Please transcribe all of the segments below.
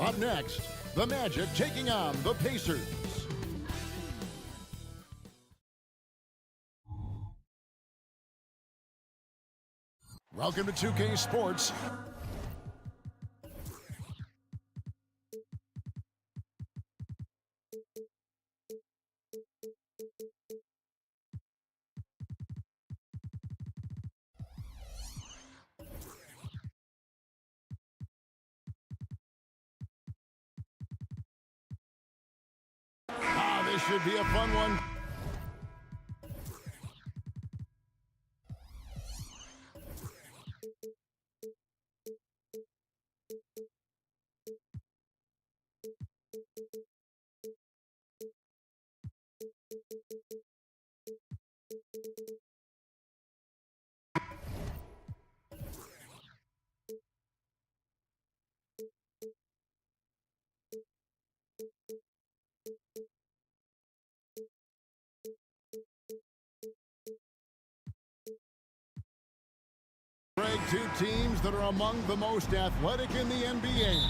Up next, the Magic taking on the Pacers. Welcome to 2K Sports. This should be a fun one. Two teams that are among the most athletic in the NBA.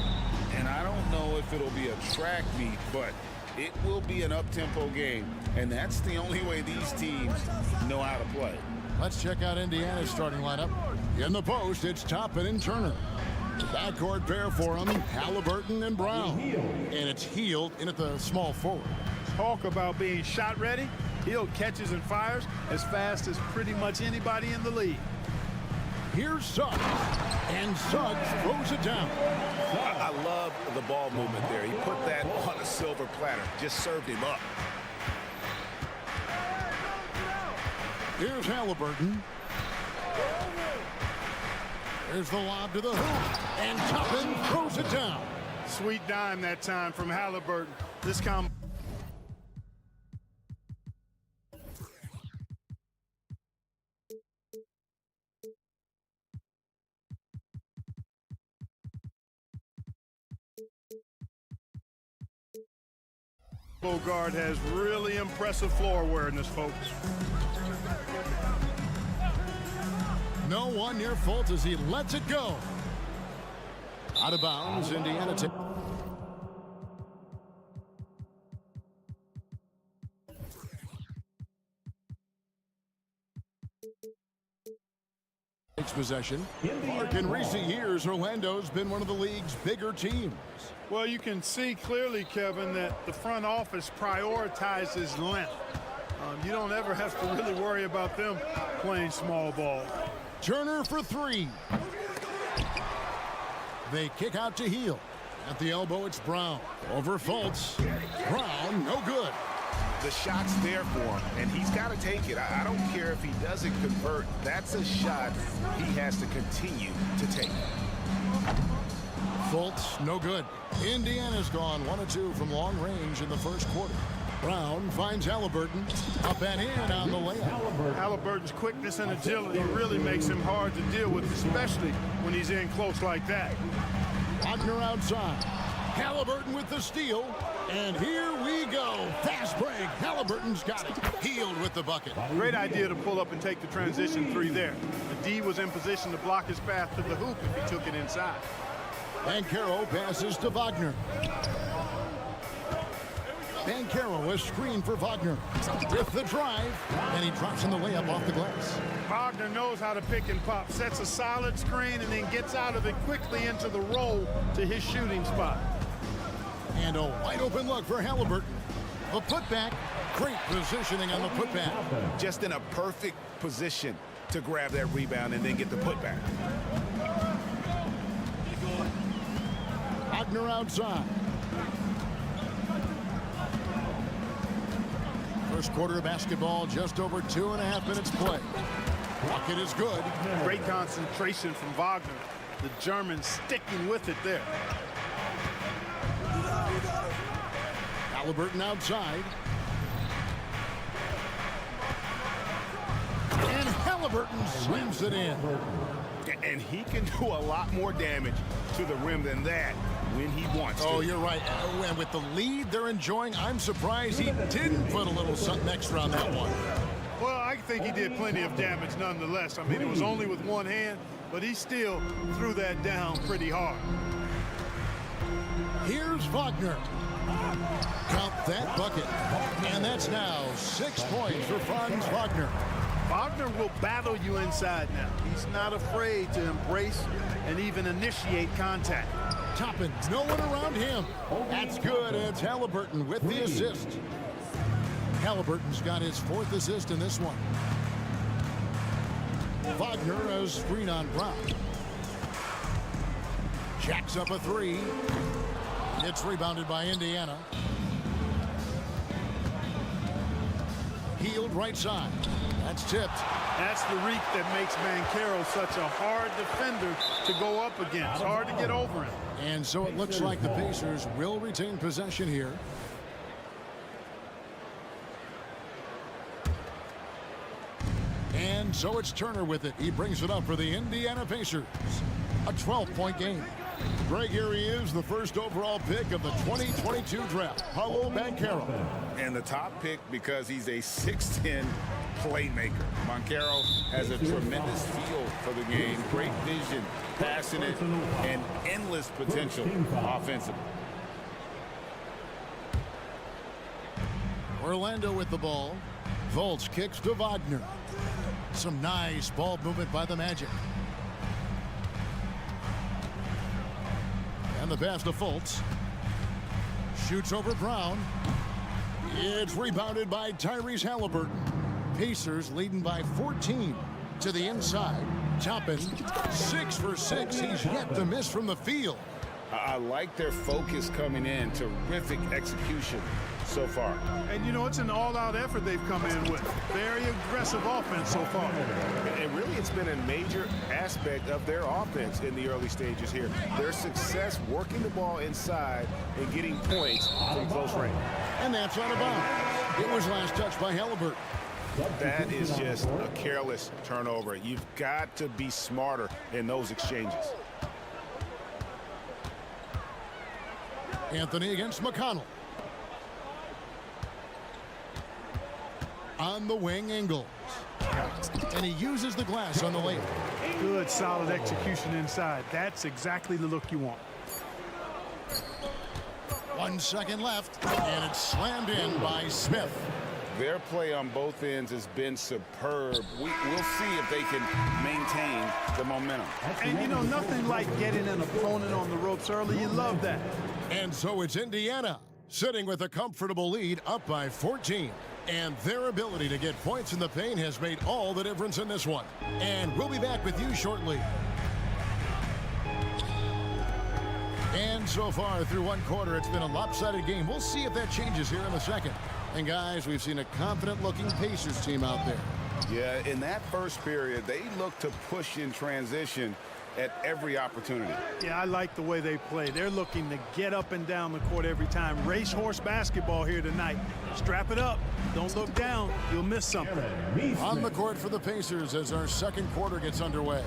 And I don't know if it'll be a track meet, but it will be an up-tempo game. And that's the only way these teams know how to play. Let's check out Indiana's starting lineup. In the post, it's Toppin and Turner. The backcourt pair for them, Halliburton and Brown. And it's Hield in at the small forward. Talk about being shot ready. Hield catches and fires as fast as pretty much anybody in the league. Here's Suggs, and Suggs throws it down. I love the ball movement there. He put that on a silver platter, just served him up. Here's Halliburton. There's the lob to the hoop, and Toppin throws it down. Sweet dime that time from Halliburton. This guard has really impressive floor awareness, folks. No one near fault as he lets it go. Out of bounds, Indiana. Takes possession. Mark, in recent years, Orlando's been one of the league's bigger teams. Well, you can see clearly, Kevin, that the front office prioritizes length. You don't ever have to really worry about them playing small ball. Turner for three. They kick out to Hield. At the elbow, it's Brown. Over Fultz. Brown, no good. The shot's there for him, and he's got to take it. I don't care if he doesn't convert. That's a shot he has to continue to take. Fultz, no good. Indiana's gone 1 of 2 from long range in the first quarter. Brown finds Halliburton. Up and in on the layup. Halliburton's quickness and agility really makes him hard to deal with, especially when he's in close like that. Wagner outside. Halliburton with the steal. And here we go. Fast break. Halliburton's got it. Hield with the bucket. Great idea to pull up and take the transition three there. The D was in position to block his path to the hoop if he took it inside. Banchero passes to Wagner. Banchero, a screen for Wagner. With the drive, and he drops in the layup off the glass. Wagner knows how to pick and pop, sets a solid screen, and then gets out of it quickly into the roll to his shooting spot. And a wide open look for Halliburton. The putback, great positioning on the putback. Just in a perfect position to grab that rebound and then get the putback. Wagner outside. First quarter of basketball, just over 2.5 minutes play. Bucket is good. Great concentration from Wagner. The German sticking with it there. Halliburton outside. And Halliburton slams it in. And he can do a lot more damage to the rim than that when he wants to. Oh, you're right. And with the lead they're enjoying, I'm surprised he didn't put a little something extra on that one. Well, I think he did plenty of damage nonetheless. I mean, it was only with one hand, but he still threw that down pretty hard. Here's Wagner. Count that bucket. And that's now 6 points for Franz Wagner. Wagner will battle you inside now. He's not afraid to embrace and even initiate contact. Toppin, no one around him. That's good. It's Halliburton with the assist. Halliburton's got his 4th assist in this one. Wagner a screen on Brown. Jacks up a 3. It's rebounded by Indiana. Healed right side. That's tipped. That's the reek that makes Banchero such a hard defender to go up against. Hard to get over him. And so it looks like the Pacers will retain possession here. And so it's Turner with it. He brings it up for the Indiana Pacers. A 12-point game. Greg, here he is, the first overall pick of the 2022 draft, Paolo Banchero. And the top pick because he's a 6'10" playmaker. Banchero has a tremendous feel for the game, great vision, passionate, and endless potential offensively. Orlando with the ball. Volts kicks to Wagner. Some nice ball movement by the Magic. And the pass to Fultz. Shoots over Brown. It's rebounded by Tyrese Halliburton. Pacers leading by 14 to the inside. Toppin, 6 for 6. He's yet to miss from the field. I like their focus coming in. Terrific execution so far. And, you know, it's an all-out effort they've come in with. Very aggressive offense so far. And really, it's been a major aspect of their offense in the early stages here. Their success working the ball inside and getting points from close range. And that's out of bounds. It was last touched by Halliburton. That is just a careless turnover. You've got to be smarter in those exchanges. Anthony against McConnell. On the wing, Ingles. And he uses the glass on the layup. Good, solid execution inside. That's exactly the look you want. 1 second left, and it's slammed in by Smith. Their play on both ends has been superb. We'll see if they can maintain the momentum. And, you know, nothing like getting an opponent on the ropes early. You love that. And so it's Indiana, sitting with a comfortable lead, up by 14. And their ability to get points in the paint has made all the difference in this one. And we'll be back with you shortly. And so far through one quarter, it's been a lopsided game. We'll see if that changes here in the second. And guys, we've seen a confident-looking Pacers team out there. Yeah, in that first period, they looked to push in transition at every opportunity. Yeah, I like the way they play. They're looking to get up and down the court every time. Racehorse basketball here tonight. Strap it up. Don't look down. You'll miss something. On the court for the Pacers as our second quarter gets underway.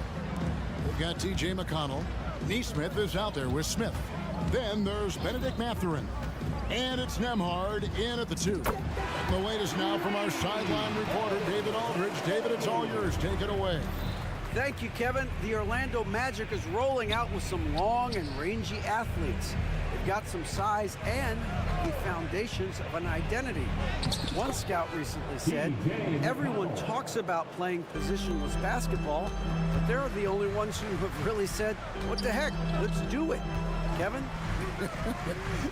We've got T.J. McConnell. Neesmith is out there with Smith. Then there's Benedict Mathurin. And it's Nembhard in at the 2. The latest now from our sideline reporter, David Aldridge. David, it's all yours. Take it away. Thank you, Kevin. The Orlando Magic is rolling out with some long and rangy athletes. They've got some size and the foundations of an identity. One scout recently said, everyone talks about playing positionless basketball, but they're the only ones who have really said, what the heck, let's do it. Kevin?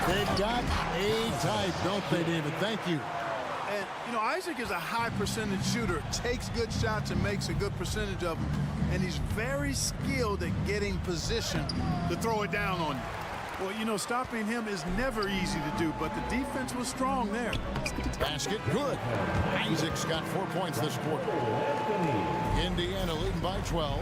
They've got a type, don't they, David? Thank you. And, you know, Isaac is a high percentage shooter, takes good shots and makes a good percentage of them. And he's very skilled at getting position to throw it down on you. Well, you know, stopping him is never easy to do, but the defense was strong there. Basket good. Isaac's got 4 points this quarter. Indiana leading by 12.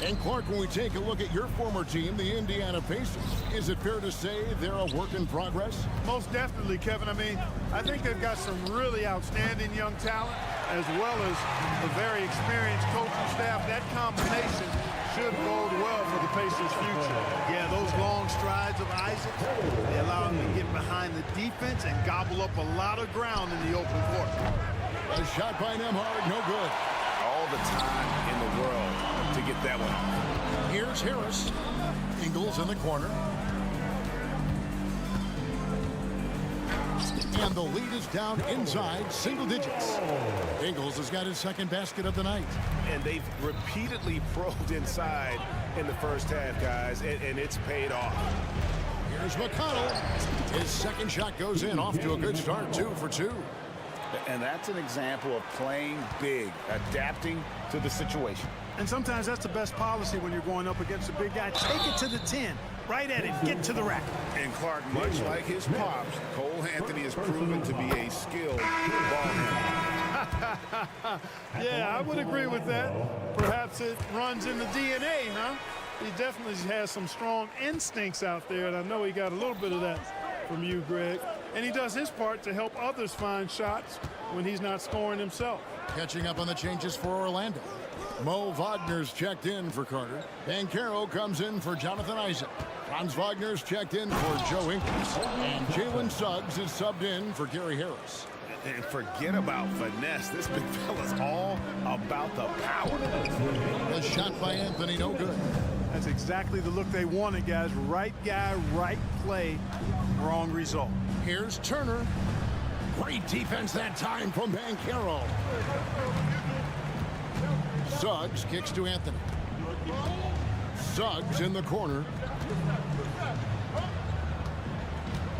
And Clark, when we take a look at your former team, the Indiana Pacers, is it fair to say they're a work in progress? Most definitely, Kevin. I mean, I think they've got some really outstanding young talent, as well as a very experienced coaching staff. That combination should bode well for the Pacers' future. Yeah, those long strides of Isaac, they allow him to get behind the defense and gobble up a lot of ground in the open court. A shot by Nembhard, no good. All the time in the world to get that one. Here's Harris. Ingles in the corner. And the lead is down inside single digits. Ingles has got his second basket of the night. And they've repeatedly probed inside in the first half, guys, and it's paid off. Here's McConnell. His second shot goes in, off to a good start, 2 for 2. And that's an example of playing big, adapting to the situation. And sometimes that's the best policy when you're going up against a big guy. Take it to the 10, right at it, get to the rack. And Clark, much like his pops, Cole Anthony has proven to be a skilled ball handler. Yeah, I would agree with that. Perhaps it runs in the DNA, huh? He definitely has some strong instincts out there, and I know he got a little bit of that from you, Greg. And he does his part to help others find shots when he's not scoring himself. Catching up on the changes for Orlando. Mo Wagner's checked in for Carter. Banchero comes in for Jonathan Isaac. Franz Wagner's checked in for Joe Ingles. And Jalen Suggs is subbed in for Gary Harris. And forget about finesse. This big fella's all about the power. The shot by Anthony, no good. That's exactly the look they wanted, guys. Right guy, right play, wrong result. Here's Turner. Great defense that time from Banchero. Suggs kicks to Anthony. Suggs in the corner.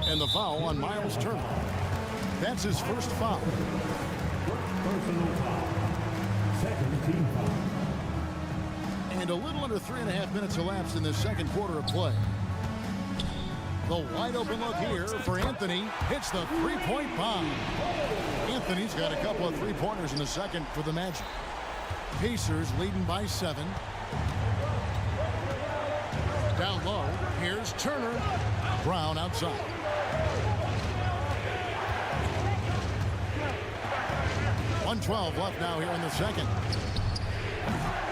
And the foul on Miles Turner. That's his first foul. Personal foul. Second team foul. And a little under 3.5 minutes elapsed in the second quarter of play. The wide open look here for Anthony. Hits the three-point bomb. Anthony's got a couple of three-pointers in the second for the Magic. Pacers leading by 7. Down low, here's Turner. Brown outside. .112 left now here in the second.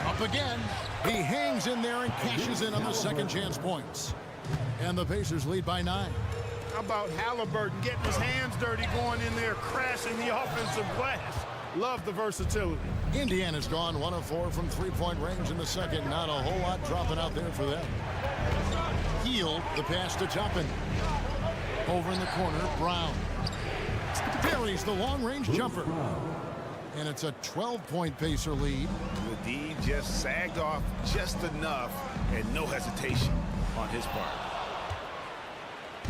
Up again. He hangs in there and cashes in on the second chance points. And the Pacers lead by 9. How about Halliburton getting his hands dirty, going in there, crashing the offensive glass? Love the versatility. Indiana's gone 1 of 4 from three-point range in the second. Not a whole lot dropping out there for them. Healed the pass to Toppin. Over in the corner, Brown. Buries the long-range jumper. And it's a 12-point Pacer lead. The D just sagged off just enough and no hesitation on his part.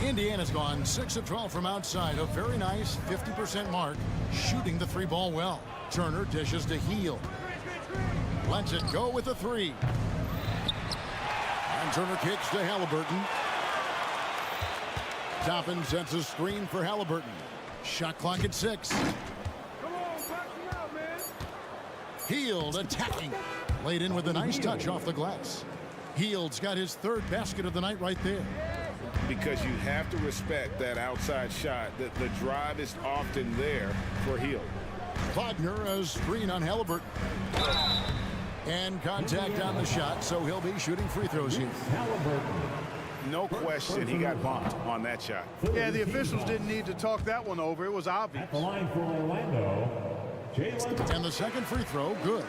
Indiana's gone 6 of 12 from outside. A very nice 50% mark. Shooting the three ball well. Turner dishes to Heel. Lets it go with a 3. And Turner kicks to Halliburton. Toppin sets a screen for Halliburton. Shot clock at 6. Hield attacking. Laid in with a nice touch off the glass. Hield's got his third basket of the night right there. Because you have to respect that outside shot. The drive is often there for Hield. Wagner a screen on Halliburton. And contact on the shot, so he'll be shooting free throws here. No question he got bumped on that shot. Yeah, the officials didn't need to talk that one over. It was obvious. At the line for Orlando, Jalen. And the second free throw, good.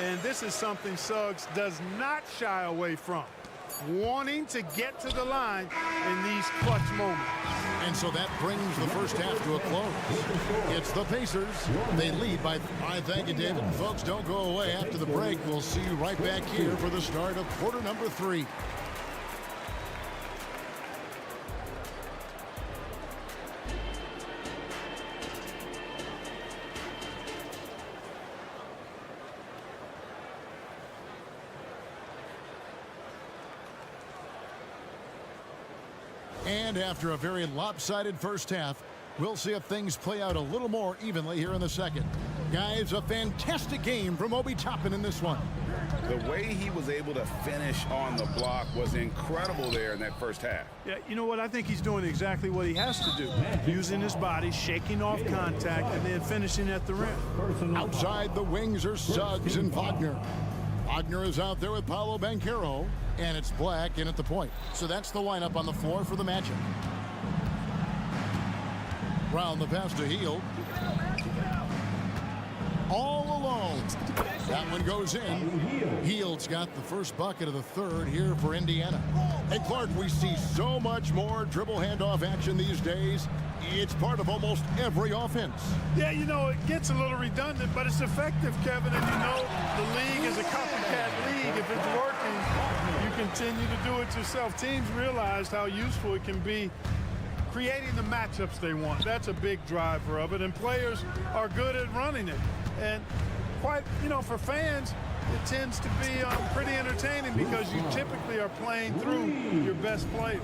And this is something Suggs does not shy away from. Wanting to get to the line in these clutch moments. And so that brings the first half to a close. It's the Pacers. They lead by 5. Thank you, David. And folks, don't go away after the break. We'll see you right back here for the start of quarter number 3. And after a very lopsided first half, we'll see if things play out a little more evenly here in the second. Guys, a fantastic game from Obi Toppin in this one. The way he was able to finish on the block was incredible there in that first half. Yeah, you know what? I think he's doing exactly what he has to do. Using his body, shaking off contact, and then finishing at the rim. Outside the wings are Suggs and Wagner. Wagner is out there with Paolo Banchero, and it's Black in at the point. So that's the lineup on the floor for the Magic. Brown the pass to Hield. all alone. That one goes in. Hield's got the first bucket of the third here for Indiana. And Clark, we see so much more dribble handoff action these days. It's part of almost every offense. Yeah, you know, it gets a little redundant, but it's effective, Kevin. And you know, the league is a copycat league. If it's working, you continue to do it yourself. Teams realized how useful it can be creating the matchups they want. That's a big driver of it, and players are good at running it. And quite, you know, for fans, it tends to be pretty entertaining because you typically are playing through your best players.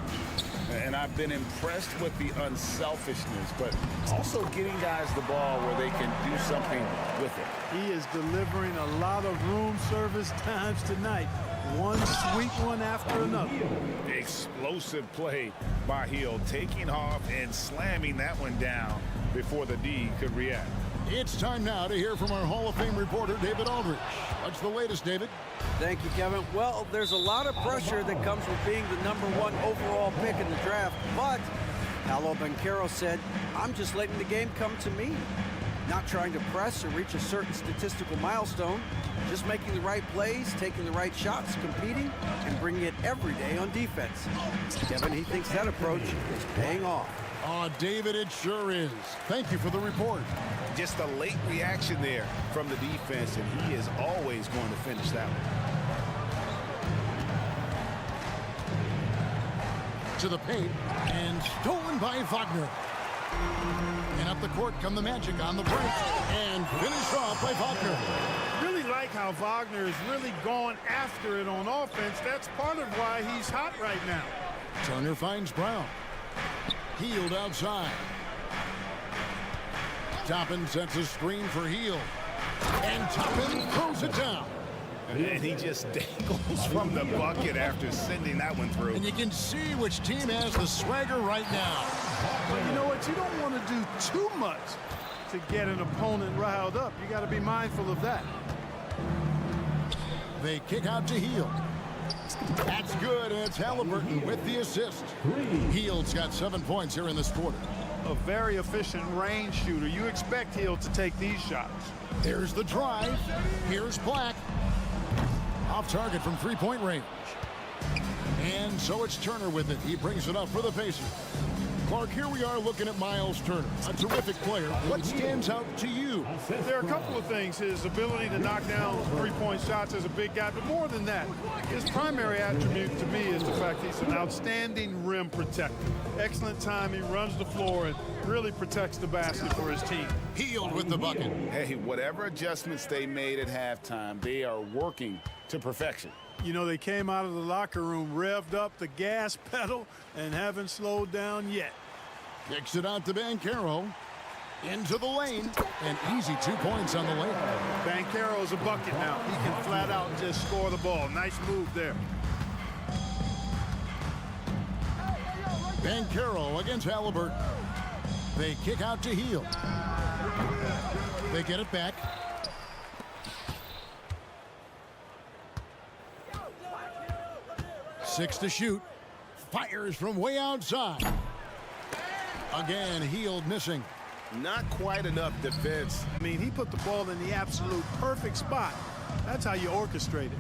And I've been impressed with the unselfishness, but also getting guys the ball where they can do something with it. He is delivering a lot of room service times tonight. One sweet one after another. Explosive play by Hield, taking off and slamming that one down before the D could react. It's time now to hear from our Hall of Fame reporter, David Aldridge. What's the latest, David? Thank you, Kevin. Well, there's a lot of pressure that comes with being the #1 overall pick in the draft, but Paolo Banchero said, I'm just letting the game come to me. Not trying to press or reach a certain statistical milestone, just making the right plays, taking the right shots, competing, and bringing it every day on defense. Kevin, he thinks that approach is paying off. Oh, David, it sure is. Thank you for the report. Just a late reaction there from the defense, and he is always going to finish that one. To the paint, and stolen by Wagner. And up the court come the Magic on the break, and finished off by Wagner. Really like how Wagner is really going after it on offense. That's part of why he's hot right now. Turner finds Brown. Hield outside. Toppin sets a screen for Hield. And Toppin throws it down. And he just dangles from the bucket after sending that one through. And you can see which team has the swagger right now. But you know what? You don't want to do too much to get an opponent riled up. You got to be mindful of that. They kick out to Hield. That's good, and it's Halliburton with the assist. Hield's got 7 points here in this quarter. A very efficient range shooter. You expect Hield to take these shots. There's the drive. Here's Black. Off target from three-point range. And so it's Turner with it. He brings it up for the Pacers. Clark, here we are looking at Miles Turner, a terrific player. What stands out to you? There are a couple of things. His ability to knock down three-point shots as a big guy, but more than that, his primary attribute to me is the fact he's an outstanding rim protector. Excellent timing, runs the floor, and really protects the basket for his team. Hield with the bucket. Hey, whatever adjustments they made at halftime, they are working to perfection. You know, they came out of the locker room, revved up the gas pedal, and haven't slowed down yet. Kicks it out to Banchero. Into the lane. And easy 2 points on the lane. Banchero's a bucket now. He can flat out just score the ball. Nice move there. Banchero against Halliburton. They kick out to Hield. They get it back. Six to shoot. Fires from way outside. Again, Hield missing. Not quite enough defense. I mean, he put the ball in the absolute perfect spot. That's how you orchestrate it.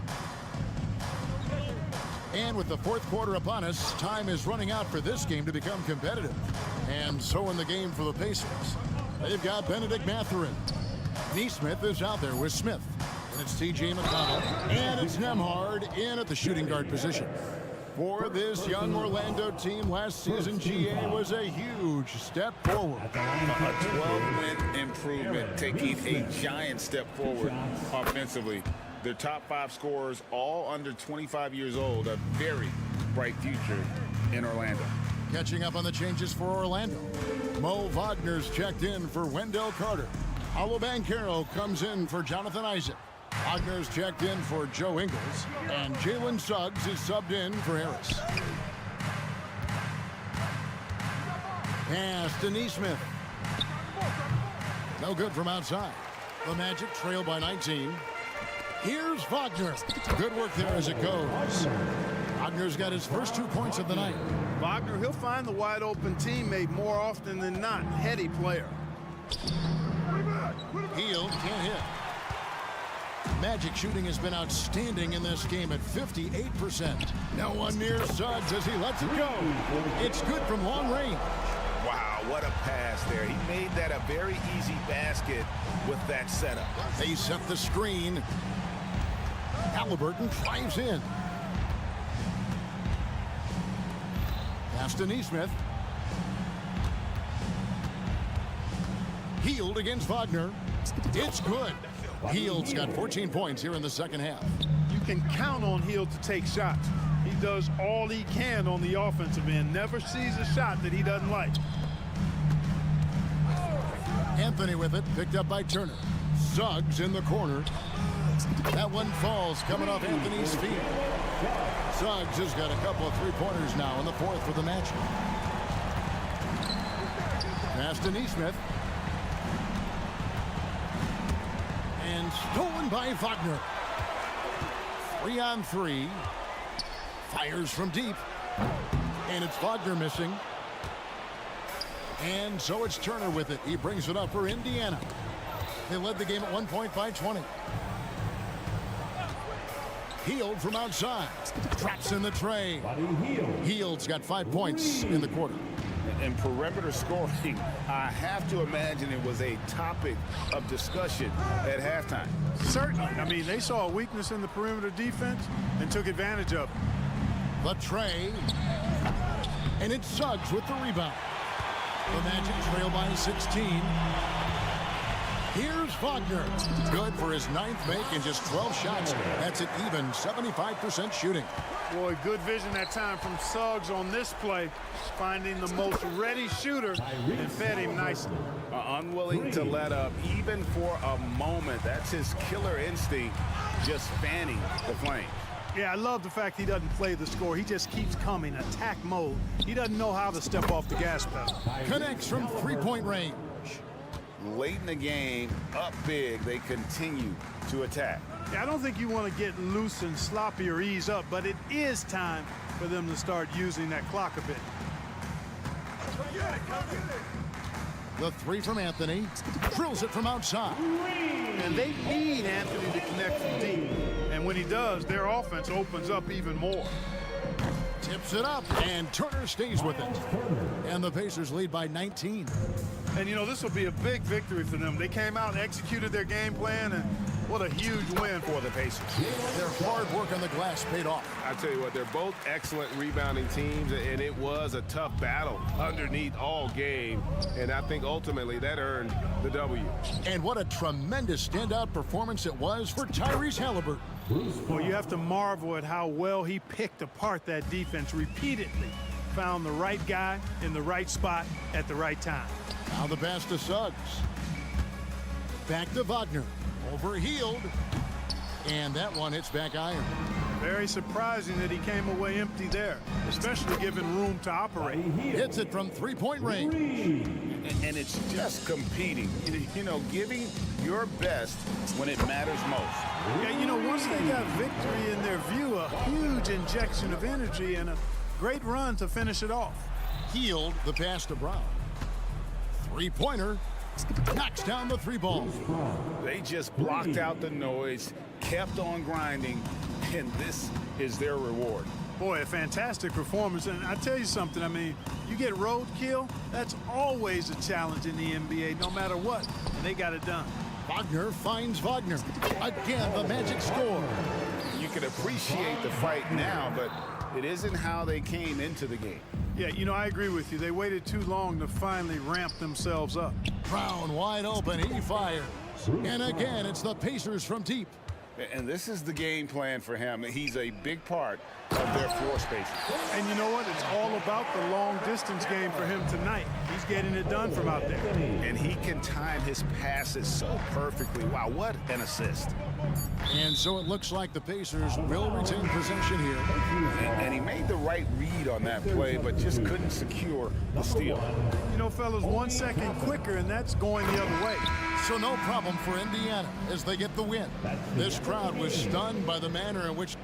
And with the fourth quarter upon us, time is running out for this game to become competitive. And so in the game for the Pacers. They've got Benedict Mathurin. Neesmith is out there with Smith. And it's TJ McConnell. And it's Nembhard in at the shooting guard position. For this young Orlando team, last season GA was a huge step forward. A 12-win improvement, taking a giant step forward offensively. Their top 5 scorers, all under 25 years old, a very bright future in Orlando. Catching up on the changes for Orlando. Mo Wagner's checked in for Wendell Carter. Paolo Banchero comes in for Jonathan Isaac. Wagner's checked in for Joe Ingles, and Jalen Suggs is subbed in for Harris. Pass to Neesmith. No good from outside. The Magic trail by 19. Here's Wagner. Good work there as it goes. Wagner's got his first 2 points of the night. Wagner, he'll find the wide open teammate more often than not. Heady player. Hield can't hit. Magic shooting has been outstanding in this game at 58%. No one near Suggs as he lets it go. It's good from long range. Wow, what a pass there. He made that a very easy basket with that setup. They set the screen. Halliburton drives in. Pass to Neesmith. Hield against Wagner. It's good. Hield's got 14 points here in the second half. You can count on Hield to take shots. He does all he can on the offensive end. Never sees a shot that he doesn't like. Anthony with it, picked up by Turner. Suggs in the corner. That one falls, coming off Anthony's feet. Suggs has got a couple of three-pointers now in the fourth for the Magic. Pass to Neesmith. And stolen by Wagner. 3-on-3. Fires from deep. And it's Wagner missing. And so it's Turner with it. He brings it up for Indiana. They led the game at one point by 20. Hield from outside. Traps in the tray. Hield's got 5 points in the quarter. And perimeter scoring, I have to imagine it was a topic of discussion at halftime. Certainly. I mean, they saw a weakness in the perimeter defense and took advantage of it. The tray. And it's Suggs with the rebound. The Magic trail by 16. Here's Wagner. Good for his 9th make in just 12 shots. That's an even 75% shooting. Boy, good vision that time from Suggs on this play, finding the most ready shooter and fed him nicely. Unwilling to let up even for a moment. That's his killer instinct, just fanning the flame. Yeah, I love the fact he doesn't play the score. He just keeps coming, attack mode. He doesn't know how to step off the gas pedal. Connects from three-point range. Late in the game, up big, they continue to attack. Yeah, I don't think you want to get loose and sloppy or ease up, but it is time for them to start using that clock a bit. The three from Anthony. Drills it from outside. And they need Anthony to connect from deep. And when he does, their offense opens up even more. Tips it up, and Turner stays with it. And the Pacers lead by 19. And, you know, this will be a big victory for them. They came out and executed their game plan, and what a huge win for the Pacers. Their hard work on the glass paid off. I tell you what, they're both excellent rebounding teams, and it was a tough battle underneath all game. And I think ultimately that earned the W. And what a tremendous standout performance it was for Tyrese Halliburton. Well, you have to marvel at how well he picked apart that defense repeatedly. Found the right guy in the right spot at the right time. Now the pass to Suggs. Back to Wagner. Over Hield. And that one hits back iron. Very surprising that he came away empty there, especially given room to operate. Hits it from three-point range. And it's just competing, you know, giving your best when it matters most. Yeah, you know, once they got victory in their view, a huge injection of energy and a great run to finish it off. Hield, the pass to Brown. Three-pointer. Knocks down the three ball. They just blocked out the noise, kept on grinding, and this is their reward. Boy, a fantastic performance. And I tell you something, I mean, you get roadkill, that's always a challenge in the NBA, no matter what. And they got it done. Wagner finds Wagner. Again, the Magic score. You can appreciate the fight now, but it isn't how they came into the game. Yeah, you know, I agree with you. They waited too long to finally ramp themselves up. Brown wide open. He fires. And again, it's the Pacers from deep. And this is the game plan for him. He's a big part of their floor space. And you know what? It's all about the long-distance game for him tonight. He's getting it done from out there. And he can time his passes so perfectly. Wow, what an assist. And so it looks like the Pacers will retain possession here. And he made the right read on that play, but just couldn't secure the steal. You know, fellas, 1 second quicker, and that's going the other way. So no problem for Indiana as they get the win. This crowd was stunned by the manner in which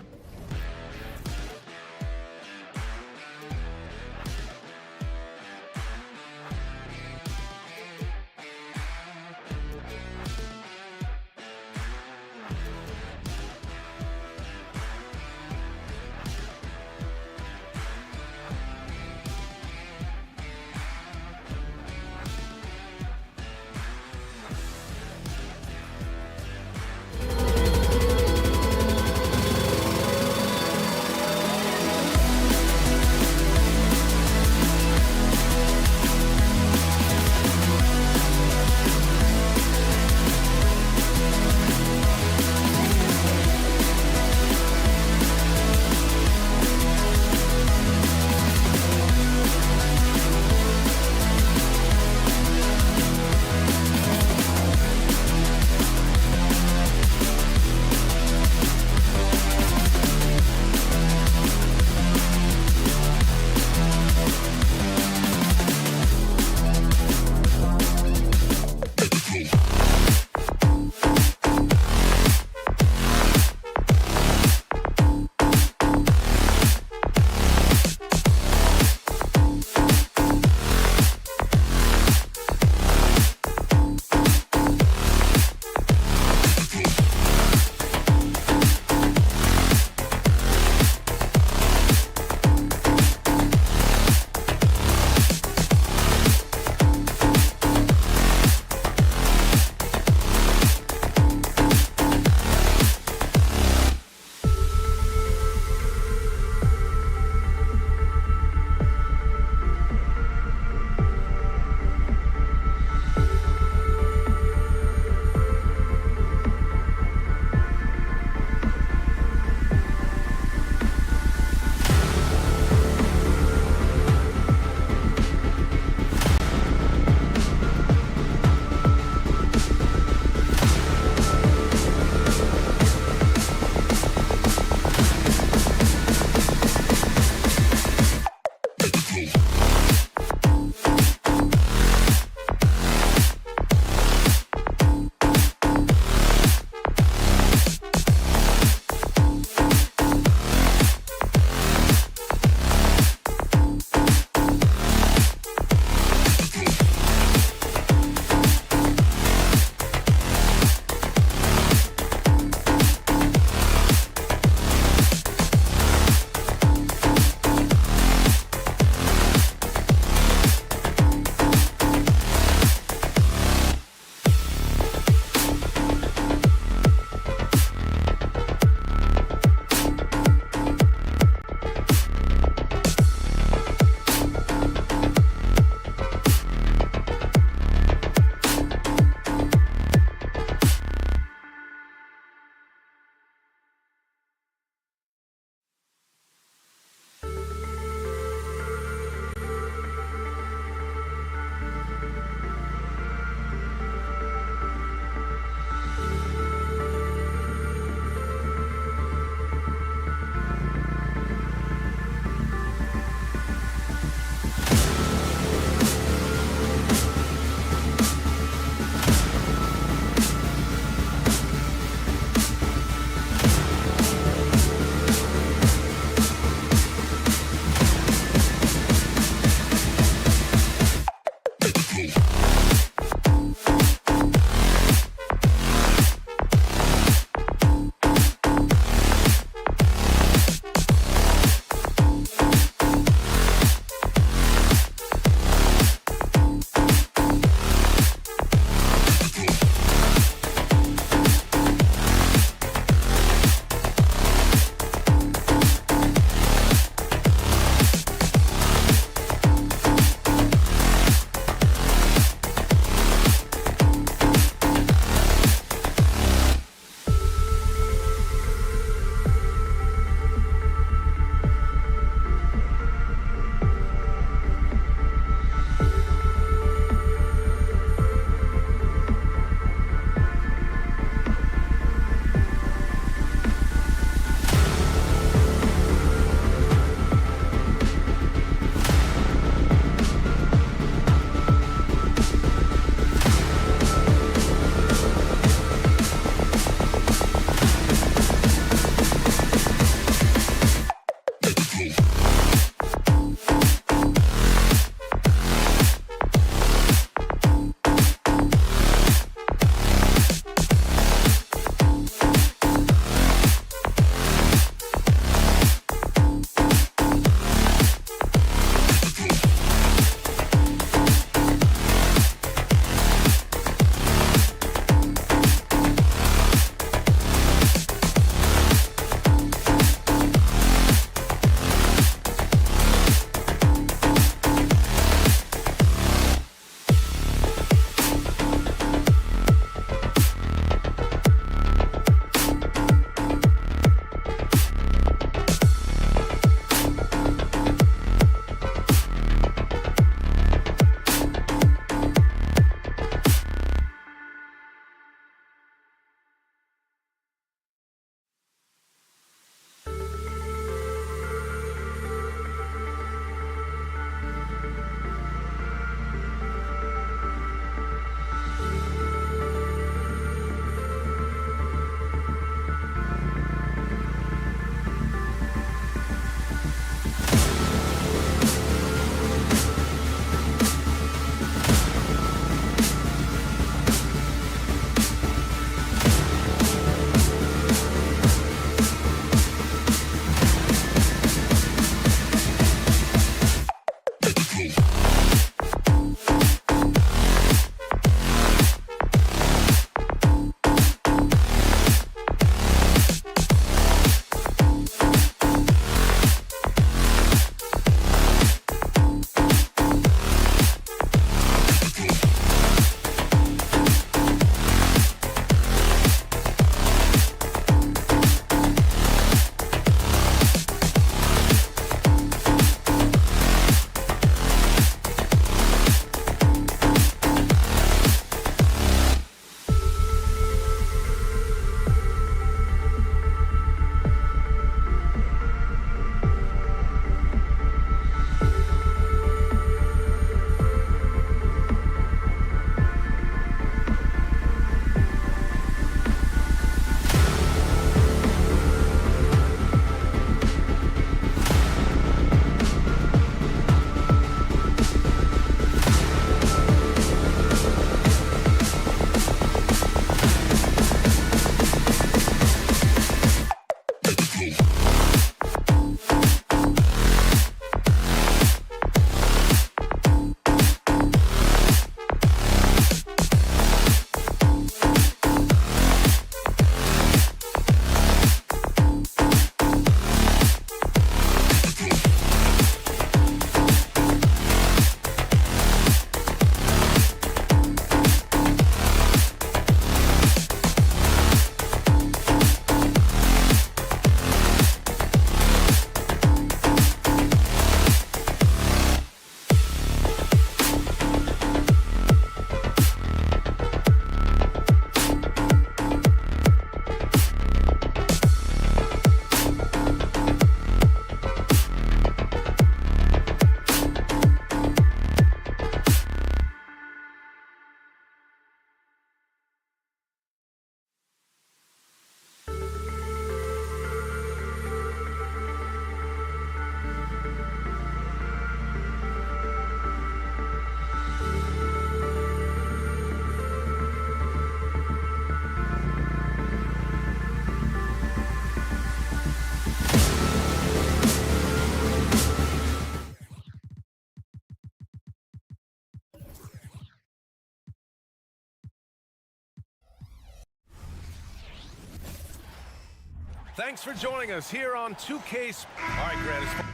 Thanks for joining us here on 2K. All right, Grant.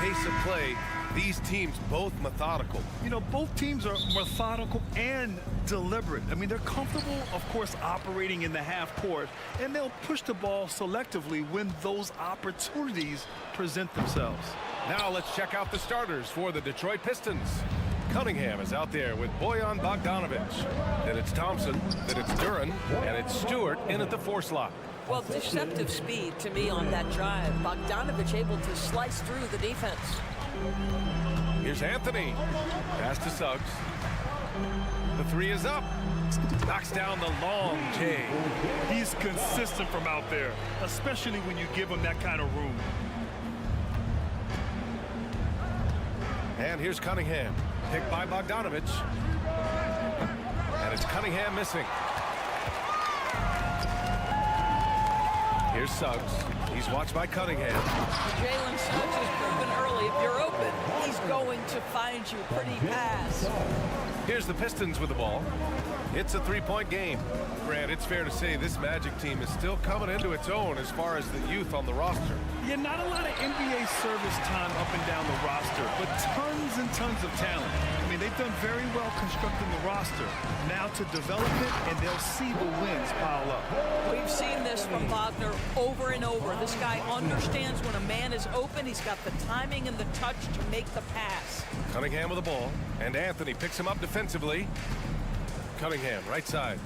Pace of play, these teams both methodical. You know, both teams are methodical and deliberate. I mean, they're comfortable, of course, operating in the half court, and they'll push the ball selectively when those opportunities present themselves. Now let's check out the starters for the Detroit Pistons. Cunningham is out there with Bojan Bogdanovic. Then it's Thompson, then it's Duran, and it's Stewart in at the 4 slot. Well, deceptive speed to me on that drive. Bogdanovic able to slice through the defense. Here's Anthony. Pass to Suggs. The 3 is up. Knocks down the long J. He's consistent from out there, especially when you give him that kind of room. And here's Cunningham. Picked by Bogdanovic. And it's Cunningham missing. Here's Suggs. He's watched by Cunningham. Jalen Suggs has proven early, if you're open, he's going to find you pretty fast. Here's the Pistons with the ball. It's a 3-point game. Grant, it's fair to say this Magic team is still coming into its own as far as the youth on the roster. Yeah, not a lot of NBA service time up and down the roster, but tons and tons of talent. I mean, they've done very well constructing the roster. Now to develop it, and they'll see the wins pile up. We've seen this from Wagner over and over. This guy understands when a man is open. He's got the timing and the touch to make the pass. Cunningham with the ball, and Anthony picks him up defensively. Cunningham, right side.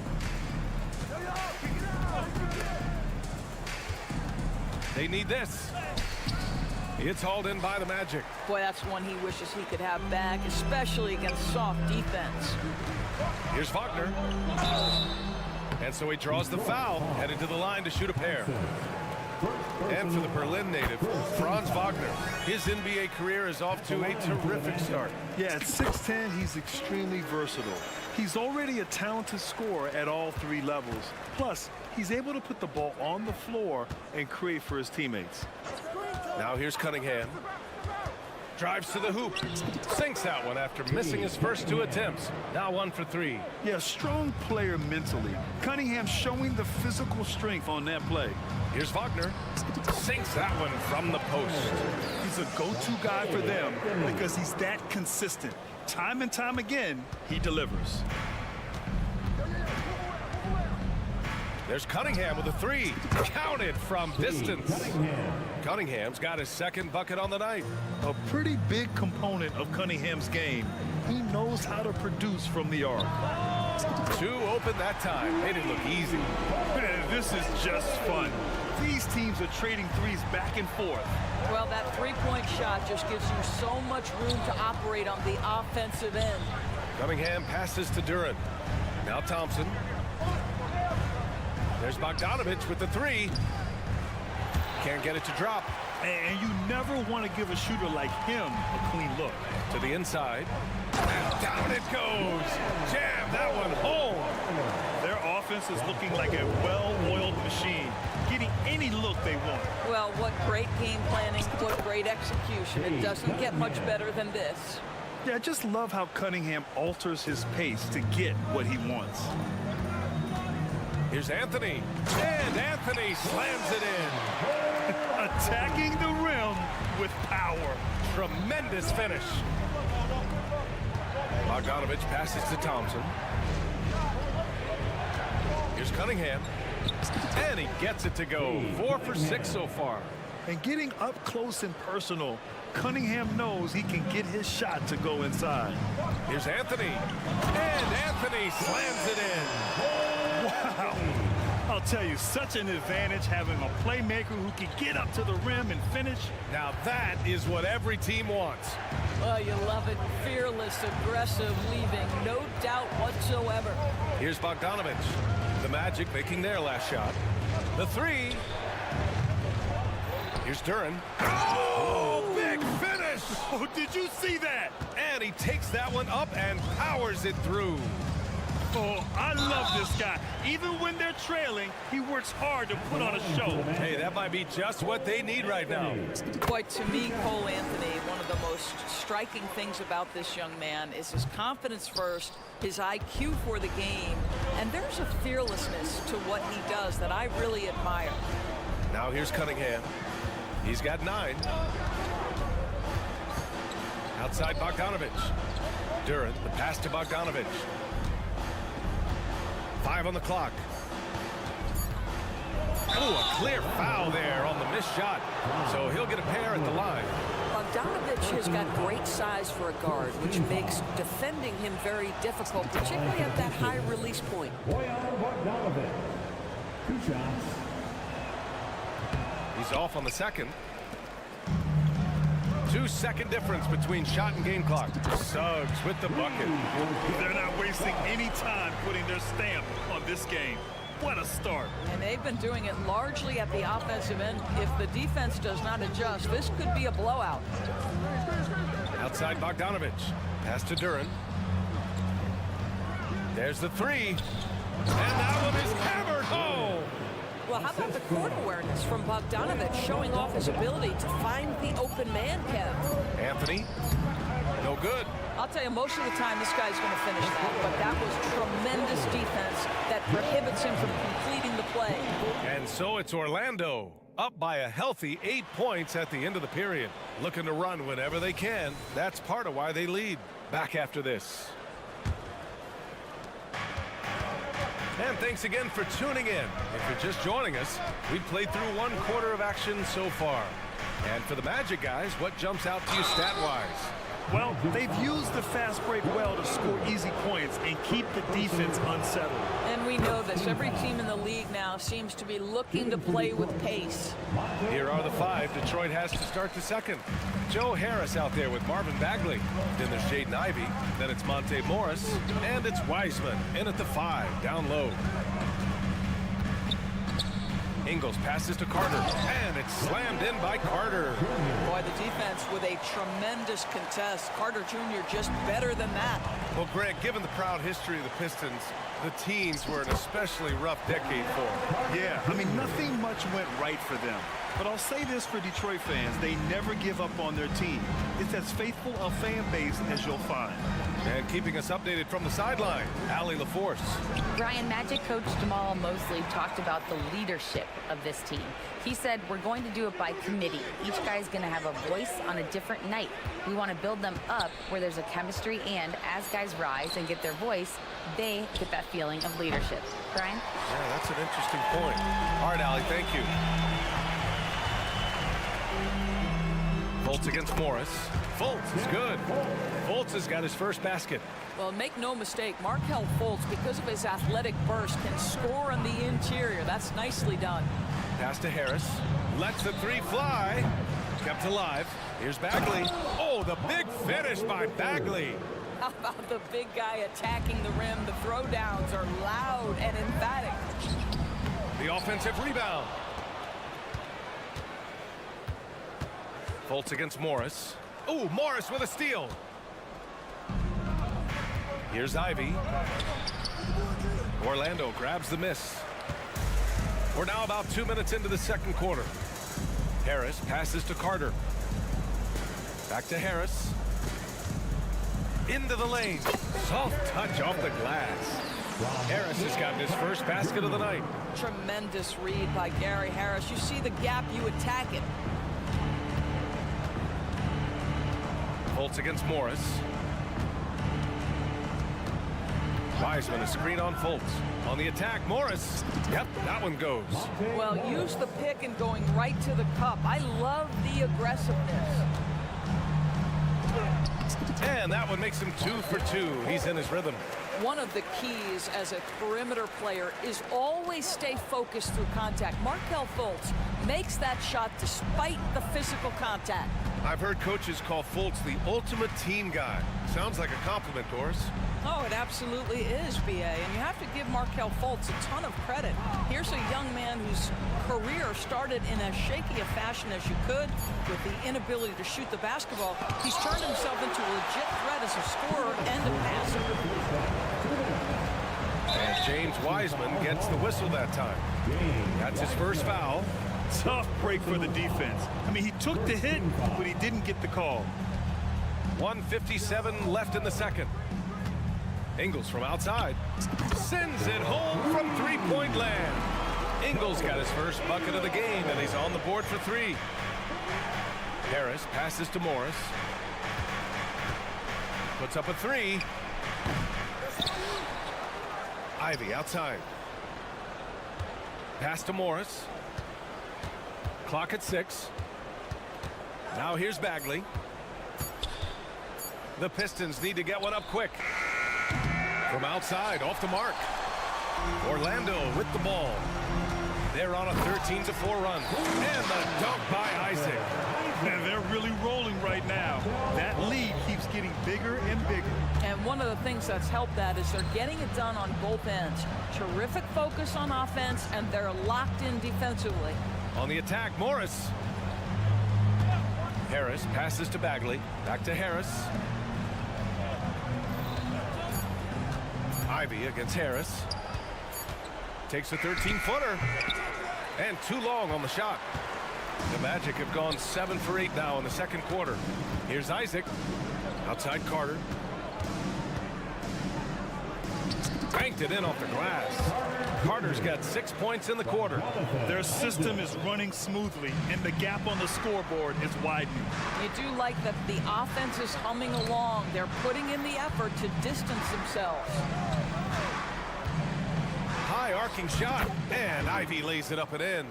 They need this. It's hauled in by the Magic. Boy, that's one he wishes he could have back, especially against soft defense. Here's Wagner. And so he draws the foul, headed to the line to shoot a pair. And for the Berlin native, Franz Wagner. His NBA career is off to a terrific start. Yeah, at 6'10", he's extremely versatile. He's already a talented scorer at all 3 levels. Plus, he's able to put the ball on the floor and create for his teammates. Now here's Cunningham. Drives to the hoop. Sinks that one after missing his first 2 attempts. Now 1 for 3. Yeah, strong player mentally. Cunningham showing the physical strength on that play. Here's Wagner. Sinks that one from the post. He's a go-to guy for them because he's that consistent. Time and time again, he delivers. There's Cunningham with a 3. Counted from distance. Cunningham's got his 2nd bucket on the night. A pretty big component of Cunningham's game. He knows how to produce from the arc. 2 open that time. Made it look easy. Man, this is just fun. These teams are trading 3s back and forth. Well, that 3-point shot just gives you so much room to operate on the offensive end. Cunningham passes to Duran. Now Thompson. There's Bogdanovic with the 3. Can't get it to drop. And you never want to give a shooter like him a clean look. To the inside. And down it goes. Jam that one home. Their offense is looking like a well-oiled machine, getting any look they want. Well, what great game planning, what great execution. It doesn't get much better than this. Yeah, I just love how Cunningham alters his pace to get what he wants. Here's Anthony. And Anthony slams it in. Attacking the rim with power. Tremendous finish. Bogdanovic passes to Thompson. Here's Cunningham. And he gets it to go. 4 for 6 so far. And getting up close and personal, Cunningham knows he can get his shot to go inside. Here's Anthony. And Anthony slams it in. Wow. I'll tell you, such an advantage having a playmaker who can get up to the rim and finish. Now that is what every team wants. Well, you love it. Fearless, aggressive, leaving no doubt whatsoever. Here's Bogdanovich. The Magic making their last shot. The three. Here's Duran. Oh, big finish! Oh, did you see that? And he takes that one up and powers it through. Oh, I love this guy. Even when they're trailing, he works hard to put on a show. Hey, that might be just what they need right now. Boy, to me, Cole Anthony, one of the most striking things about this young man is his confidence first, his IQ for the game, and there's a fearlessness to what he does that I really admire. Now here's Cunningham. He's got 9. Outside Bogdanovich. Duran, the pass to Bogdanovich. 5 on the clock. Oh, a clear foul there on the missed shot. So he'll get a pair at the line. Bogdanovich has got great size for a guard, which makes defending him very difficult, particularly at that high release point. Bogdanovich. 2 shots. He's off on the second. 2-second difference between shot and game clock. Suggs with the bucket. They're not wasting any time putting their stamp on this game. What a start. And they've been doing it largely at the offensive end. If the defense does not adjust, this could be a blowout. Outside Bogdanovich. Pass to Duran. There's the three. And that one is hammered home. Well, how about the court awareness from Bogdanovich showing off his ability to find the open man, Kev? Anthony. No good. I'll tell you, most of the time this guy's going to finish that, but that was tremendous defense that prohibits him from completing the play. And so it's Orlando, up by a healthy 8 points at the end of the period. Looking to run whenever they can. That's part of why they lead. Back after this. And thanks again for tuning in. If you're just joining us, we've played through 1 quarter of action so far. And for the Magic guys, what jumps out to you stat-wise? Well, they've used the fast break well to score easy points and keep the defense unsettled. And we know this. Every team in the league now seems to be looking to play with pace. Here are the 5 Detroit has to start the second. Joe Harris out there with Marvin Bagley. Then there's Jaden Ivey. Then it's Monte Morris. And it's Wiseman in at the 5, down low. Ingles passes to Carter, and it's slammed in by Carter. Boy, the defense with a tremendous contest. Carter Jr. just better than that. Well, Greg, given the proud history of the Pistons, the teens were an especially rough decade for them. Yeah, I mean, nothing much went right for them. But I'll say this for Detroit fans, they never give up on their team. It's as faithful a fan base as you'll find. And keeping us updated from the sideline, Allie LaForce. Brian, Magic coach Jamal Mosley talked about the leadership of this team. He said, we're going to do it by committee. Each guy's going to have a voice on a different night. We want to build them up where there's a chemistry, and as guys rise and get their voice, they get that feeling of leadership. Brian? Yeah, that's an interesting point. All right, Allie, thank you. Fultz against Morris. Fultz is good. Fultz has got his first basket. Well, make no mistake, Markelle Fultz, because of his athletic burst, can score on the interior. That's nicely done. Pass to Harris. Lets the 3 fly. Kept alive. Here's Bagley. Oh, the big finish by Bagley. How about the big guy attacking the rim? The throwdowns are loud and emphatic. The offensive rebound. Fultz against Morris. Oh, Morris with a steal. Here's Ivey. Orlando grabs the miss. We're now about 2 minutes into the second quarter. Harris passes to Carter. Back to Harris. Into the lane. Soft touch off the glass. Harris has gotten his first basket of the night. Tremendous read by Gary Harris. You see the gap, you attack it. Fultz against Morris. Wiseman, a screen on Fultz. On the attack, Morris. Yep, that one goes. Well, use the pick and going right to the cup. I love the aggressiveness. And that one makes him 2 for 2. He's in his rhythm. One of the keys as a perimeter player is always stay focused through contact. Markelle Fultz makes that shot despite the physical contact. I've heard coaches call Fultz the ultimate team guy. Sounds like a compliment, Doris. Oh, it absolutely is, B.A. And you have to give Markelle Fultz a ton of credit. Here's a young man whose career started in as shaky a fashion as you could with the inability to shoot the basketball. He's turned himself into a legit threat as a scorer and a passer. And James Wiseman gets the whistle that time. That's his first foul. Tough break for the defense. I mean, he took the hit, but he didn't get the call. 1:57 left in the second. Ingles from outside. Sends it home from three-point land. Ingles got his first bucket of the game, and he's on the board for 3. Harris passes to Morris. Puts up a 3. Ivy outside. Pass to Morris. Clock at 6. Now here's Bagley. The Pistons need to get one up quick. From outside, off the mark. Orlando with the ball. They're on a 13-4 run. And the dunk by Isaac. Man, they're really rolling right now. That lead keeps getting bigger and bigger. And one of the things that's helped that is they're getting it done on both ends. Terrific focus on offense, and they're locked in defensively. On the attack, Morris. Harris passes to Bagley. Back to Harris. Ivy against Harris. Takes a 13-footer. And too long on the shot. The Magic have gone 7 for 8 now in the second quarter. Here's Isaac. Outside Carter. Banked it in off the glass. Carter's got 6 points in the quarter. Their system is running smoothly, and the gap on the scoreboard is widening. You do like that the offense is humming along. They're putting in the effort to distance themselves. High arcing shot, and Ivy lays it up and in.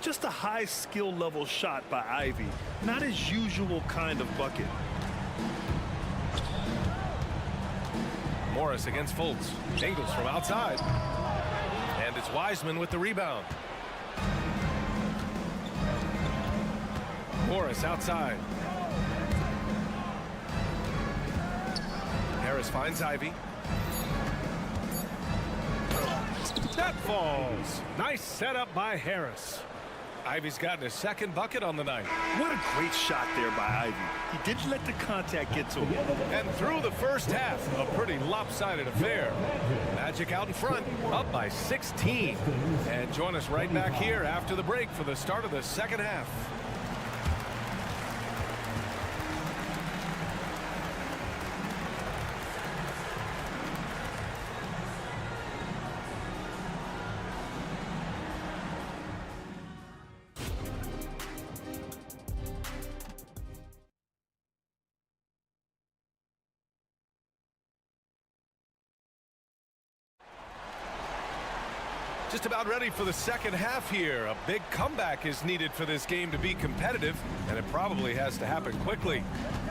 Just a high skill level shot by Ivy. Not his usual kind of bucket. Morris against Fultz. Ingles from outside. And it's Wiseman with the rebound. Morris outside. Harris finds Ivy. That falls. Nice setup by Harris. Ivy's gotten his second bucket on the night. What a great shot there by Ivy. He didn't let the contact get to him. And through the first half, a pretty lopsided affair. Magic out in front, up by 16. And join us right back here after the break for the start of the second half. Just about ready for the second half here. A big comeback is needed for this game to be competitive, and it probably has to happen quickly.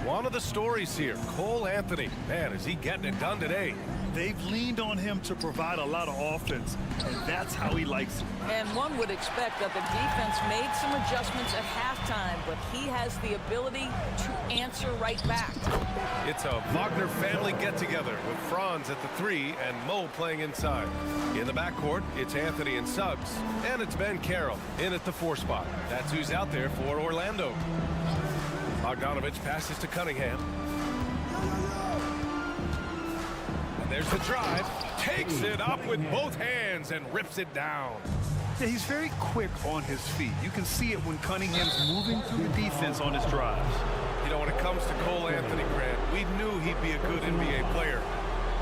One of the stories here, Cole Anthony. Man, is he getting it done today. They've leaned on him to provide a lot of offense, and that's how he likes it. And one would expect that the defense made some adjustments at halftime, but he has the ability to answer right back. It's a Wagner family get-together with Franz at the 3 and Mo playing inside. In the backcourt, it's Anthony and Suggs, and it's Ben Carroll in at the 4 spot. That's who's out there for Orlando. Bogdanovich passes to Cunningham. And there's the drive. Takes it up with both hands and rips it down. Yeah, he's very quick on his feet. You can see it when Cunningham's moving through the defense on his drives. You know, when it comes to Cole Anthony, Grant, we knew he'd be a good NBA player.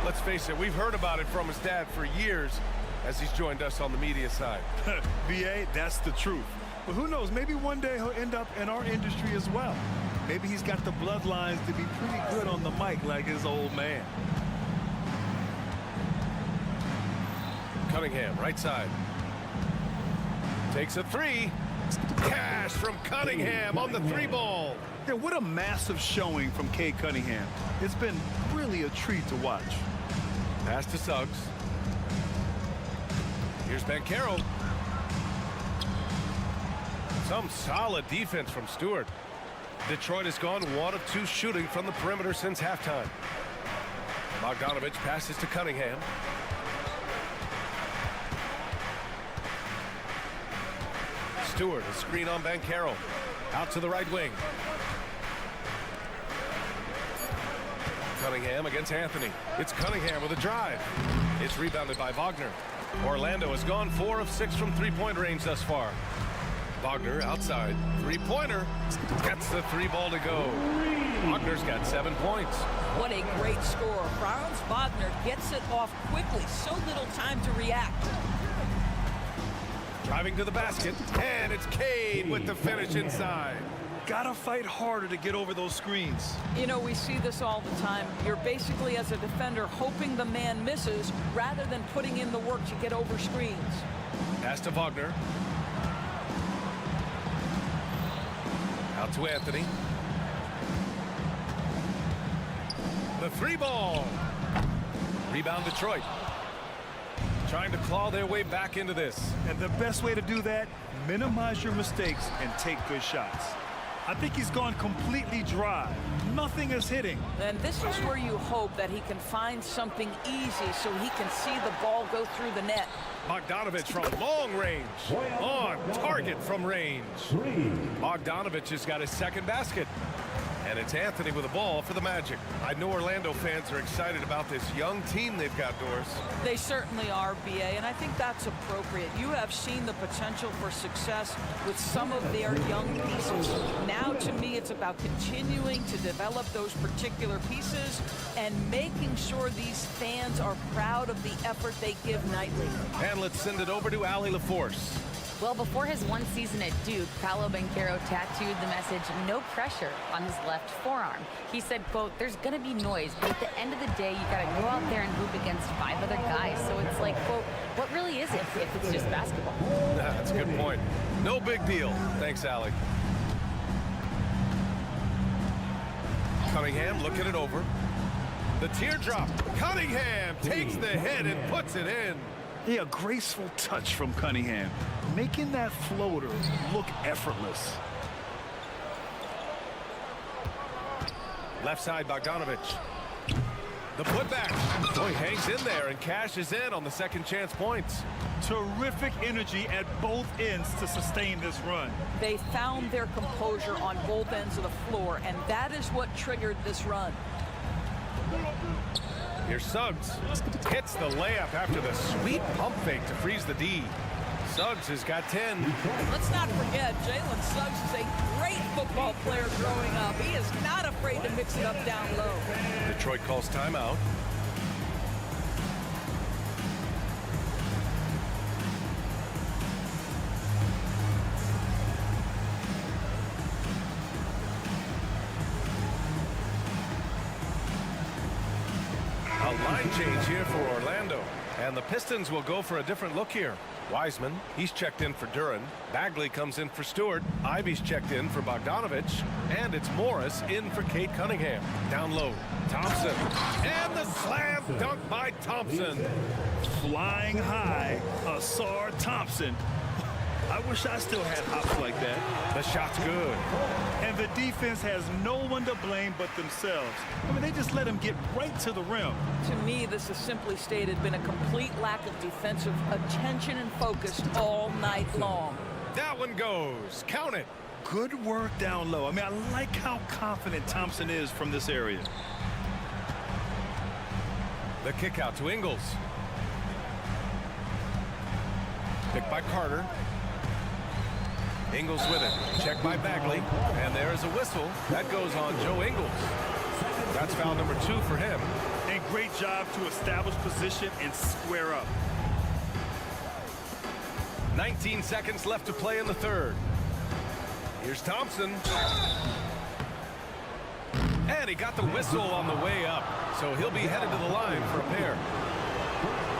Let's face it, we've heard about it from his dad for years as he's joined us on the media side. B.A., that's the truth. But who knows, maybe one day he'll end up in our industry as well. Maybe he's got the bloodlines to be pretty good on the mic like his old man. Cunningham, right side. Takes a three. Cash from Cunningham on the 3-ball. Yeah, what a massive showing from Cade Cunningham. It's been really a treat to watch. Pass to Suggs. Here's Banchero. Some solid defense from Stewart. Detroit has gone 1 of 2 shooting from the perimeter since halftime. Bogdanovich passes to Cunningham. Stewart, a screen on Banchero. Out to the right wing. Cunningham against Anthony. It's Cunningham with a drive. It's rebounded by Wagner. Orlando has gone 4 of 6 from three-point range thus far. Wagner outside. Three-pointer. Gets the 3-ball to go. Wagner's got 7 points. What a great score. Franz Wagner gets it off quickly. So little time to react. Driving to the basket, and it's Cade with the finish inside. Gotta fight harder to get over those screens. You know, we see this all the time. You're basically, as a defender, hoping the man misses rather than putting in the work to get over screens. Pass to Wagner. Out to Anthony. The 3-ball. Rebound Detroit. Trying to claw their way back into this. And the best way to do that, minimize your mistakes and take good shots. I think he's gone completely dry. Nothing is hitting. And this is where you hope that he can find something easy so he can see the ball go through the net. Bogdanovich from long range. On target from range. Bogdanovich has got his second basket. And it's Anthony with the ball for the Magic. I know Orlando fans are excited about this young team they've got, Doris. They certainly are, BA, and I think that's appropriate. You have seen the potential for success with some of their young pieces. Now, to me, it's about continuing to develop those particular pieces and making sure these fans are proud of the effort they give nightly. And let's send it over to Allie LaForce. Well, before his 1 season at Duke, Paolo Banchero tattooed the message, "No pressure," on his left forearm. He said, quote, "There's going to be noise, but at the end of the day, you got to go out there and hoop against 5 other guys." So it's like, quote, what really is it if it's just basketball? That's a good point. No big deal. Thanks, Allie. Cunningham looking it over. The teardrop. Cunningham takes the hit and puts it in. Yeah, a graceful touch from Cunningham, making that floater look effortless. Left side, Bogdanovich. The putback. Oh, he hangs in there and cashes in on the second chance points. Terrific energy at both ends to sustain this run. They found their composure on both ends of the floor, and that is what triggered this run. Here's Suggs. Hits the layup after the sweet pump fake to freeze the D. Suggs has got 10. Let's not forget, Jalen Suggs is a great football player growing up. He is not afraid to mix it up down low. Detroit calls timeout. A line change here for Orlando. And the Pistons will go for a different look here. Wiseman, he's checked in for Duren. Bagley comes in for Stewart. Ivy's checked in for Bogdanovich. And it's Morris in for Cade Cunningham. Down low, Thompson. And the slam dunk by Thompson. Flying high, Asar Thompson. I wish I still had hops like that. The shot's good. And the defense has no one to blame but themselves. I mean, they just let him get right to the rim. To me, this has simply stated been a complete lack of defensive attention and focus all night long. That one goes. Count it. Good work down low. I mean, I like how confident Thompson is from this area. The kick out to Ingles. Picked by Carter. Ingles with it. Checked by Bagley. And there is a whistle. That goes on Joe Ingles. That's foul number 2 for him. And great job to establish position and square up. 19 seconds left to play in the third. Here's Thompson. And he got the whistle on the way up. So he'll be headed to the line for a pair.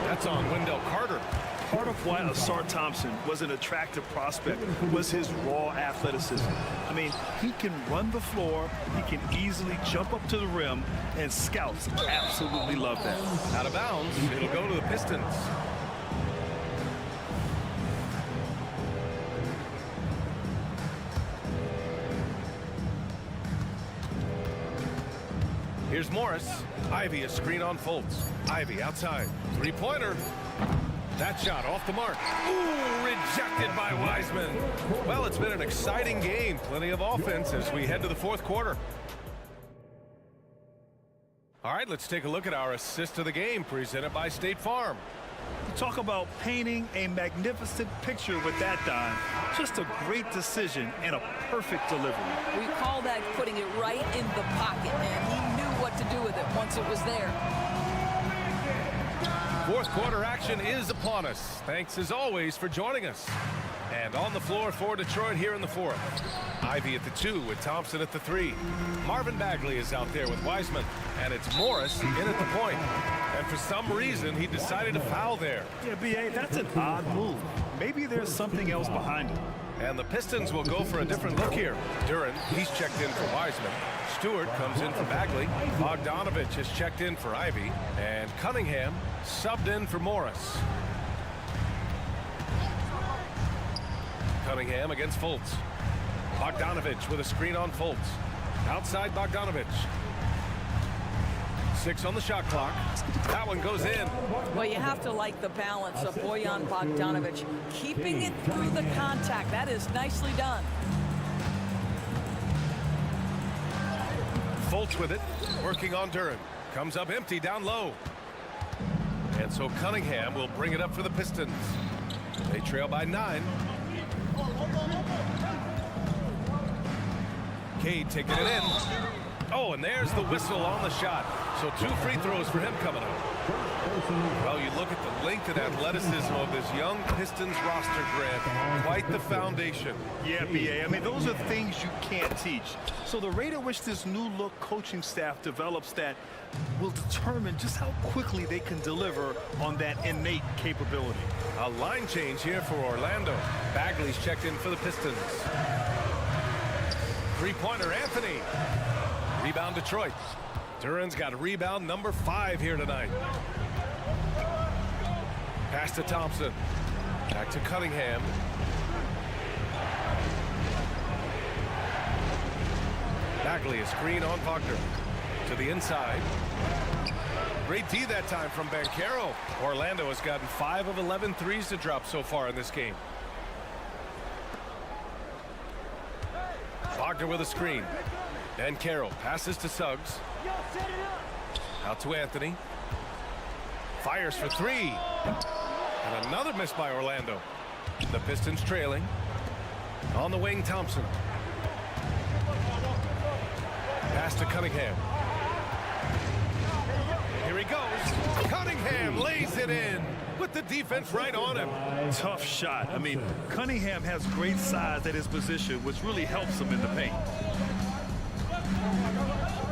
That's on Wendell Carter. Part of why Asar Thompson was an attractive prospect was his raw athleticism. I mean, he can run the floor, he can easily jump up to the rim, and scouts absolutely love that. Out of bounds, it'll go to the Pistons. Here's Morris. Ivy a screen on Fultz. Ivy outside. Three-pointer. That shot off the mark. Ooh, rejected by Wiseman. Well, it's been an exciting game. Plenty of offense as we head to the fourth quarter. All right, let's take a look at our assist of the game presented by State Farm. Talk about painting a magnificent picture with that, Don. Just a great decision and a perfect delivery. We call that putting it right in the pocket, man. He knew what to do with it once it was there. Fourth quarter action is upon us. Thanks as always for joining us. And on the floor for Detroit here in the fourth. Ivy at the 2 with Thompson at the 3. Marvin Bagley is out there with Wiseman. And it's Morris in at the point. And for some reason, he decided to foul there. Yeah, B.A., that's an odd move. Maybe there's something else behind it. And the Pistons will go for a different look here. Duran, he's checked in for Wiseman. Stewart comes in for Bagley. Bogdanovich has checked in for Ivy. And Cunningham subbed in for Morris. Cunningham against Fultz. Bogdanovich with a screen on Fultz. Outside Bogdanovich. 6 on the shot clock. That one goes in. Well, you have to like the balance of Bojan Bogdanovich keeping it through the contact. That is nicely done. Fultz with it, working on Duran. Comes up empty down low. And so Cunningham will bring it up for the Pistons. They trail by 9. Cade taking it in. Oh, and there's the whistle on the shot. So 2 free throws for him coming up. Well, you look at the length and athleticism of this young Pistons roster, Grant. Quite the foundation. Yeah, B.A., I mean, those are things you can't teach. So the rate at which this new look coaching staff develops that will determine just how quickly they can deliver on that innate capability. A line change here for Orlando. Bagley's checked in for the Pistons. Three-pointer, Anthony. Rebound, Detroit. Duran's got rebound number 5 here tonight. Pass to Thompson. Back to Cunningham. Bagley, a screen on Wagner. To the inside. Great D that time from Banchero. Orlando has gotten 5 of 11 threes to drop so far in this game. Wagner with a screen. Banchero passes to Suggs. Out to Anthony. Fires for 3. And another miss by Orlando. The Pistons trailing. On the wing, Thompson. Pass to Cunningham. Here he goes. Cunningham lays it in with the defense right on him. Tough shot. I mean, Cunningham has great size at his position, which really helps him in the paint.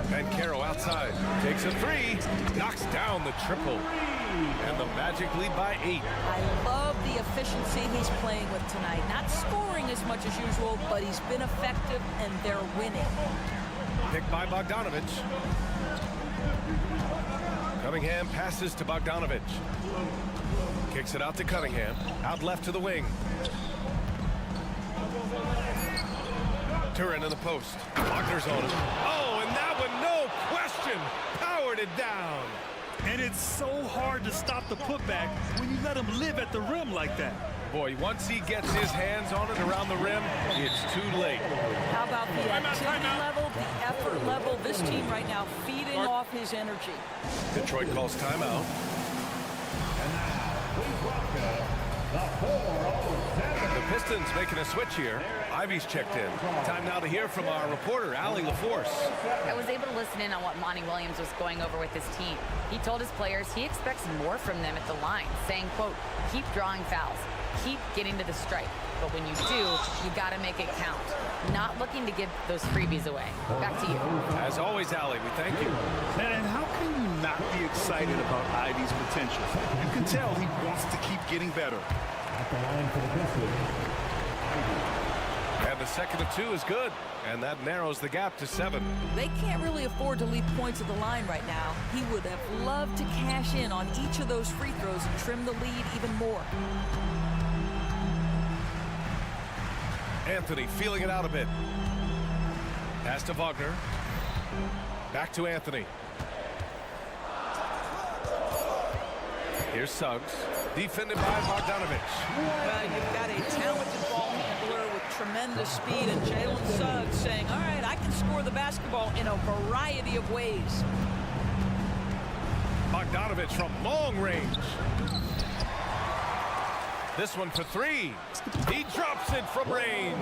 Banchero outside. Takes a 3. Knocks down the triple. And the Magic lead by 8. I love the efficiency he's playing with tonight. Not scoring as much as usual, but he's been effective, and they're winning. Picked by Bogdanovich. Cunningham passes to Bogdanovich. Kicks it out to Cunningham. Out left to the wing. Duran in the post. Wagner's on him. Oh, and that one, no question, powered it down. And it's so hard to stop the putback when you let him live at the rim like that. Boy, once he gets his hands on it around the rim, it's too late. How about the activity level, the effort level? This team right now feeding off his energy. Detroit calls timeout. And now, please welcome the The Pistons making a switch here. Ivy's checked in. Time now to hear from our reporter, Allie LaForce. I was able to listen in on what Monty Williams was going over with his team. He told his players he expects more from them at the line, saying, quote, keep drawing fouls, keep getting to the stripe, but when you do, you got to make it count. Not looking to give those freebies away. Back to you. As always, Allie, we thank you. And how can you not be excited about Ivy's potential? You can tell he wants to keep getting better. At the line for the Pistons. And the second of 2 is good, and that narrows the gap to 7. They can't really afford to leave points at the line right now. He would have loved to cash in on each of those free throws and trim the lead even more. Anthony feeling it out a bit. Pass to Wagner. Back to Anthony. Here's Suggs. Defended by Bogdanovich. Well, you've got a talented ball handler with tremendous speed, and Jalen Suggs saying, all right, I can score the basketball in a variety of ways. Bogdanovich from long range. This one for 3. He drops it from range.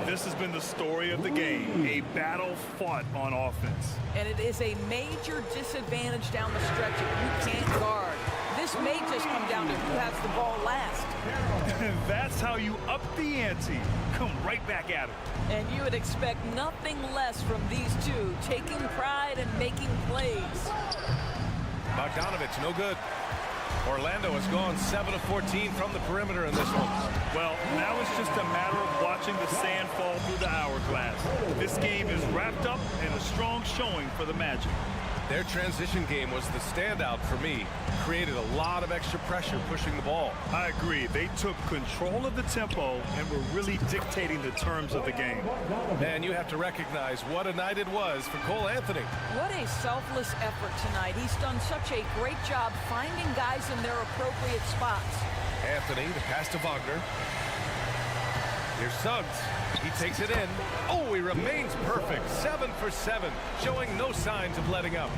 This has been the story of the game, a battle fought on offense. And it is a major disadvantage down the stretch if you can't guard. This may just come down to who has the ball last. That's how you up the ante. Come right back at it. And you would expect nothing less from these two, taking pride and making plays. Bogdanovich, no good. Orlando has gone 7 of 14 from the perimeter in this one. Well, now it's just a matter of watching the sand fall through the hourglass. This game is wrapped up in a strong showing for the Magic. Their transition game was the standout for me. Created a lot of extra pressure pushing the ball. I agree. They took control of the tempo and were really dictating the terms of the game. And you have to recognize what a night it was for Cole Anthony. What a selfless effort tonight. He's done such a great job finding guys in their appropriate spots. Anthony, the pass to Wagner. Here's Suggs. He takes it in. Oh, he remains perfect. 7 for 7, showing no signs of letting up.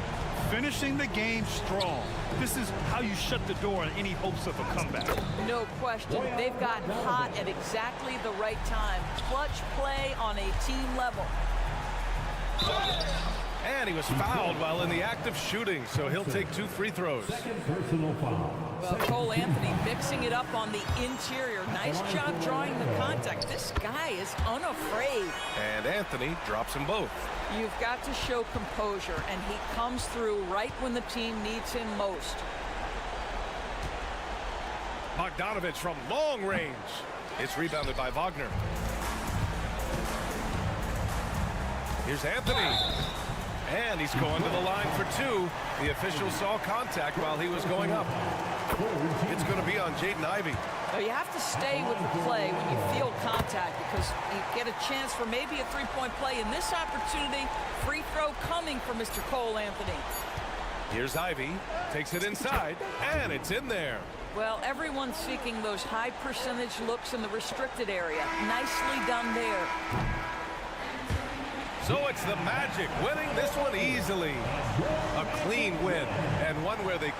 Finishing the game strong. This is how you shut the door on any hopes of a comeback. No question. They've gotten hot at exactly the right time. Clutch play on a team level. And he was fouled while in the act of shooting, so he'll take 2 free throws. Personal foul. Well, Cole Anthony mixing it up on the interior. Nice job drawing the contact. This guy is unafraid. And Anthony drops them both. You've got to show composure, and he comes through right when the team needs him most. Bogdanovich from long range. It's rebounded by Wagner. Here's Anthony. And he's going to the line for 2. The official saw contact while he was going up. It's going to be on Jaden Ivey. So you have to stay with the play when you feel contact, because you get a chance for maybe a three-point play. In this opportunity, free throw coming for Mr. Cole Anthony. Here's Ivey. Takes it inside, and it's in there. Well, everyone's seeking those high percentage looks in the restricted area. Nicely done there. So it's the Magic winning this one easily. A clean win, and one where they...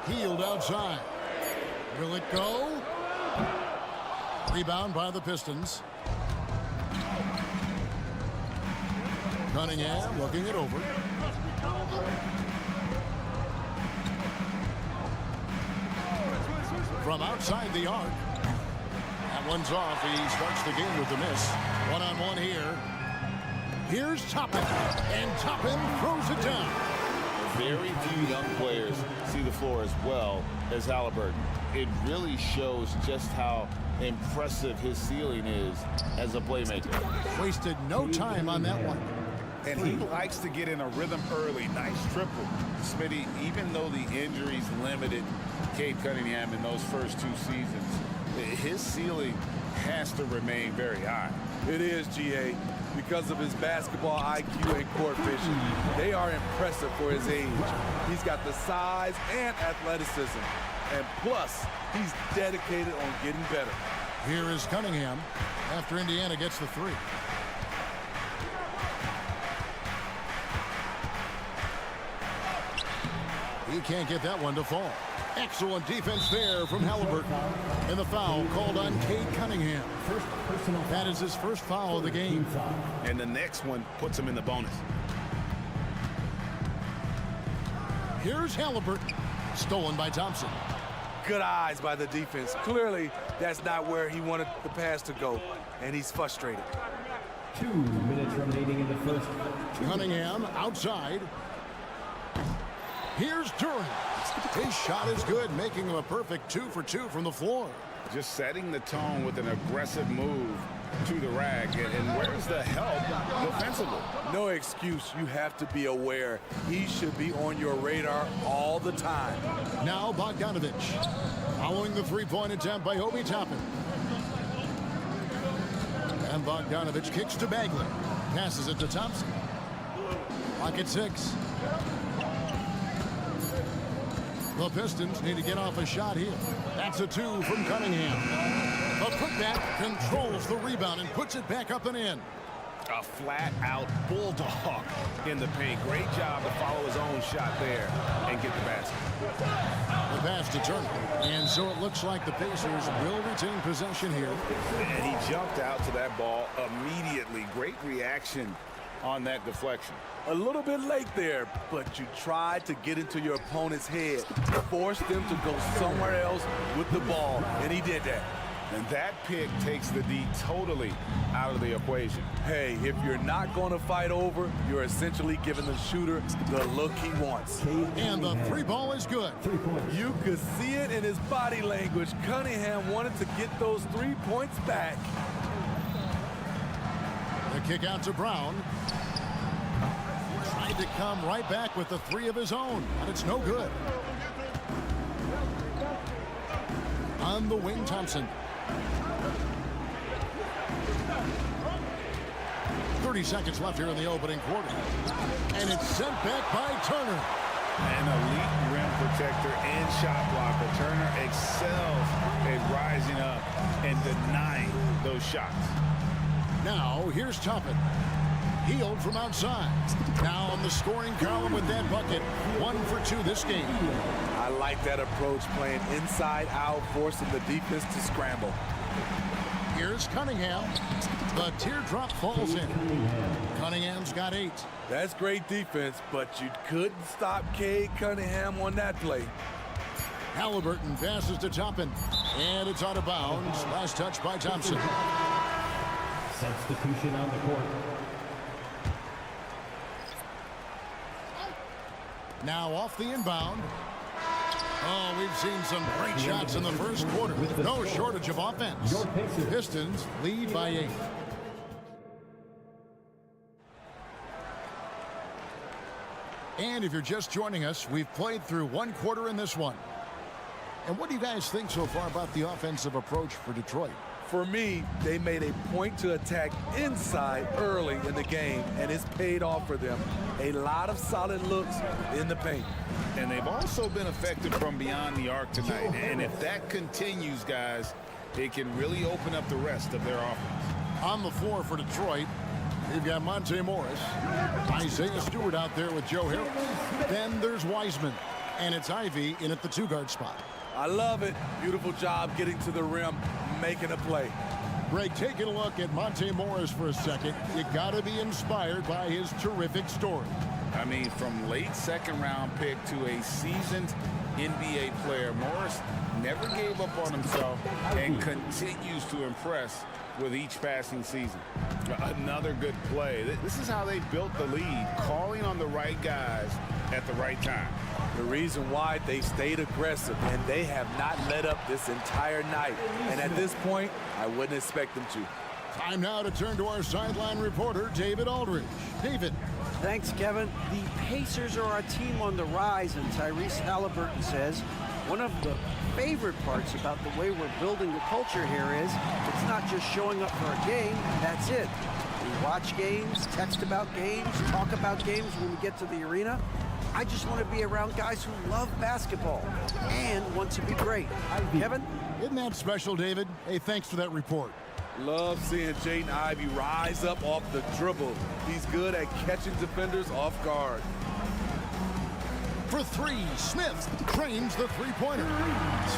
Healed outside. Will it go? Rebound by the Pistons. Cunningham looking it over. From outside the arc. That one's off. He starts the game with the miss. One-on-one here. Here's Toppin. And Toppin throws it down. Very few young players see the floor as well as Halliburton. It really shows just how impressive his ceiling is as a playmaker. Wasted no time on that one. And he likes to get in a rhythm early. Nice triple. Smitty, even though the injuries limited Cade Cunningham in those first 2 seasons, his ceiling has to remain very high. It is, GA. Because of his basketball IQ and court vision, they are impressive for his age. He's got the size and athleticism. And plus, he's dedicated on getting better. Here is Cunningham after Indiana gets the 3. He can't get that one to fall. Excellent defense there from Halliburton. And the foul called on Cade Cunningham. That is his first foul of the game. And the next one puts him in the bonus. Here's Halliburton. Stolen by Thompson. Good eyes by the defense. Clearly, that's not where he wanted the pass to go, and he's frustrated. 2 minutes remaining in the first. Cunningham outside. Here's Duran. His shot is good, making him a perfect 2 for 2 from the floor. Just setting the tone with an aggressive move to the rack. And where's the help defensively? No excuse. You have to be aware. He should be on your radar all the time. Now Bogdanovich. Following the 3-point attempt by Obi Toppin. And Bogdanovich kicks to Bagley. Passes it to Thompson. Clock at 6. The Pistons need to get off a shot here. That's a 2 from Cunningham. The putback controls the rebound and puts it back up and in. A flat-out bulldog in the paint. Great job to follow his own shot there and get the basket. The pass to Turner. And so it looks like the Pacers will retain possession here. And he jumped out to that ball immediately. Great reaction on that deflection. A little bit late there, but you tried to get into your opponent's head, force them to go somewhere else with the ball, and he did that. And that pick takes the D totally out of the equation. Hey, if you're not going to fight over, you're essentially giving the shooter the look he wants. And the 3 ball is good. You could see it in his body language. Cunningham wanted to get those 3 points back. The kick out to Brown. Tried to come right back with the 3 of his own, but it's no good. On the wing, Thompson. 30 seconds left here in the opening quarter. And it's sent back by Turner. An elite rim protector and shot blocker. Turner excels at rising up and denying those shots. Now, here's Toppin. Healed from outside. Now on the scoring column with that bucket. 1 for 2 this game. I like that approach, playing inside out, forcing the defense to scramble. Here's Cunningham. The teardrop falls in. Cunningham's got 8. That's great defense, but you couldn't stop Cade Cunningham on that play. Halliburton passes to Toppin. And it's out of bounds. Last touch by Thompson. Substitution on the court. Now off the inbound. Oh, we've seen some great shots in the first quarter. No shortage of offense. Pistons lead by 8. And if you're just joining us, we've played through 1 quarter in this one. And what do you guys think so far about the offensive approach for Detroit? For me, they made a point to attack inside early in the game, and it's paid off for them. A lot of solid looks in the paint. And they've also been effective from beyond the arc tonight. And if that continues, guys, it can really open up the rest of their offense. On the floor for Detroit, we've got Monte Morris, Isaiah Stewart out there with Joe Harris. Then there's Wiseman. And it's Ivy in at the 2-guard spot. I love it. Beautiful job getting to the rim, making a play. Greg, taking a look at Monte Morris for a second, you got to be inspired by his terrific story. I mean, from late second-round pick to a seasoned NBA player, Morris never gave up on himself and continues to impress with each passing season. Another good play. This is how they built the lead, calling on the right guys at the right time. The reason why they stayed aggressive, and they have not let up this entire night. And at this point, I wouldn't expect them to. Time now to turn to our sideline reporter, David Aldridge. David. Thanks, Kevin. The Pacers are a team on the rise, and Tyrese Halliburton says one of the favorite parts about the way we're building the culture here is it's not just showing up for a game, that's it. We watch games, text about games, talk about games when we get to the arena. I just want to be around guys who love basketball and want to be great. Kevin? Isn't that special, David? Hey, thanks for that report. Love seeing Jaden Ivey rise up off the dribble. He's good at catching defenders off guard. For 3, Smith trains the three-pointer.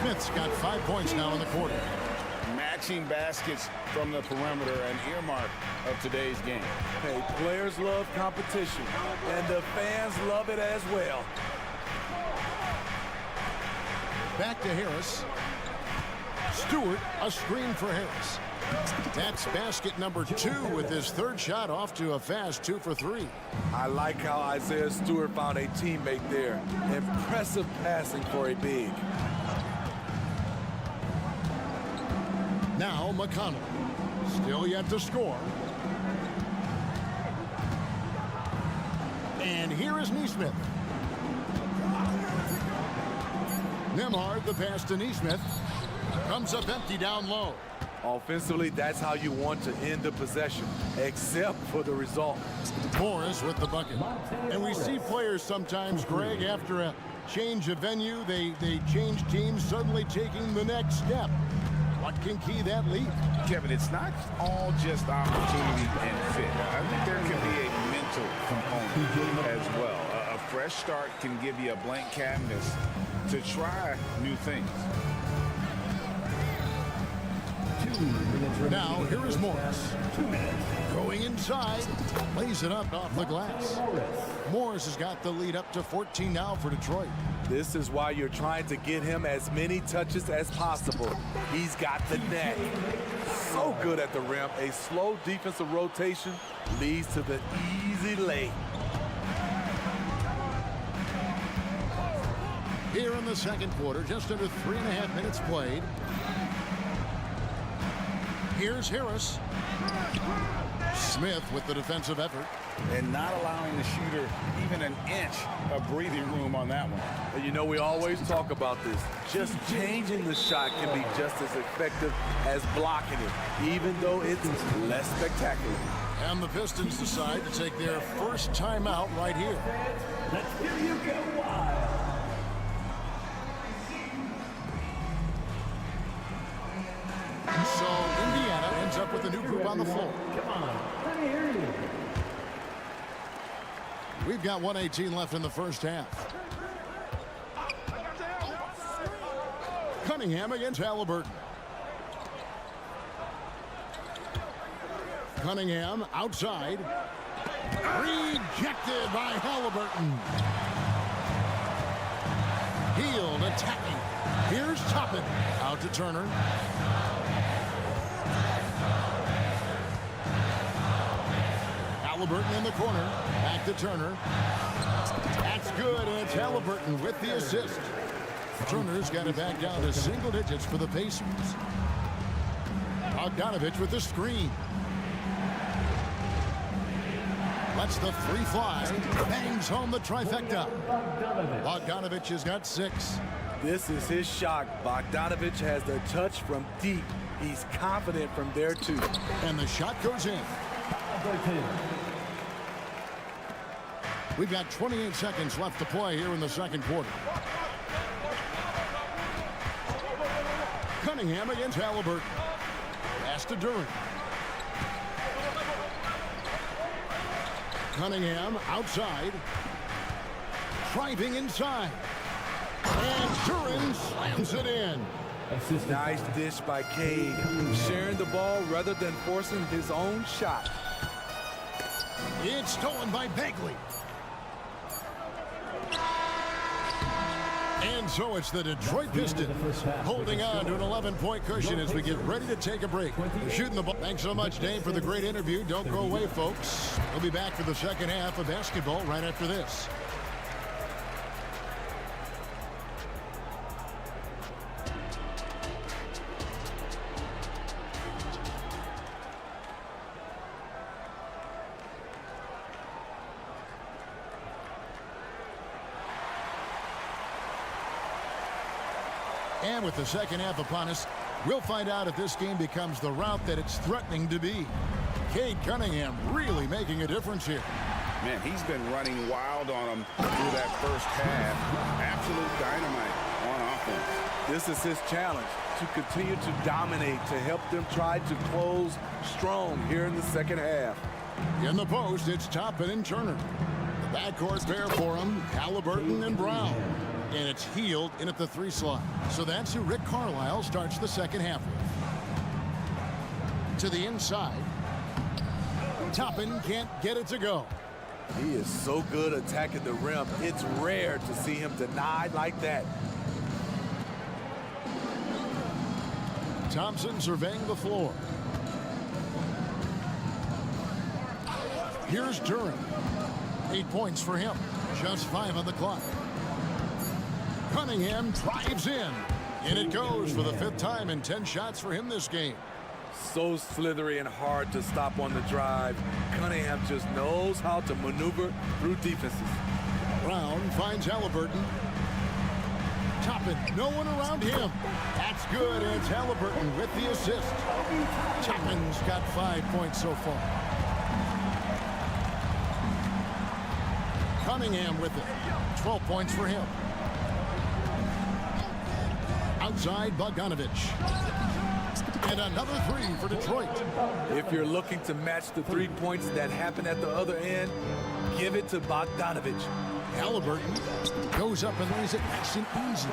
Smith's got 5 points now in the quarter. Matching baskets from the perimeter, an earmark of today's game. Hey, players love competition, and the fans love it as well. Back to Harris. Stewart, a screen for Harris. That's basket number 2 with his 3rd shot off to a fast 2 for 3. I like how Isaiah Stewart found a teammate there. Impressive passing for a big. Now McConnell, still yet to score. And here is Neesmith. Nembhard, the pass to Neesmith. Comes up empty down low. Offensively, that's how you want to end the possession, except for the result. Morris with the bucket. And we see players sometimes, Greg, after a change of venue, they change teams, suddenly taking the next step. What can key that lead? Kevin, it's not all just opportunity and fit. I think there can be a mental component as well. A fresh start can give you a blank canvas to try new things. Now, here is Morris. Going inside, lays it up off the glass. Morris has got the lead up to 14 now for Detroit. This is why you're trying to get him as many touches as possible. He's got the knack. So good at the rim. A slow defensive rotation leads to the easy lay. Here in the second quarter, just under 3.5 minutes played. Here's Harris. Smith with the defensive effort. And not allowing the shooter even an inch of breathing room on that one. And you know, we always talk about this. Just changing the shot can be just as effective as blocking it, even though it's less spectacular. And the Pistons decide to take their first timeout right here. Let's hear you go wild. So Indiana ends up with a new group on the floor. Come on, let me hear you. We've got 1:18 left in the first half. Cunningham against Halliburton. Cunningham outside. Rejected by Halliburton. Hield attacking. Here's Toppin. Out to Turner. Halliburton in the corner. Back to Turner. That's good, and it's Halliburton with the assist. Turner's got it back down to single digits for the Pacers. Bogdanovich with the screen. Lets the 3 fly. Bangs home the trifecta. Bogdanovich has got 6. This is his shot. Bogdanovich has the touch from deep. He's confident from there, too. And the shot goes in. We've got 28 seconds left to play here in the second quarter. Cunningham against Halliburton. Pass to Durant. Cunningham outside. Driving inside. And Duran slams it in. Nice dish by Cade, sharing the ball rather than forcing his own shot. It's stolen by Bagley. And so it's the Detroit Pistons holding on to an 11-point cushion as we get ready to take a break. They're shooting the ball. Thanks so much, Dave, for the great interview. Don't go away, folks. We'll be back for the second half of basketball right after this. And with the second half upon us, we'll find out if this game becomes the route that it's threatening to be. Cade Cunningham really making a difference here. Man, he's been running wild on him through that first half. Absolute dynamite on offense. This is his challenge, to continue to dominate, to help them try to close strong here in the second half. In the post, it's Toppin and Turner. The backcourt pair for him, Halliburton and Brown. And it's Healed in at the 3 slot. So that's who Rick Carlisle starts the second half with. To the inside. Toppin can't get it to go. He is so good attacking the rim. It's rare to see him denied like that. Thompson surveying the floor. Here's Duran. 8 points for him. Just 5 on the clock. Cunningham drives in. And it goes for the 5th time in 10 shots for him this game. So slithery and hard to stop on the drive. Cunningham just knows how to maneuver through defenses. Brown finds Halliburton. Toppin, no one around him. That's good, and it's Halliburton with the assist. Toppin's got 5 points so far. Cunningham with it. 12 points for him. Outside Bogdanovich. And another 3 for Detroit. If you're looking to match the 3 points that happen at the other end, give it to Bogdanovich. Halliburton goes up and lays it nice and easy.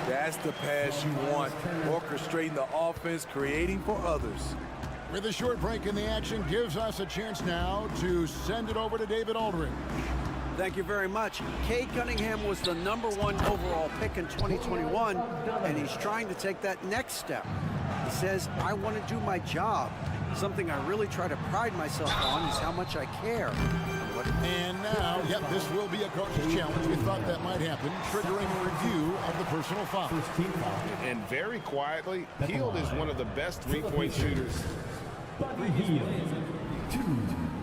That's the pass you want. Orchestrating the offense, creating for others. With a short break in the action, gives us a chance now to send it over to David Aldridge. Thank you very much. Cade Cunningham was the #1 overall pick in 2021, and he's trying to take that next step. He says, I want to do my job. Something I really try to pride myself on is how much I care. And now, this will be a coach's challenge. We thought that might happen, triggering a review of the personal foul. And very quietly, Healed is one of the best 3-point shooters.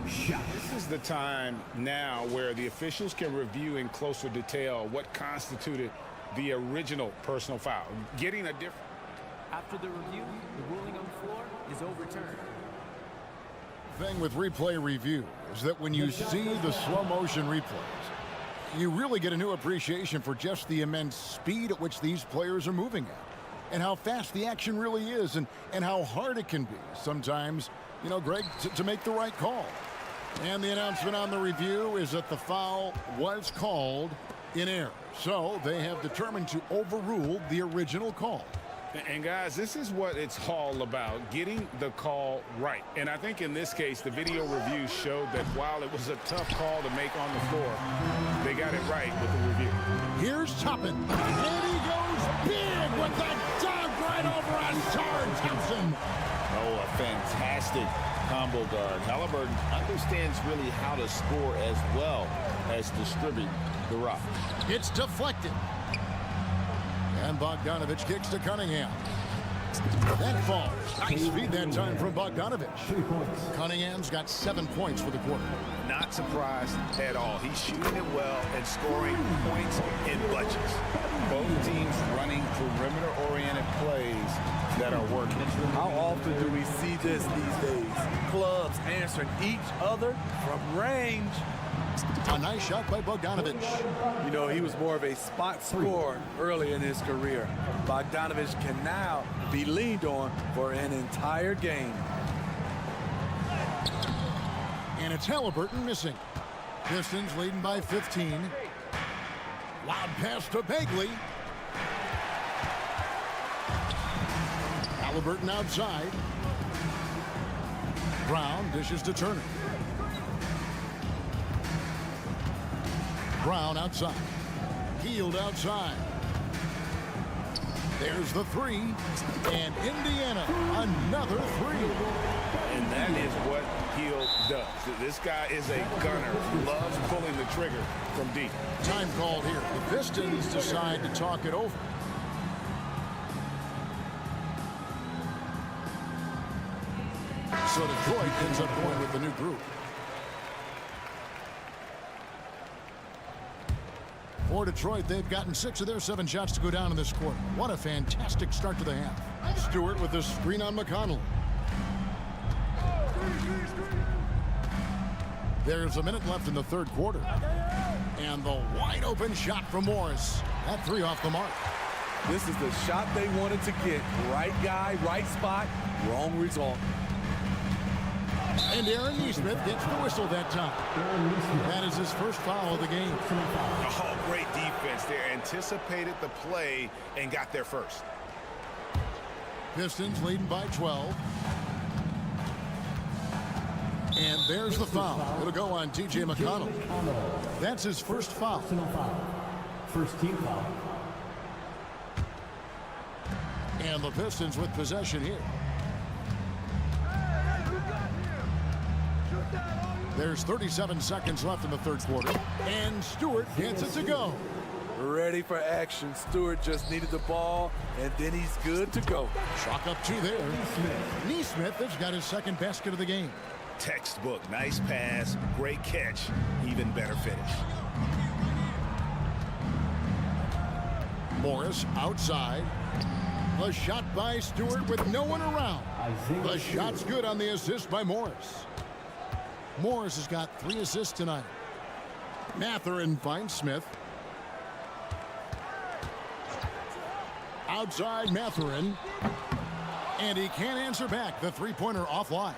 This is the time now where the officials can review in closer detail what constituted the original personal foul. Getting a different... After the review, the ruling on the floor is overturned. Thing with replay review is that when you see the slow motion replays, you really get a new appreciation for just the immense speed at which these players are moving at, and how fast the action really is, and how hard it can be sometimes, Greg, to make the right call. And the announcement on the review is that the foul was called in error, so they have determined to overrule the original call. And guys, this is what it's all about, getting the call right. And I think in this case, the video review showed that while it was a tough call to make on the floor, they got it right with the review. Here's Toppin, and he goes big with that dunk right over Ashard Thompson. Oh, a fantastic combo guard. Halliburton understands really how to score as well as distribute the rock. It's deflected. And Bogdanovich kicks to Cunningham. That falls. Nice feed that time from Bogdanovich. Cunningham's got 7 points for the quarter. Not surprised at all. He's shooting it well and scoring points in bunches. Both teams running perimeter-oriented plays that are working. How often do we see this these days? Clubs answering each other from range. A nice shot by Bogdanovich. He was more of a spot scorer early in his career. Bogdanovich can now be leaned on for an entire game. And it's Halliburton missing. Pistons leading by 15. Loud pass to Bagley. Halliburton outside. Brown dishes to Turner. Brown outside. Hield outside. There's the three. And Indiana, another three. And that is what Hield does. This guy is a gunner. Loves pulling the trigger from deep. Time called here. The Pistons decide to talk it over. So Detroit ends up going with the new group. For Detroit, they've gotten 6 of their 7 shots to go down in this quarter. What a fantastic start to the half. Stewart with the screen on McConnell. There's a minute left in the third quarter. And the wide open shot from Morris. That 3 off the mark. This is the shot they wanted to get. Right guy, right spot, wrong result. And Aaron Neesmith gets the whistle that time. That is his first foul of the game. Oh, great defense there. Anticipated the play and got there first. Pistons leading by 12. And there's the foul. It'll go on T.J. McConnell. That's his first foul. First team foul. And the Pistons with possession here. There's 37 seconds left in the third quarter. And Stewart gets it to go. Ready for action. Stewart just needed the ball, and then he's good to go. Chalk up 2 there. Neesmith has got his second basket of the game. Textbook. Nice pass. Great catch. Even better finish. Morris outside. The shot by Stewart with no one around. The shot's good on the assist by Morris. Morris has got 3 assists tonight. Mathurin finds Smith. Outside Mathurin. And he can't answer back. The three-pointer offline.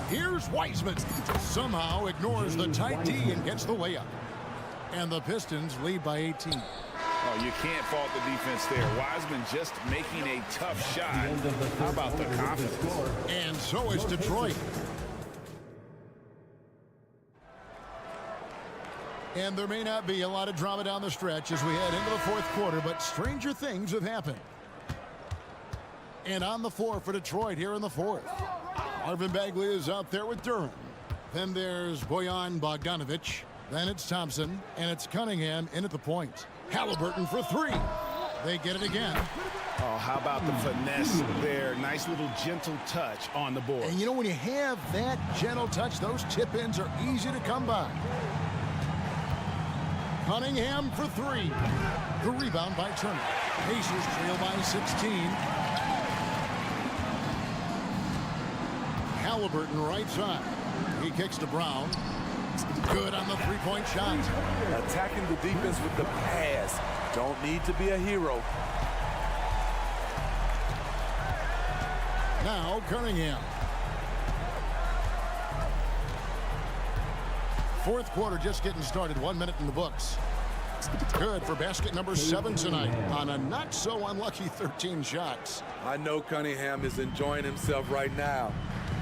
Here's Wiseman. Somehow ignores the tight D and gets the layup. And the Pistons lead by 18. Oh, you can't fault the defense there. Wiseman just making a tough shot. How about the confidence? And so is Detroit. And there may not be a lot of drama down the stretch as we head into the fourth quarter, but stranger things have happened. And on the floor for Detroit here in the fourth. Marvin Bagley is out there with Durham. Then there's Bojan Bogdanovic. Then it's Thompson, and it's Cunningham in at the point. Halliburton for 3. They get it again. Oh, how about the finesse there? Nice little gentle touch on the board. And you know, when you have that gentle touch, those tip-ins are easy to come by. Cunningham for 3. The rebound by Turner. Pacers trail by 16. Halliburton right side. He kicks to Brown. Good on the three-point shot. Attacking the defense with the pass. Don't need to be a hero. Now Cunningham. Fourth quarter just getting started. 1 minute in the books. Good for basket number 7 tonight on a not so unlucky 13 shots. I know Cunningham is enjoying himself right now.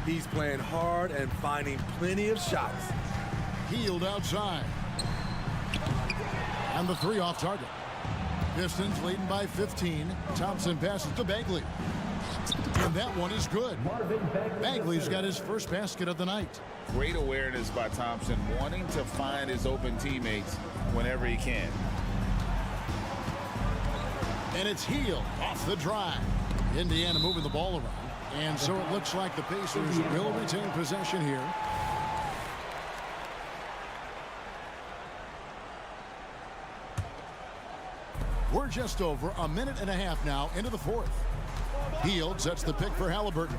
He's playing hard and finding plenty of shots. Hield outside. And the 3 off target. Pistons leading by 15. Thompson passes to Bagley. And that one is good. Bagley's got his first basket of the night. Great awareness by Thompson, wanting to find his open teammates whenever he can. And it's Hield off the drive. Indiana moving the ball around. And so it looks like the Pacers will retain possession here. We're just over a minute and a half now into the fourth. Hield sets the pick for Halliburton.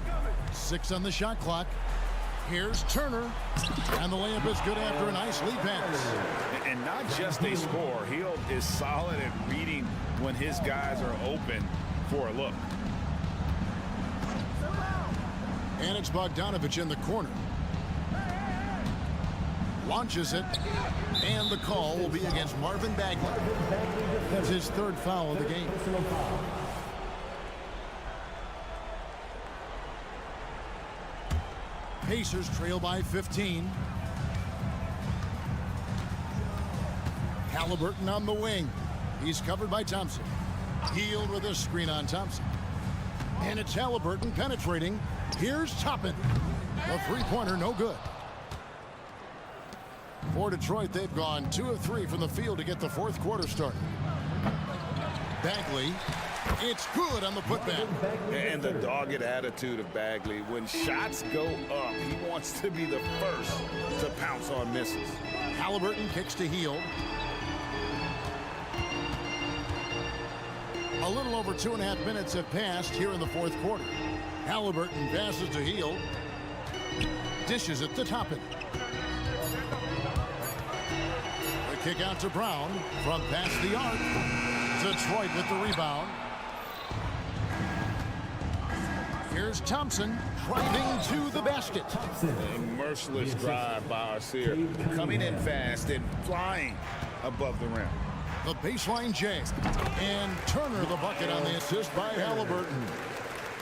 6 on the shot clock. Here's Turner. And the layup is good after a nice lead pass. And not just a score. Hield is solid at reading when his guys are open for a look. And it's Bogdanovic in the corner. Launches it. And the call will be against Marvin Bagley. That's his 3rd foul of the game. Pacers trail by 15. Halliburton on the wing. He's covered by Thompson. Hield with a screen on Thompson. And it's Halliburton penetrating. Here's Toppin. A three-pointer, no good. For Detroit, they've gone 2 of 3 from the field to get the fourth quarter started. Bagley, it's good on the putback. And the dogged attitude of Bagley. When shots go up, he wants to be the first to pounce on misses. Halliburton kicks to Hield. A little over 2.5 minutes have passed here in the fourth quarter. Halliburton passes to Hield. Dishes it to Toppin. The kick out to Brown from past the arc. Detroit with the rebound. Here's Thompson driving to the basket. A merciless drive by Arcere, coming in fast and flying above the rim. The baseline J. And Turner the bucket on the assist by Halliburton.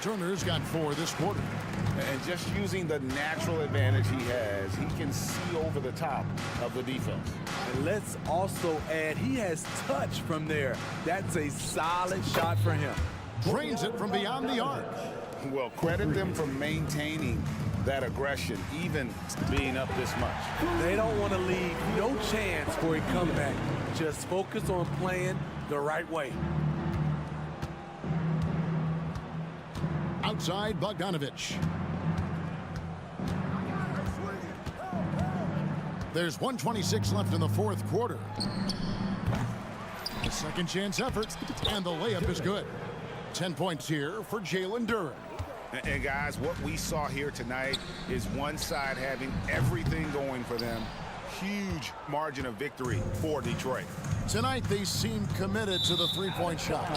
Turner's got 4 this quarter. And just using the natural advantage he has, he can see over the top of the defense. And let's also add, he has touch from there. That's a solid shot for him. Drains it from beyond the arc. Well, credit them for maintaining that aggression, even being up this much. They don't want to leave no chance for a comeback. Just focus on playing the right way. Outside Bogdanovich. There's 1:26 left in the fourth quarter. A second chance effort, and the layup is good. 10 points here for Jalen Duren. And guys, what we saw here tonight is one side having everything going for them. Huge margin of victory for Detroit. Tonight, they seem committed to the three-point shot.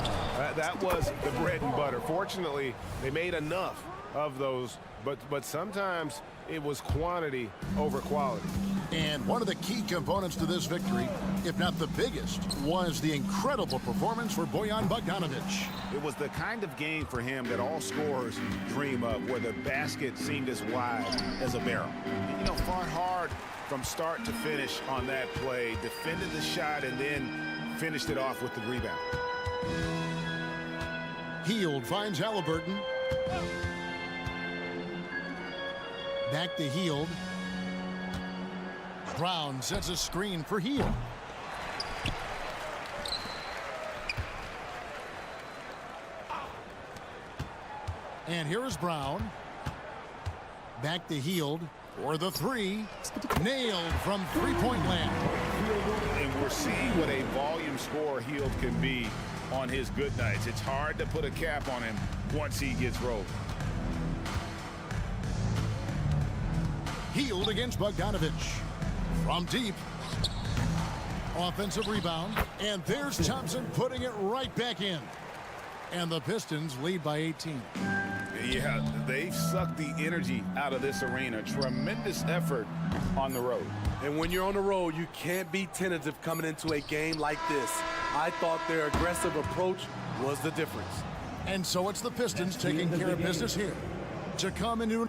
That was the bread and butter. Fortunately, they made enough of those, but sometimes it was quantity over quality. And one of the key components to this victory, if not the biggest, was the incredible performance for Bojan Bogdanovich. It was the kind of game for him that all scorers dream of, where the basket seemed as wide as a barrel. You know, fought hard from start to finish on that play, defended the shot, and then finished it off with the rebound. Hield finds Halliburton. Back to Hield. Brown sets a screen for Hield. And here is Brown. Back to Hield for the three. Nailed from three-point land. And we're seeing what a volume scorer Hield can be on his good nights. It's hard to put a cap on him once he gets rolled. Hield against Bogdanovich. From deep. Offensive rebound. And there's Thompson putting it right back in. And the Pistons lead by 18. Yeah, they've sucked the energy out of this arena. Tremendous effort on the road. And when you're on the road, you can't be tentative coming into a game like this. I thought their aggressive approach was the difference. And so it's the Pistons taking care of business here to come into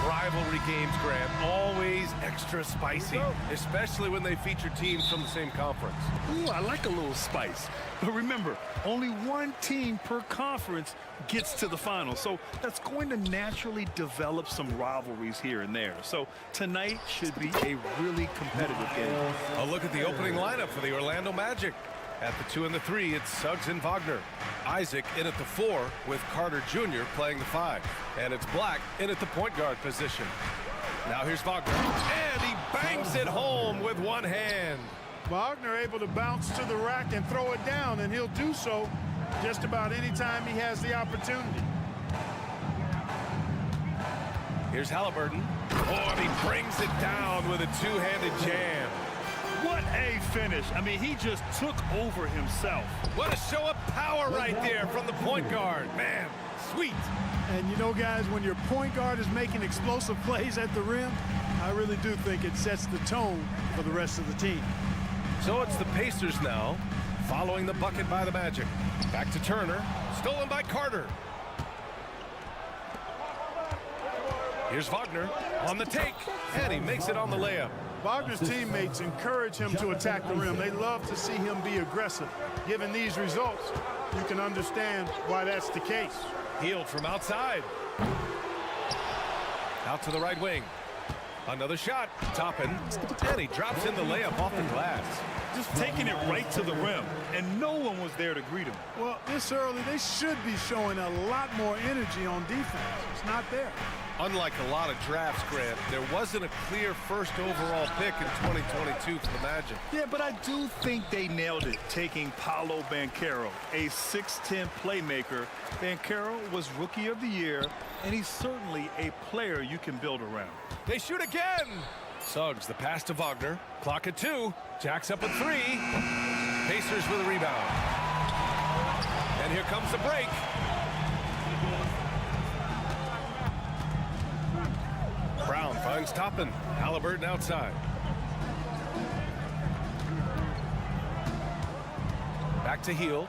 Rivalry games, Grant, always extra spicy, especially when they feature teams from the same conference. Ooh, I like a little spice. But remember, only one team per conference gets to the final. So that's going to naturally develop some rivalries here and there. So tonight should be a really competitive game. A look at the opening lineup for the Orlando Magic. At the 2 and the 3, it's Suggs and Wagner. Isaac in at the 4 with Carter Jr. playing the 5. And it's Black in at the point guard position. Now here's Wagner. And he bangs it home with one hand. Wagner able to bounce to the rack and throw it down, and he'll do so just about any time he has the opportunity. Here's Halliburton. Oh, and he brings it down with a two-handed jam. What a finish. I mean, he just took over himself. What a show of power right there from the point guard. Man, sweet. And you know, guys, when your point guard is making explosive plays at the rim, I really do think it sets the tone for the rest of the team. So it's the Pacers now, following the bucket by the Magic. Back to Turner, stolen by Carter. Here's Wagner on the take, and he makes it on the layup. Wagner's teammates encourage him to attack the rim. They love to see him be aggressive. Given these results, you can understand why that's the case. Healed from outside. Out to the right wing. Another shot. Toppin. And he drops in the layup off the glass. Just taking it right to the rim, and no one was there to greet him. Well, this early, they should be showing a lot more energy on defense. It's not there. Unlike a lot of drafts, Grant, there wasn't a clear first overall pick in 2022 for the Magic. Yeah, but I do think they nailed it, taking Paolo Banchero, a 6'10 playmaker. Banchero was Rookie of the Year, and he's certainly a player you can build around. They shoot again! Suggs, the pass to Wagner. Clock at 2. Jacks up at 3. Pacers with a rebound. And here comes the break. Brown finds Toppin. Halliburton outside. Back to Heel.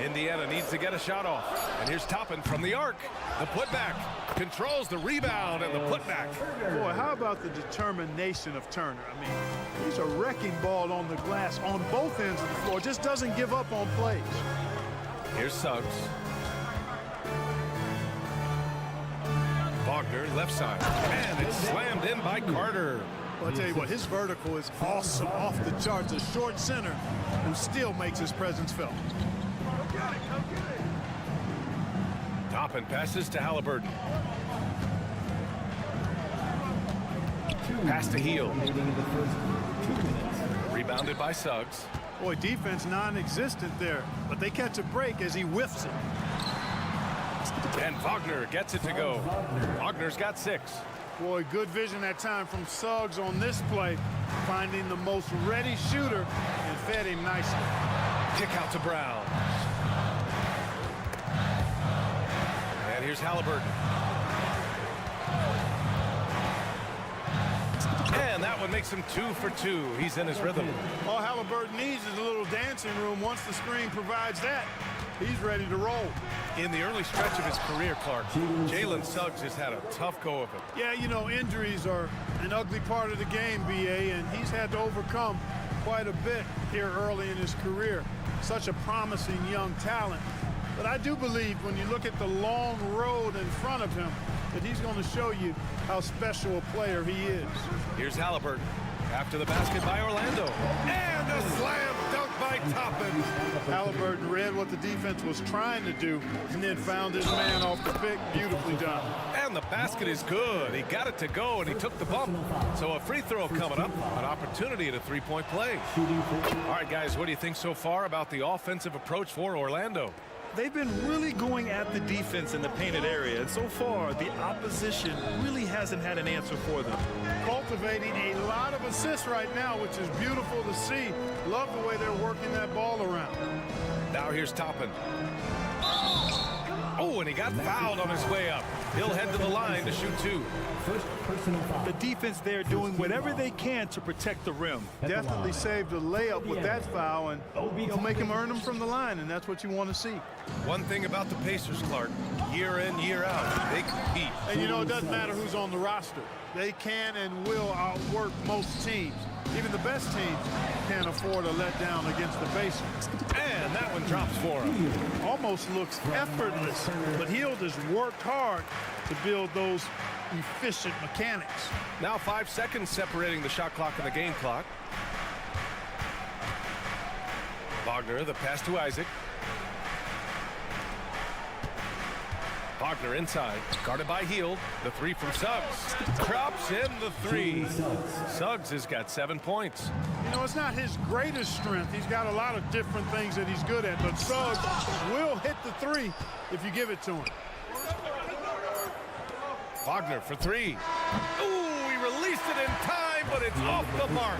Indiana needs to get a shot off. And here's Toppin from the arc. The putback. Controls the rebound and the putback. Boy, how about the determination of Turner? I mean, he's a wrecking ball on the glass on both ends of the floor. Just doesn't give up on plays. Here's Suggs. Wagner, left side. And it's slammed in by Carter. Well, I'll tell you what, his vertical is awesome, off the charts. A short center who still makes his presence felt. Toppin passes to Halliburton. Pass to Heel. Rebounded by Suggs. Boy, defense non-existent there, but they catch a break as he whiffs it. And Wagner gets it to go. Wagner's got 6. Boy, good vision that time from Suggs on this play, finding the most ready shooter and fed him nicely. Kick out to Brown. And here's Halliburton. And that one makes him 2 for 2. He's in his rhythm. All Halliburton needs is a little dancing room. Once the screen provides that, he's ready to roll. In the early stretch of his career, Clark, Jalen Suggs has had a tough go of it. Yeah, you know, injuries are an ugly part of the game, B.A., and he's had to overcome quite a bit here early in his career. Such a promising young talent. But I do believe when you look at the long road in front of him that he's going to show you how special a player he is. Here's Halliburton after the basket by Orlando. And a slam dunk by Toppin. Halliburton read what the defense was trying to do and then found his man off the pick. Beautifully done. And the basket is good. He got it to go, and he took the bump. So a free throw coming up, an opportunity at a three-point play. All right, guys, what do you think so far about the offensive approach for Orlando? They've been really going at the defense in the painted area, and so far the opposition really hasn't had an answer for them. Cultivating a lot of assists right now, which is beautiful to see. Love the way they're working that ball around. Now here's Toppin. Oh, and he got fouled on his way up. He'll head to the line to shoot two. First personal foul. The defense there doing whatever they can to protect the rim. Definitely saved a layup with that foul, and you'll make him earn them from the line, and that's what you want to see. One thing about the Pacers, Clark, year in, year out, they compete. And you know, it doesn't matter who's on the roster. They can and will outwork most teams. Even the best teams can't afford a letdown against the Pacers. And that one drops for him. Almost looks effortless, but he'll just worked hard to build those efficient mechanics. Now 5 seconds separating the shot clock and the game clock. Wagner, the pass to Isaac. Wagner inside, guarded by Hield. The three from Suggs. Drops in the three. Suggs has got 7 points. You know, it's not his greatest strength. He's got a lot of different things that he's good at, but Suggs will hit the three if you give it to him. Wagner for three. Ooh, he released it in time, but it's off the mark.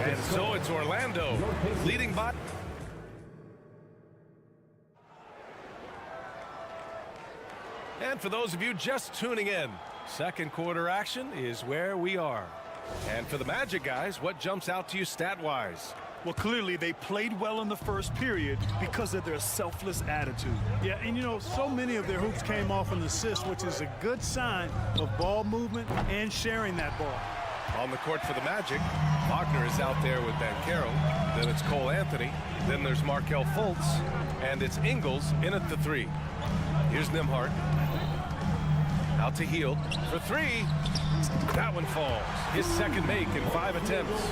And so it's Orlando leading by. And for those of you just tuning in, second quarter action is where we are. And for the Magic guys, what jumps out to you stat-wise? Well, clearly they played well in the first period because of their selfless attitude. Yeah, and you know, so many of their hoops came off an assist, which is a good sign of ball movement and sharing that ball. On the court for the Magic, Wagner is out there with Banchero. Then it's Cole Anthony. Then there's Markelle Fultz. And it's Ingles in at the three. Here's Nembhard. Out to Hield for three. That one falls. His second make in 5 attempts.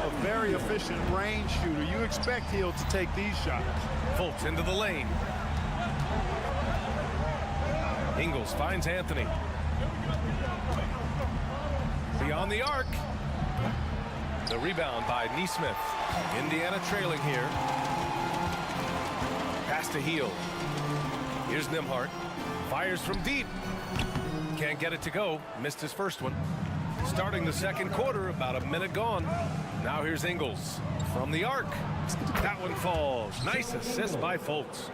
A very efficient range shooter. You expect Hield to take these shots. Fultz into the lane. Ingles finds Anthony. Beyond the arc. The rebound by Neesmith. Indiana trailing here. Pass to Hield. Here's Nembhard. Fires from deep. Can't get it to go. Missed his first one. Starting the second quarter, about a minute gone. Now here's Ingles from the arc. That one falls. Nice assist by Fultz.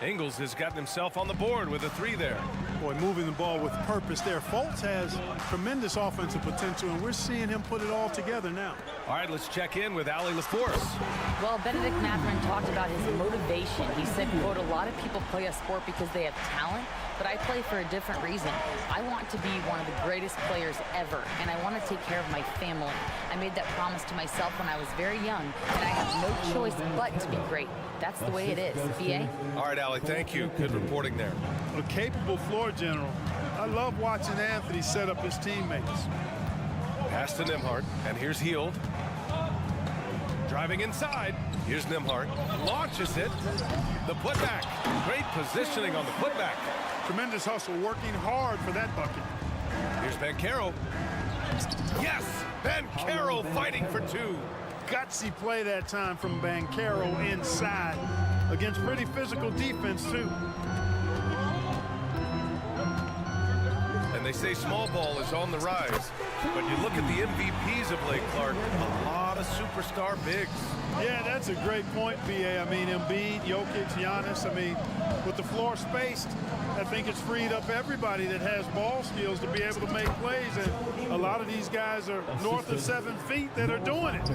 Ingles has gotten himself on the board with a three there. Boy, moving the ball with purpose there. Fultz has tremendous offensive potential, and we're seeing him put it all together now. All right, let's check in with Allie LaForce. Well, Benedict Mathurin talked about his motivation. He said, quote, a lot of people play a sport because they have talent, but I play for a different reason. I want to be one of the greatest players ever, and I want to take care of my family. I made that promise to myself when I was very young, and I have no choice but to be great. That's the way it is. BA? All right, Allie, thank you. Good reporting there. A capable floor general. I love watching Anthony set up his teammates. Pass to Nembhard, and here's Hield. Driving inside. Here's Nembhard. Launches it. The putback. Great positioning on the putback. Tremendous hustle, working hard for that bucket. Here's Banchero. Yes! Banchero fighting for two. Gutsy play that time from Banchero inside against pretty physical defense, too. And they say small ball is on the rise. But you look at the MVPs of late, Clark, a lot of superstar bigs. Yeah, that's a great point, BA. I mean, Embiid, Jokic, Giannis. I mean, with the floor spaced, I think it's freed up everybody that has ball skills to be able to make plays. And a lot of these guys are north of 7 feet that are doing it.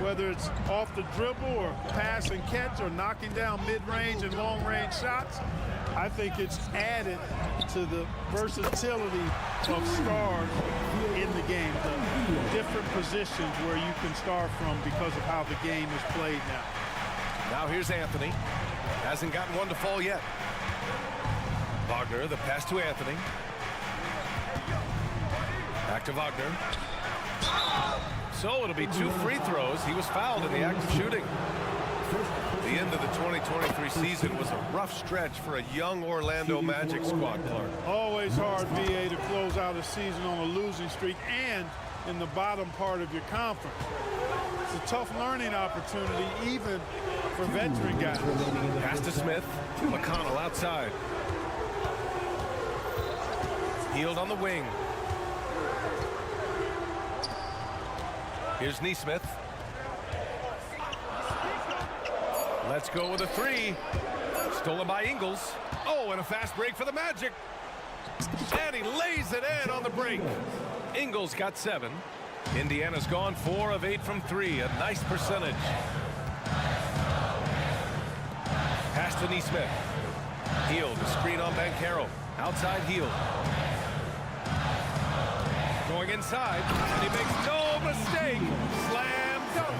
Whether it's off the dribble or pass and catch or knocking down mid-range and long-range shots, I think it's added to the versatility of stars in the game. The different positions where you can start from because of how the game is played now. Now here's Anthony. Hasn't gotten one to fall yet. Wagner, the pass to Anthony. Back to Wagner. So it'll be 2 free throws. He was fouled in the act of shooting. The end of the 2023 season was a rough stretch for a young Orlando Magic squad, Clark. Always hard, VA, to close out a season on a losing streak and in the bottom part of your conference. It's a tough learning opportunity, even for veteran guys. Pass to Smith. McConnell outside. Hield on the wing. Here's Neesmith. Let's go with a three. Stolen by Ingles. Oh, and a fast break for the Magic. And he lays it in on the break. Ingles got 7. Indiana's gone 4 of 8 from 3. A nice percentage. Pass to Neesmith. Hield, the screen on Banchero. Outside Hield. Going inside, and he makes no mistake. Slam dunk.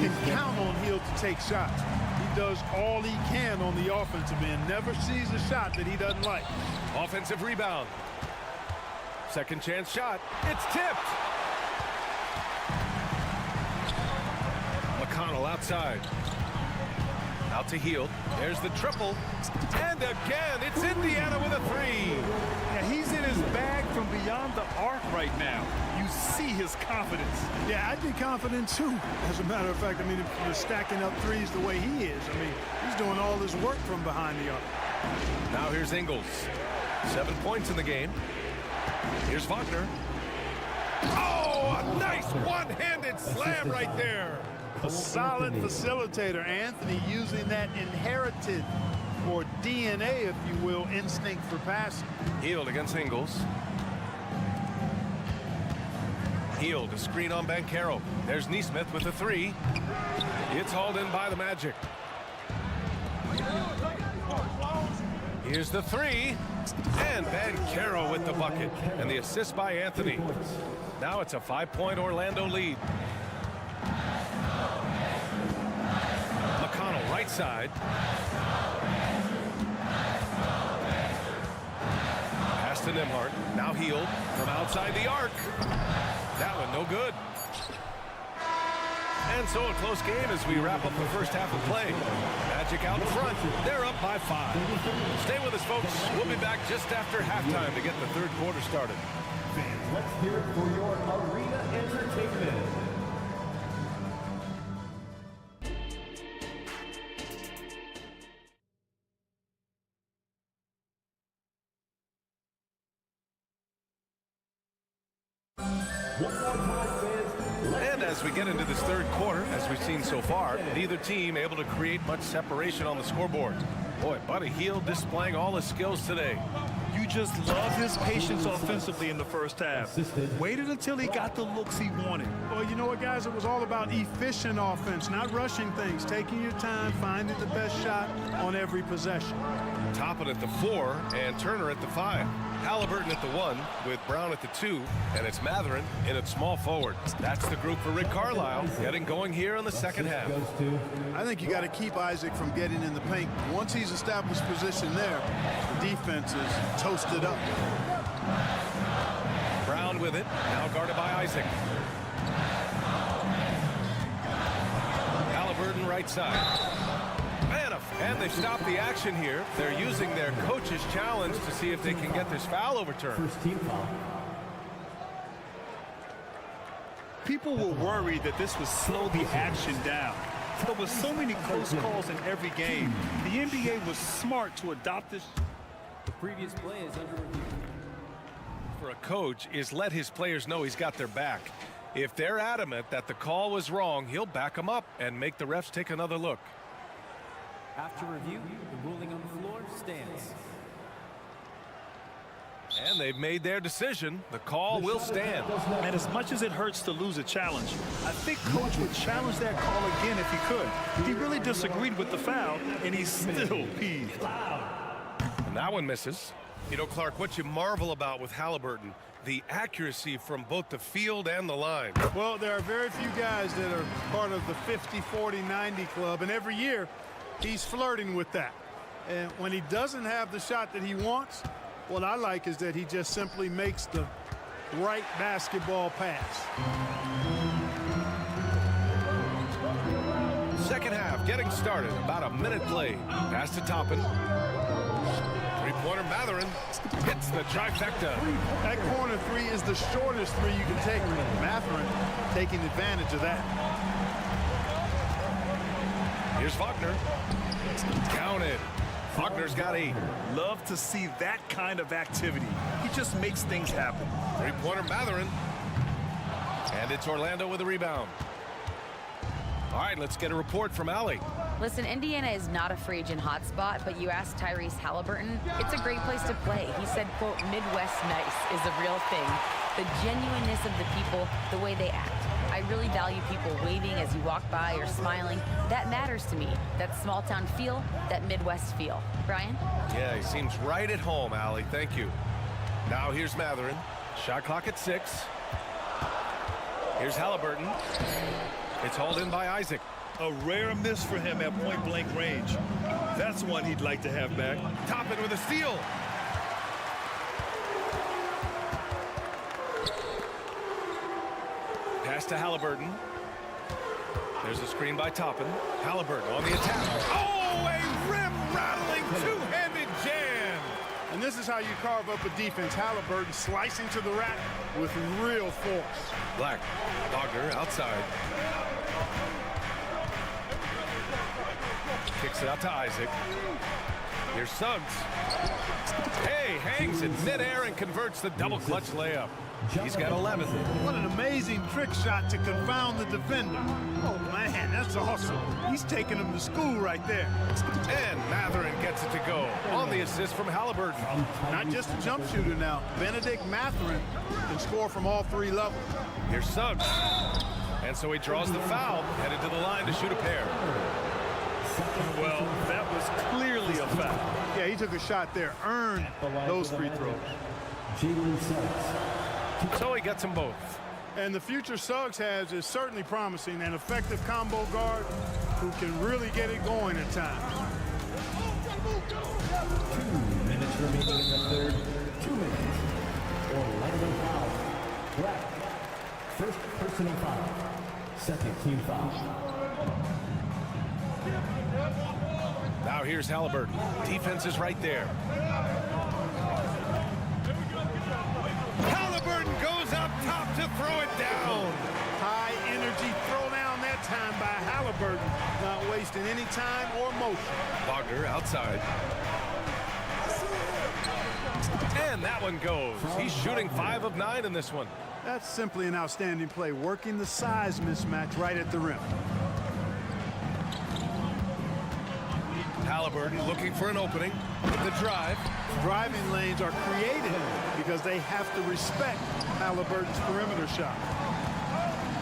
You can count on Hield to take shots. He does all he can on the offensive end. Never sees a shot that he doesn't like. Offensive rebound. Second chance shot. It's tipped. McConnell outside. Out to Hield. There's the triple. And again, it's Indiana with a 3. Yeah, he's in his bag from beyond the arc right now. You see his confidence. Yeah, I'd be confident too. As a matter of fact, I mean, if you're stacking up threes the way he is, I mean, he's doing all his work from behind the arc. Now here's Ingles. 7 points in the game. Here's Wagner. Oh, a nice one-handed slam right there. A solid facilitator. Anthony using that inherited, or DNA, if you will, instinct for passing. Hield against Ingles. Hield, a screen on Banchero. There's Neesmith with a 3. It's hauled in by the Magic. Here's the 3. And Banchero with the bucket. And the assist by Anthony. Now it's a 5-point Orlando lead. McConnell right side. Pass to Nembhard. Now Hield from outside the arc. That one no good. And so a close game as we wrap up the first half of play. Magic out in front. They're up by 5. Stay with us, folks. We'll be back just after halftime to get the third quarter started. Fans, let's hear it for your arena entertainment. And as we get into this third quarter, as we've seen so far, neither team able to create much separation on the scoreboard. Boy, Buddy Hield displaying all his skills today. You just love his patience offensively in the first half. Waited until he got the looks he wanted. Well, you know what, guys? It was all about efficient offense, not rushing things, taking your time, finding the best shot on every possession. Toppin at the 4 and Turner at the 5. Halliburton at the 1 with Brown at the 2, and it's Mathurin in at small forward. That's the group for Rick Carlisle getting going here in the second half. I think you got to keep Isaac from getting in the paint. Once he's established position there, the defense is toasted up. Brown with it, now guarded by Isaac. Halliburton right side. And they've stopped the action here. They're using their coach's challenge to see if they can get this foul overturned. First team foul. People were worried that this would slow the action down. But with so many close calls in every game, the NBA was smart to adopt this. The previous play is under review. For a coach is let his players know he's got their back. If they're adamant that the call was wrong, he'll back them up and make the refs take another look. After review, the ruling on the floor stands. And they've made their decision. The call will stand. And as much as it hurts to lose a challenge, I think Coach would challenge that call again if he could. He really disagreed with the foul, and he's still peeved. And that one misses. You know, Clark, what you marvel about with Halliburton, the accuracy from both the field and the line. Well, there are very few guys that are part of the 50, 40, 90 club, and every year he's flirting with that. And when he doesn't have the shot that he wants, what I like is that he just simply makes the right basketball pass. Second half getting started. About a minute played. Pass to Toppin. Three-pointer Mathurin hits the trifecta. That corner three is the shortest three you can take. Mathurin taking advantage of that. Here's Wagner. Counted. Wagner's got 8. Love to see that kind of activity. He just makes things happen. Three-pointer Mathurin. And it's Orlando with a rebound. All right, let's get a report from Allie. Listen, Indiana is not a free agent hotspot, but you asked Tyrese Halliburton, it's a great place to play. He said, quote, Midwest nice is a real thing. The genuineness of the people, the way they act. I really value people waving as you walk by or smiling. That matters to me. That small town feel, that Midwest feel. Brian? Yeah, he seems right at home, Allie. Thank you. Now here's Mathurin. Shot clock at 6. Here's Halliburton. It's hauled in by Isaac. A rare miss for him at point-blank range. That's one he'd like to have back. Toppin with a steal. Pass to Halliburton. There's a screen by Toppin. Halliburton on the attack. Oh, a rim-rattling two-handed jam. And this is how you carve up a defense. Halliburton slicing to the rack with real force. Black. Wagner outside. Kicks it out to Isaac. Here's Suggs. Hey, hangs in midair and converts the double clutch layup. He's got 11. What an amazing trick shot to confound the defender. Oh, man, that's awesome. He's taking him to school right there. And Mathurin gets it to go on the assist from Halliburton. Not just a jump shooter now. Benedict Mathurin can score from all 3 levels. Here's Suggs. And so he draws the foul, headed to the line to shoot a pair. Well, that was clearly a foul. Yeah, he took a shot there, earned those free throws. So he gets them both. And the future Suggs has is certainly promising, an effective combo guard who can really get it going at times. 2 minutes remaining in the third. 2 minutes. Orlando foul. Black. First personal foul. Second team foul. Now here's Halliburton. Defense is right there. Halliburton goes up top to throw it down. High energy throw down that time by Halliburton. Not wasting any time or motion. Wagner outside. And that one goes. He's shooting 5 of 9 in this one. That's simply an outstanding play, working the size mismatch right at the rim. Halliburton looking for an opening with the drive. Driving lanes are created because they have to respect Halliburton's perimeter shot.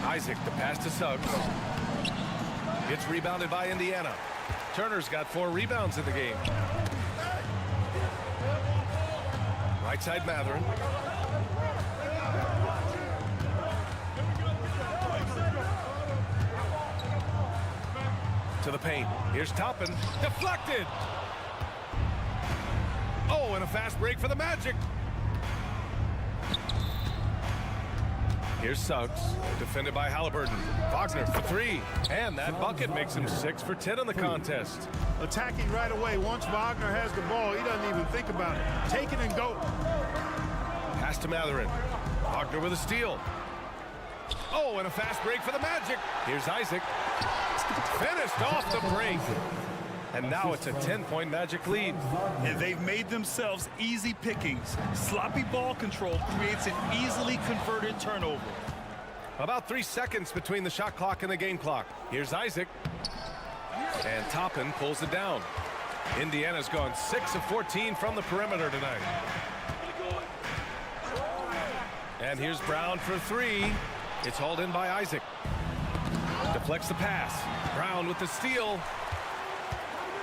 Isaac, the pass to Suggs. It's rebounded by Indiana. Turner's got 4 rebounds in the game. Right side Mathurin. To the paint. Here's Toppin. Deflected. Oh, and a fast break for the Magic. Here's Suggs. Defended by Halliburton. Wagner for 3. And that bucket makes him 6 for 10 in the contest. Attacking right away. Once Wagner has the ball, he doesn't even think about it. Take it and go. Pass to Mathurin. Wagner with a steal. Oh, and a fast break for the Magic. Here's Isaac. Finished off the break. And now it's a 10-point Magic lead. And they've made themselves easy pickings. Sloppy ball control creates an easily converted turnover. About 3 seconds between the shot clock and the game clock. Here's Isaac. And Toppin pulls it down. Indiana's gone 6 of 14 from the perimeter tonight. And here's Brown for 3. It's hauled in by Isaac. Deflects the pass. Brown with the steal.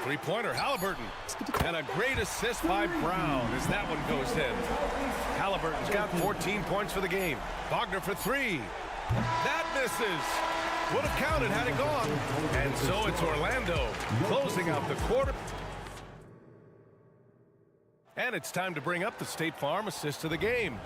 Three-pointer, Halliburton. And a great assist by Brown as that one goes in. Halliburton's got 14 points for the game. Wagner for 3. That misses. Would have counted had it gone. And so it's Orlando closing out the quarter. And it's time to bring up the State Farm assist of the game.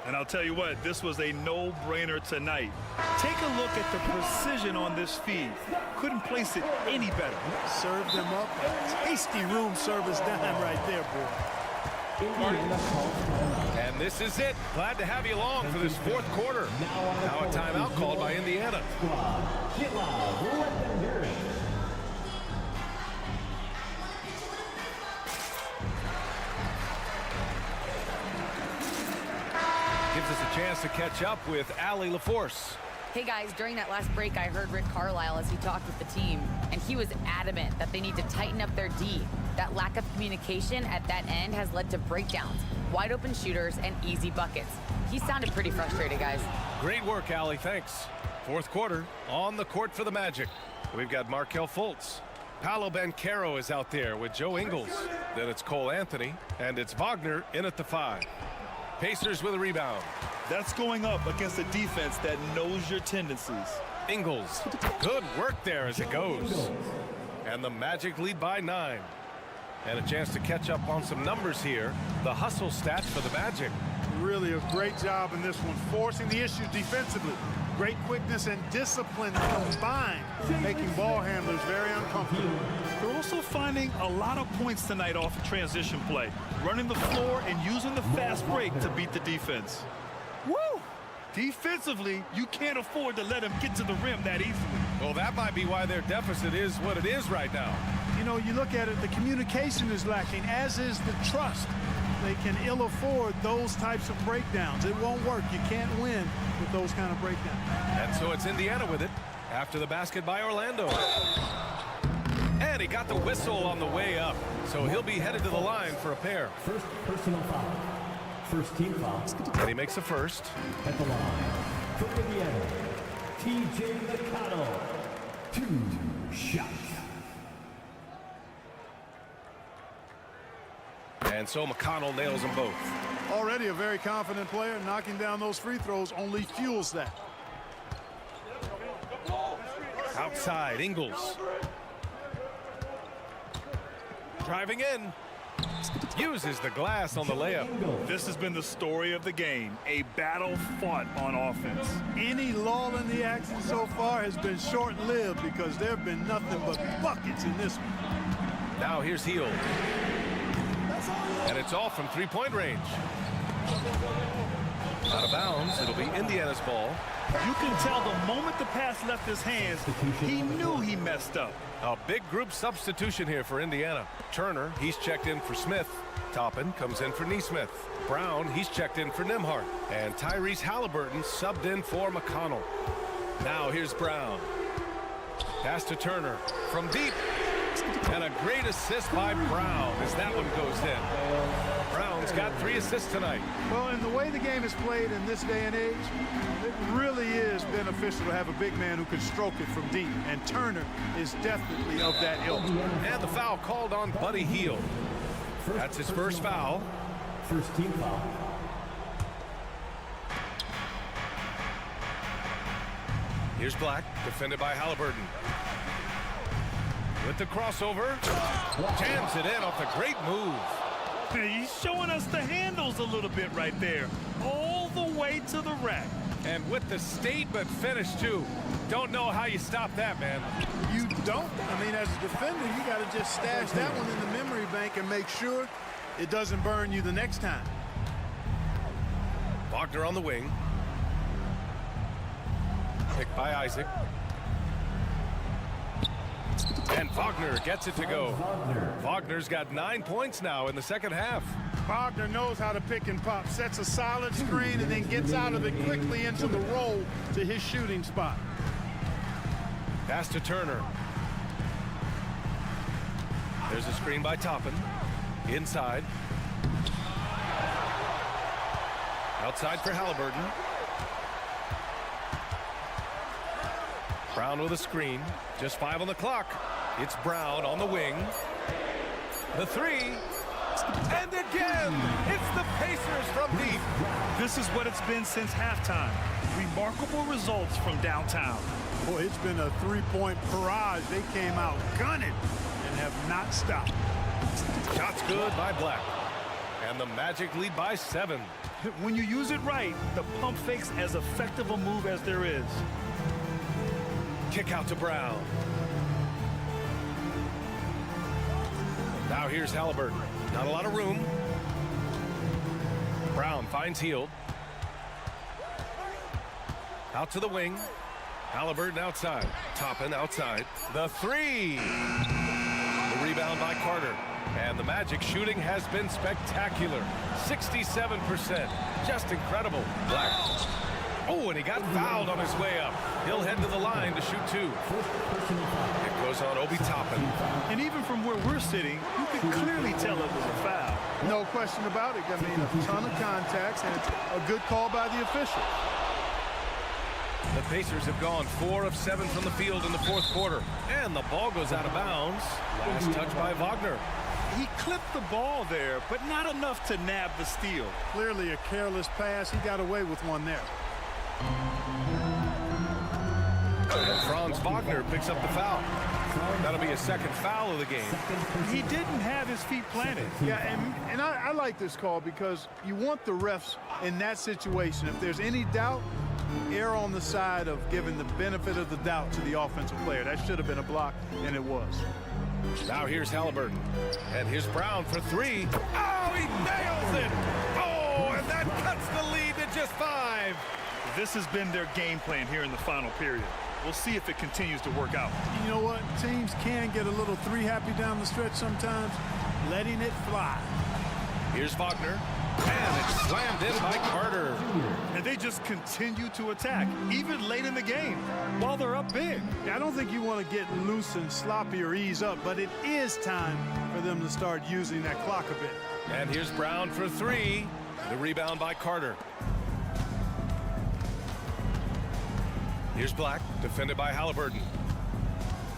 And I'll tell you what, this was a no-brainer tonight. Take a look at the precision on this feed. Couldn't place it any better. Served him up a tasty room service dime right there, boy. And this is it. Glad to have you along for this fourth quarter. Now a timeout called by Indiana. Gives us a chance to catch up with Allie LaForce. Hey guys, during that last break, I heard Rick Carlisle as he talked with the team, and he was adamant that they need to tighten up their D. That lack of communication at that end has led to breakdowns, wide open shooters, and easy buckets. He sounded pretty frustrated, guys. Great work, Allie, thanks. Fourth quarter, on the court for the Magic. We've got Markelle Fultz. Paolo Banchero is out there with Joe Ingles. Then it's Cole Anthony, and it's Wagner in at the 5. Pacers with a rebound. That's going up against a defense that knows your tendencies. Ingles, good work there as it goes. And the Magic lead by 9. And a chance to catch up on some numbers here. The hustle stats for the Magic. Really a great job in this one, forcing the issues defensively. Great quickness and discipline combined, making ball handlers very uncomfortable. They're also finding a lot of points tonight off of transition play, running the floor and using the fast break to beat the defense. Woo! Defensively, you can't afford to let them get to the rim that easily. Well, that might be why their deficit is what it is right now. You know, you look at it, the communication is lacking, as is the trust. They can ill afford those types of breakdowns. It won't work. You can't win with those kind of breakdowns. And so it's Indiana with it after the basket by Orlando. And he got the whistle on the way up, so he'll be headed to the line for a pair. First personal foul. First team foul. And he makes a first. At the line, from Indiana, T.J. McConnell. 2 shots. And so McConnell nails them both. Already a very confident player. Knocking down those free throws only fuels that. Outside, Ingles. Driving in. Uses the glass on the layup. This has been the story of the game, a battle fought on offense. Any lull in the action so far has been short-lived because there have been nothing but buckets in this one. Now here's Hield. And it's all from three-point range. Out of bounds, it'll be Indiana's ball. You can tell the moment the pass left his hands, he knew he messed up. A big group substitution here for Indiana. Turner, he's checked in for Smith. Toppin comes in for Neesmith. Brown, he's checked in for Nembhard. And Tyrese Halliburton subbed in for McConnell. Now here's Brown. Pass to Turner from deep. And a great assist by Brown as that one goes in. Brown's got 3 assists tonight. Well, in the way the game is played in this day and age, it really is beneficial to have a big man who can stroke it from deep. And Turner is definitely of that ilk. And the foul called on Buddy Hield. That's his first foul. First team foul. Here's Black, defended by Halliburton. With the crossover, jams it in off the great move. He's showing us the handles a little bit right there, all the way to the rack. And with the statement finish, too. Don't know how you stop that, man. You don't. I mean, as a defender, you got to just stash that one in the memory bank and make sure it doesn't burn you the next time. Wagner on the wing. Picked by Isaac. And Wagner gets it to go. Wagner's got 9 points now in the second half. Wagner knows how to pick and pop, sets a solid screen, and then gets out of it quickly into the roll to his shooting spot. Pass to Turner. There's a screen by Toppin. Inside. Outside for Halliburton. Brown with a screen. Just 5 on the clock. It's Brown on the wing. The 3. And again, it's the Pacers from deep. This is what it's been since halftime. Remarkable results from downtown. Boy, it's been a three-point barrage. They came out gunning and have not stopped. Shots good by Black. And the Magic lead by 7. When you use it right, the pump fake's as effective a move as there is. Kick out to Brown. Now here's Halliburton. Not a lot of room. Brown finds Hield. Out to the wing. Halliburton outside. Toppin outside. The 3. The rebound by Carter. And the Magic shooting has been spectacular. 67%. Just incredible. Black. Oh, and he got fouled on his way up. He'll head to the line to shoot 2. It goes on Obi Toppin. And even from where we're sitting, you can clearly tell it was a foul. No question about it. I mean, a ton of contacts, and it's a good call by the official. The Pacers have gone 4 of 7 from the field in the 4th quarter. And the ball goes out of bounds. Last touch by Wagner. He clipped the ball there, but not enough to nab the steal. Clearly a careless pass. He got away with one there. And Franz Wagner picks up the foul. That'll be a second foul of the game. He didn't have his feet planted. Yeah, and I like this call because you want the refs in that situation. If there's any doubt, err on the side of giving the benefit of the doubt to the offensive player. That should have been a block, and it was. Now here's Halliburton. And here's Brown for 3. Oh, he nails it! Oh, and that cuts the lead to just 5. This has been their game plan here in the final period. We'll see if it continues to work out. You know what? Teams can get a little 3-happy down the stretch sometimes, letting it fly. Here's Wagner. And it's slammed in by Carter. And they just continue to attack, even late in the game, while they're up big. I don't think you want to get loose and sloppy or ease up, but it is time for them to start using that clock a bit. And here's Brown for 3. The rebound by Carter. Here's Black, defended by Halliburton.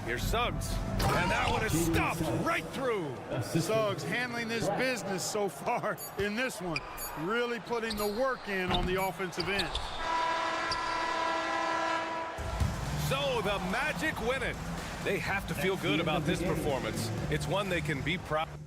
Here's Suggs. And that one is stopped right through. Suggs handling this business so far in this one. Really putting the work in on the offensive end. So the Magic win it. They have to feel good about this performance. It's one they can be proud of.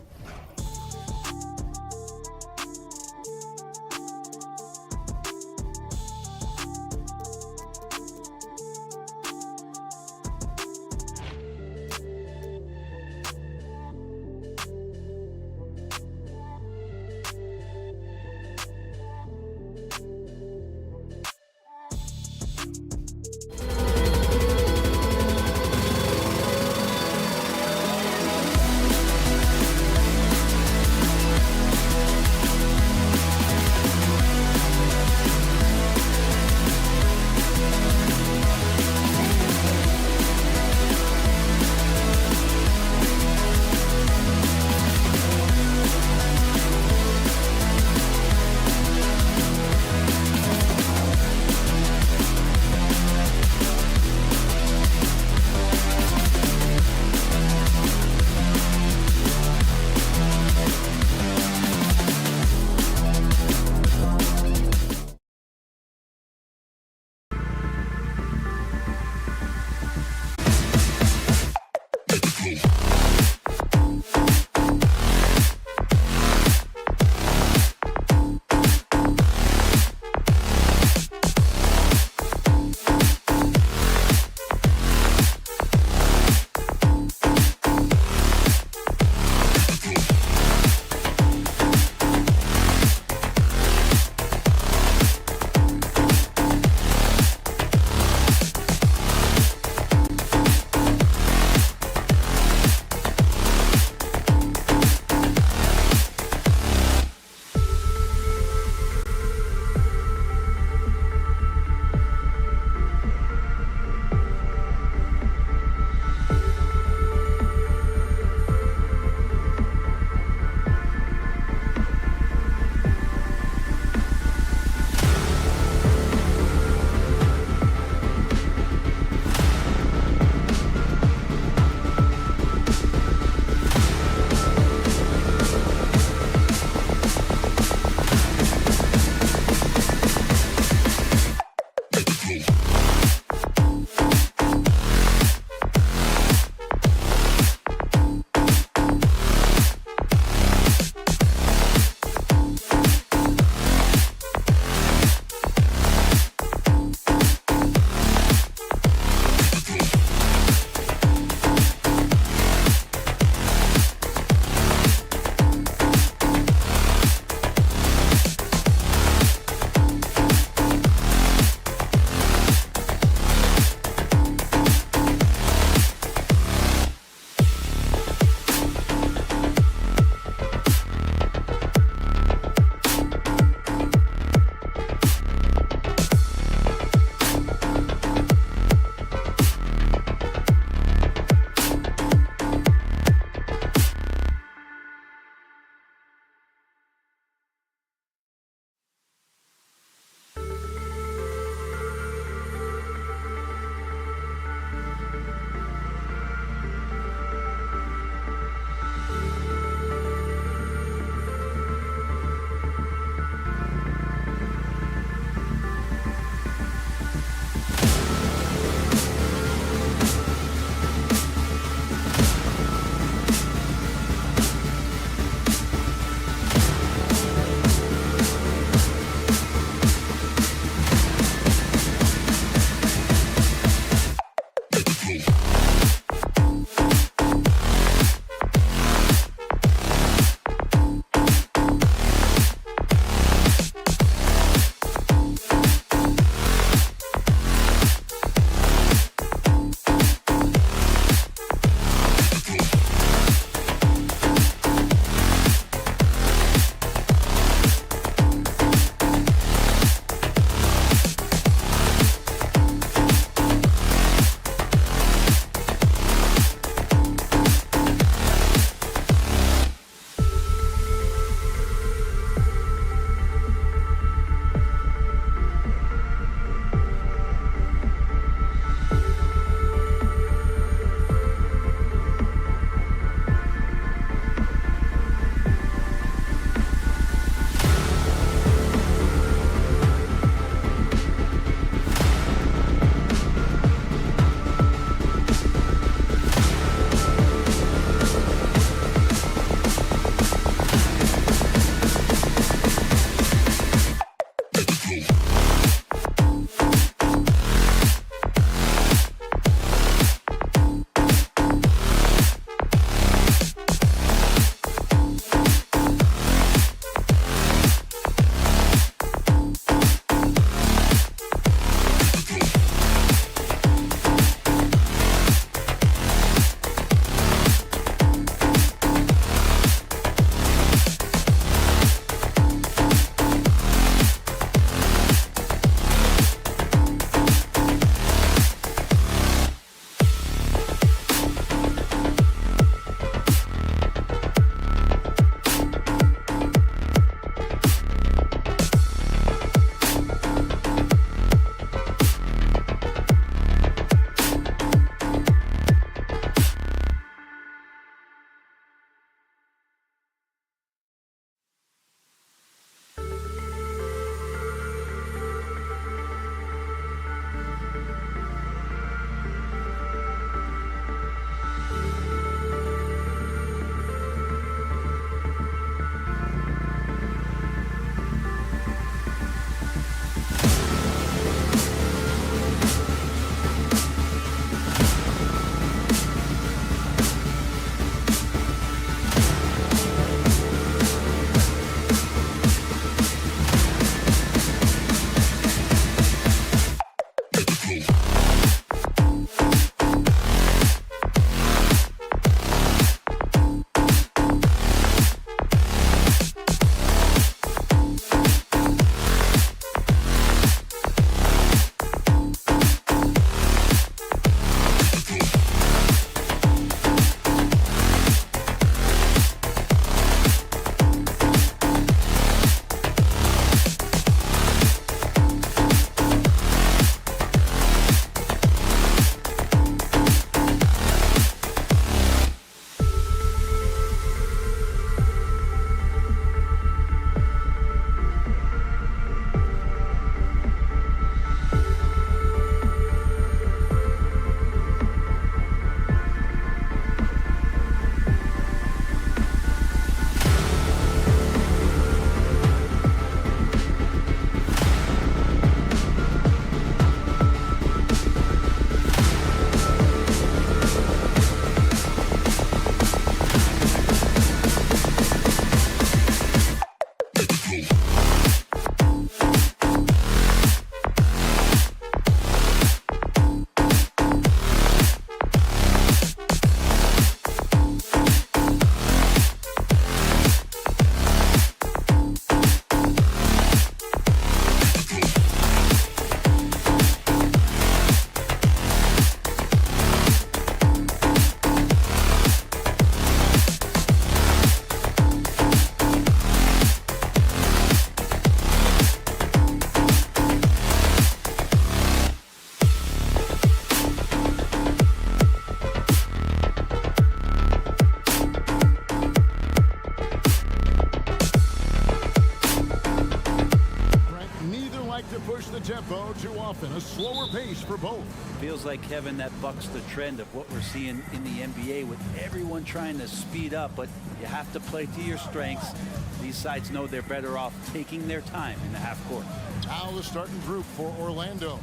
a slower pace for both. Feels like, Kevin, that bucks the trend of what we're seeing in the NBA with everyone trying to speed up, but you have to play to your strengths. These sides know they're better off taking their time in the half court. Now the starting group for Orlando.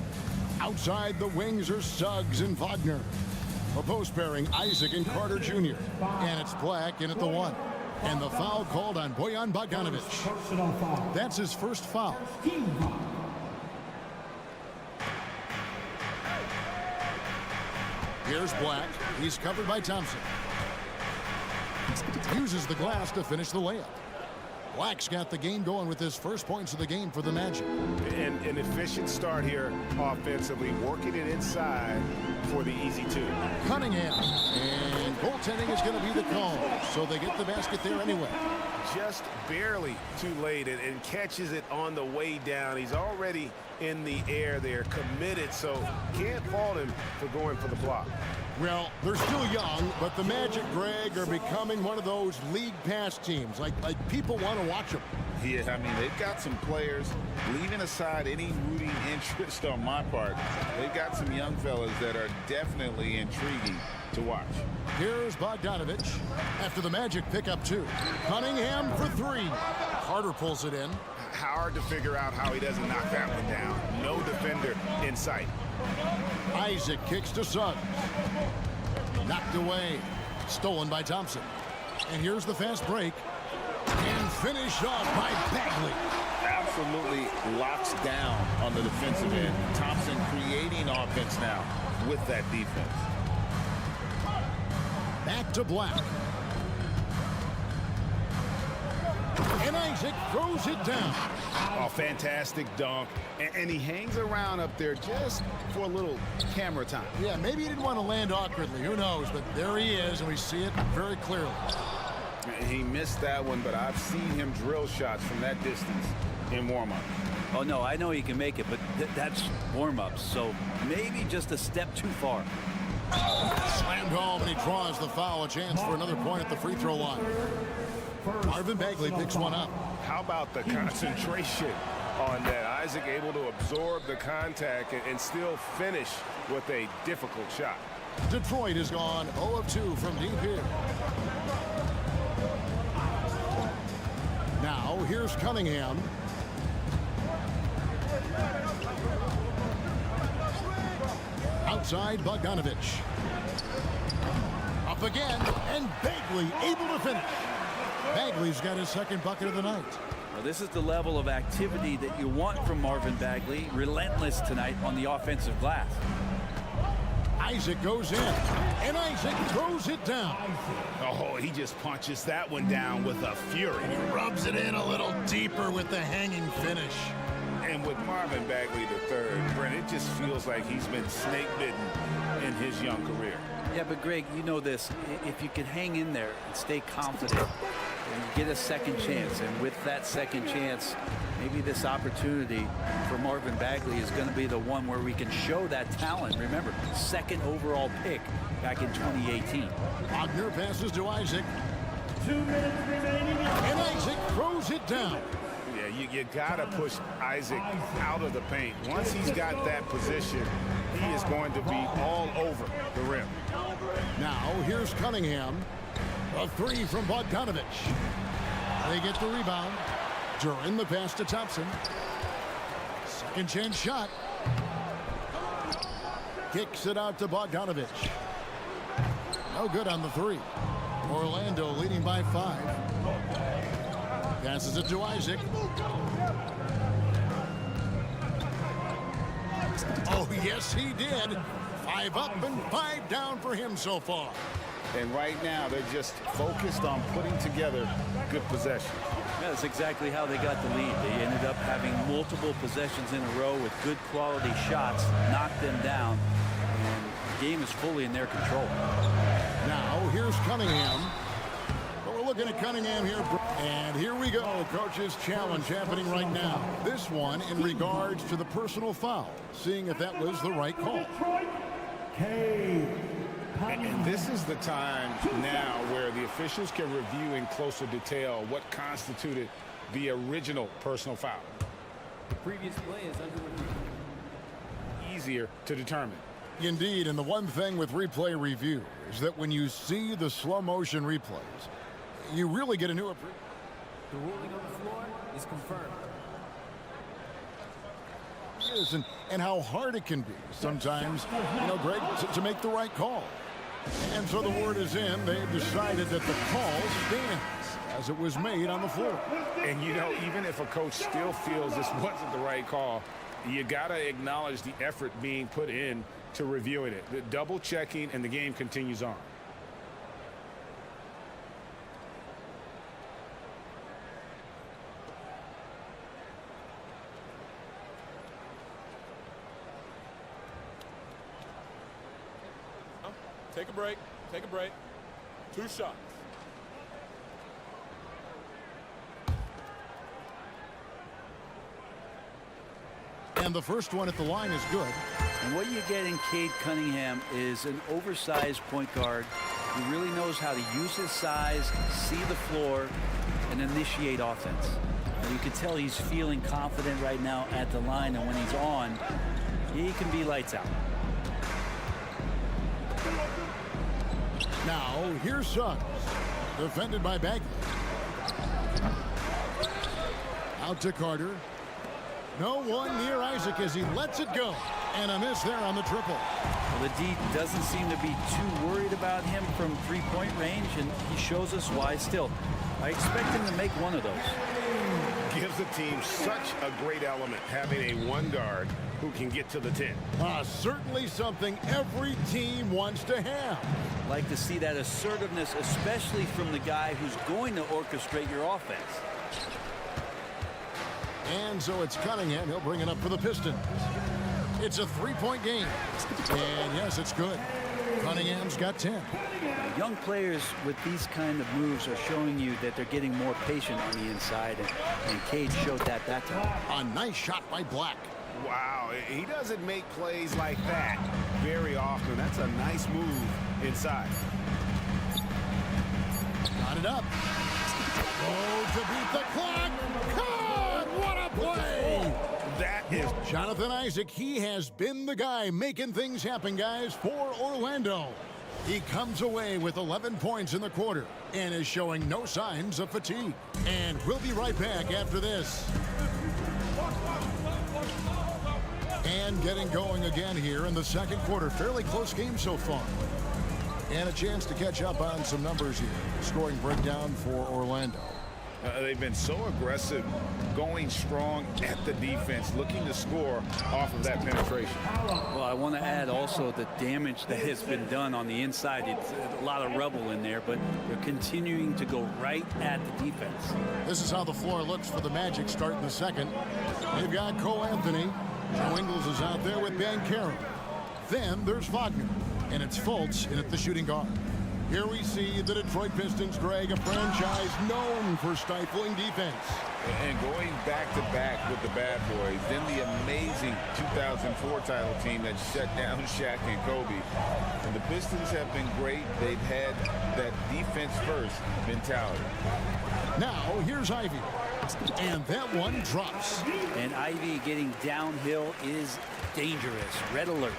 Outside the wings are Suggs and Wagner. A post pairing, Isaac and Carter Jr. And it's Black in at the 1. And the foul called on Bojan Bogdanovic. That's his first foul. Here's Black. He's covered by Thompson. Uses the glass to finish the layup. Black's got the game going with his first points of the game for the Magic. And an efficient start here offensively, working it inside for the easy 2. Cunningham. And goaltending is going to be the call. So they get the basket there anyway. Just barely too late and catches it on the way down. He's already in the air there, committed, so can't fault him for going for the block. Well, they're still young, but the Magic, Greg, are becoming one of those league pass teams. Like people want to watch them. Yeah, I mean, they've got some players, leaving aside any rooting interest on my part, they've got some young fellas that are definitely intriguing to watch. Here's Bogdanovic after the Magic pick up 2. Cunningham for 3. Carter pulls it in. Hard to figure out how he doesn't knock that one down. No defender in sight. Isaac kicks to Suggs. Knocked away. Stolen by Thompson. And here's the fast break. And finished off by Bagley. Absolutely locks down on the defensive end. Thompson creating offense now with that defense. Back to Black. And Isaac throws it down. Oh, fantastic dunk. And he hangs around up there just for a little camera time. Yeah, maybe he didn't want to land awkwardly. Who knows? But there he is, and we see it very clearly. He missed that one, but I've seen him drill shots from that distance in warm-up. Oh, no, I know he can make it, but that's warm-ups, so maybe just a step too far. Slammed home, and he draws the foul. A chance for another point at the free throw line. Marvin Bagley picks one up. How about the concentration on that? Isaac able to absorb the contact and still finish with a difficult shot. Detroit is gone 0 of 2 from deep here. Now here's Cunningham. Outside Bogdanovic. Up again, and Bagley able to finish. Bagley's got his second bucket of the night. Well, this is the level of activity that you want from Marvin Bagley. Relentless tonight on the offensive glass. Isaac goes in, and Isaac throws it down. Oh, he just punches that one down with a fury. He rubs it in a little deeper with the hanging finish. And with Marvin Bagley III, Brent, it just feels like he's been snake bitten in his young career. Yeah, but Greg, you know this. If you can hang in there and stay confident and get a second chance, and with that second chance, maybe this opportunity for Marvin Bagley is going to be the one where we can show that talent. Remember, second overall pick back in 2018. Wagner passes to Isaac. 2 minutes remaining. And Isaac throws it down. Yeah, you got to push Isaac out of the paint. Once he's got that position, he is going to be all over the rim. Now here's Cunningham. A 3 from Bogdanovic. They get the rebound. During the pass to Thompson. Second chance shot. Kicks it out to Bogdanovic. No good on the 3. Orlando leading by 5. Passes it to Isaac. Oh, yes, he did. 5 up and 5 down for him so far. And right now, they're just focused on putting together good possession. Yeah, that's exactly how they got the lead. They ended up having multiple possessions in a row with good quality shots, knocked them down, and the game is fully in their control. Now, here's Cunningham. We're looking at Cunningham here. And here we go. Coach's challenge happening right now. This one in regards to the personal foul. Seeing if that was the right call. And this is the time now where the officials can review in closer detail what constituted the original personal foul. The previous play is under review. easier to determine. Indeed, and the one thing with replay review is that when you see the slow motion replays, you really get a new approach. The ruling on the floor is confirmed. And how hard it can be sometimes, Greg, to make the right call. And so the word is in. They've decided that the call stands as it was made on the floor. And, even if a coach still feels this wasn't the right call, you got to acknowledge the effort being put in to reviewing it. The double checking, and the game continues on. Take a break. Take a break. 2 shots. And the first one at the line is good. And what you get in Cade Cunningham is an oversized point guard who really knows how to use his size, see the floor, and initiate offense. And you can tell he's feeling confident right now at the line, and when he's on, he can be lights out. Now, here's Suggs, defended by Bagley. Out to Carter. No one near Isaac as he lets it go. And a miss there on the triple. Well, the D doesn't seem to be too worried about him from three-point range, and he shows us why still. I expect him to make one of those. Gives the team such a great element, having a one guard who can get to the 10. Certainly something every team wants to have. Like to see that assertiveness, especially from the guy who's going to orchestrate your offense. And so it's Cunningham. He'll bring it up for the Pistons. It's a 3-point game. And yes, it's good. Cunningham's got 10. Young players with these kind of moves are showing you that they're getting more patient on the inside, and Cade showed that time. A nice shot by Black. Wow, he doesn't make plays like that very often. That's a nice move inside. Got it up. Oh, to beat the clock. God, what a play. That is Jonathan Isaac. He has been the guy making things happen, guys, for Orlando. He comes away with 11 points in the quarter and is showing no signs of fatigue. And we'll be right back after this. And getting going again here in the second quarter. Fairly close game so far. And a chance to catch up on some numbers here. Scoring breakdown for Orlando. They've been so aggressive, going strong at the defense, looking to score off of that penetration. Well, I want to add also the damage that has been done on the inside. It's a lot of rubble in there, but they're continuing to go right at the defense. This is how the floor looks for the Magic starting the second. They've got Cole Anthony. Joe Ingles is out there with Banchero. Then there's Wagner, and it's Fultz in at the shooting guard. Here we see the Detroit Pistons, Greg, a franchise known for stifling defense. And going back-to-back with the bad boys, then the amazing 2004 title team that shut down Shaq and Kobe. And the Pistons have been great. They've had that defense-first mentality. Now, here's Ivy. And that one drops. And Ivy getting downhill is dangerous. Red alert.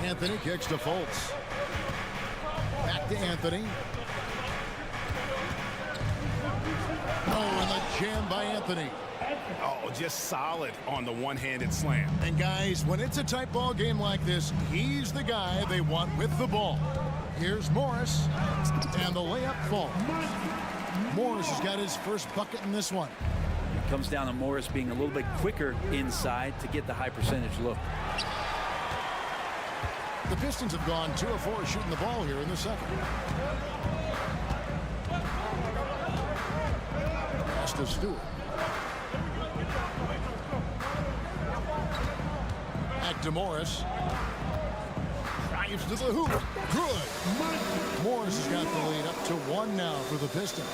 Anthony kicks to Fultz. Back to Anthony. Oh, and the jam by Anthony. Oh, just solid on the one-handed slam. And guys, when it's a tight ball game like this, he's the guy they want with the ball. Here's Morris. And the layup falls. Morris has got his first bucket in this one. It comes down to Morris being a little bit quicker inside to get the high percentage look. The Pistons have gone 2 of 4 shooting the ball here in the second. Pass to Stewart. Back to Morris. Drives to the hoop. Good. Morris has got the lead up to 1 now for the Pistons.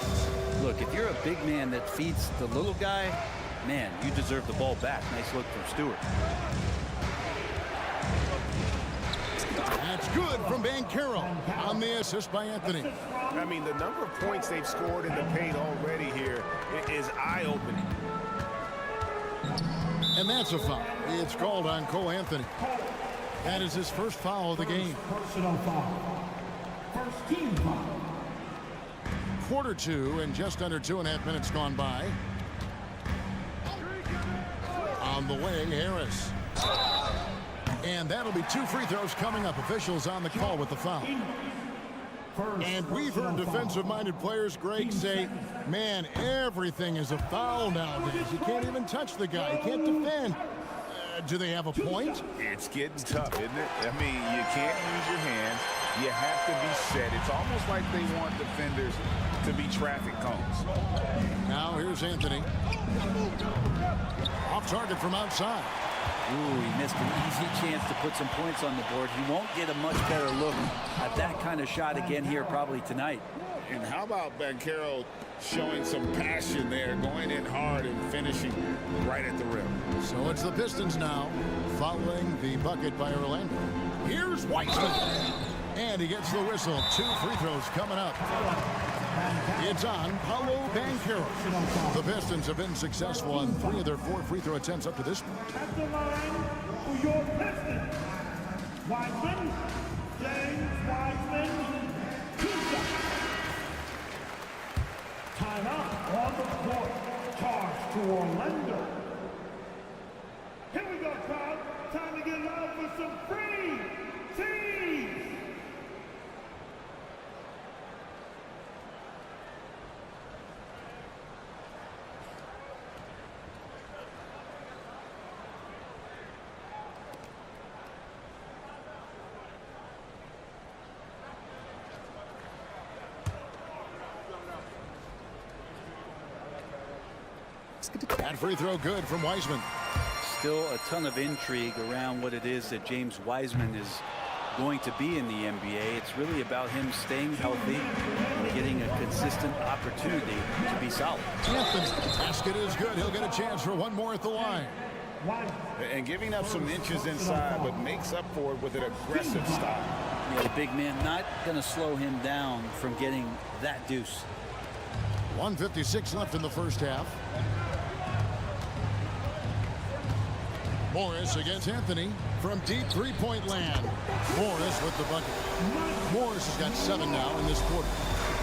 Look, if you're a big man that feeds the little guy, man, you deserve the ball back. Nice look from Stewart. That's good from Banchero on the assist by Anthony. I mean, the number of points they've scored in the paint already here is eye-opening. And that's a foul. It's called on Cole Anthony. That is his first foul of the game. Personal foul. First team foul. Quarter two and just under 2.5 minutes gone by. On the wing, Harris. And that'll be 2 free throws coming up. Officials on the call with the foul. And we've heard defensive-minded players, Greg, say, man, everything is a foul nowadays. You can't even touch the guy. You can't defend. Do they have a point? It's getting tough, isn't it? I mean, you can't use your hands. You have to be set. It's almost like they want defenders to be traffic cones. Now here's Anthony. Off target from outside. Ooh, he missed an easy chance to put some points on the board. He won't get a much better look at that kind of shot again here probably tonight. And how about Banchero showing some passion there, going in hard and finishing right at the rim. So it's the Pistons now, following the bucket by Orlando. Here's Wiseman. And he gets the whistle. 2 free throws coming up. It's on Paolo Banchero. The Pistons have been successful on 3 of their 4 free throw attempts up to this point. At the line for your Pistons, Wiseman, James Wiseman, 2 shots. Timeout on the court. Charge to Orlando. Here we go, crowd. Time to get loud for some free teams. That free throw good from Wiseman. Still a ton of intrigue around what it is that James Wiseman is going to be in the NBA. It's really about him staying healthy and getting a consistent opportunity to be solid. Anthony, basket is good. He'll get a chance for one more at the line. And giving up some inches inside, but makes up for it with an aggressive style. Yeah, the big man not going to slow him down from getting that deuce. 1:56 left in the first half. Morris against Anthony from deep three-point land. Morris with the bucket. Morris has got 7 now in this quarter.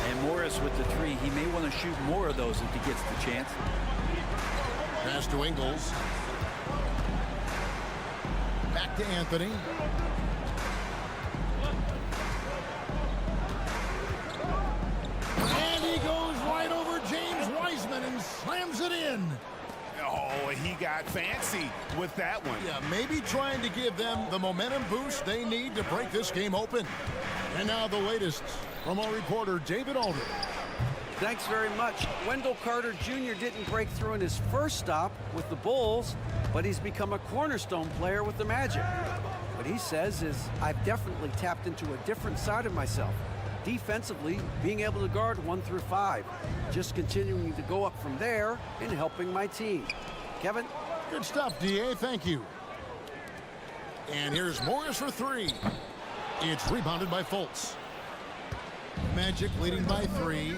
And Morris with the 3. He may want to shoot more of those if he gets the chance. Pass to Ingles. Back to Anthony. And he goes right over James Wiseman and slams it in. Oh, he got fancy with that one. Yeah, maybe trying to give them the momentum boost they need to break this game open. And now the latest from our reporter, David Alder. Thanks very much. Wendell Carter Jr. didn't break through in his first stop with the Bulls, but he's become a cornerstone player with the Magic. What he says is, I've definitely tapped into a different side of myself. Defensively, being able to guard 1 through 5. Just continuing to go up from there and helping my team. Kevin? Good stuff, DA. Thank you. And here's Morris for 3. It's rebounded by Fultz. Magic leading by 3.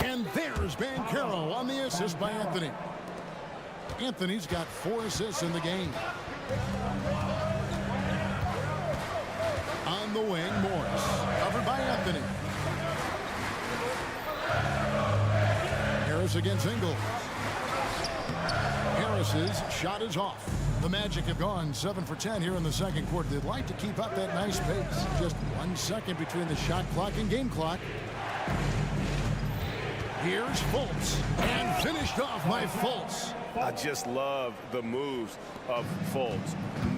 And there's Banchero on the assist by Anthony. Anthony's got 4 assists in the game. On the wing, Morris. Covered by Anthony. Harris against Ingles. Harris's shot is off. The Magic have gone 7 for 10 here in the second quarter. They'd like to keep up that nice pace. Just 1 second between the shot clock and game clock. Here's Fultz. And finished off by Fultz. I just love the moves of Fultz.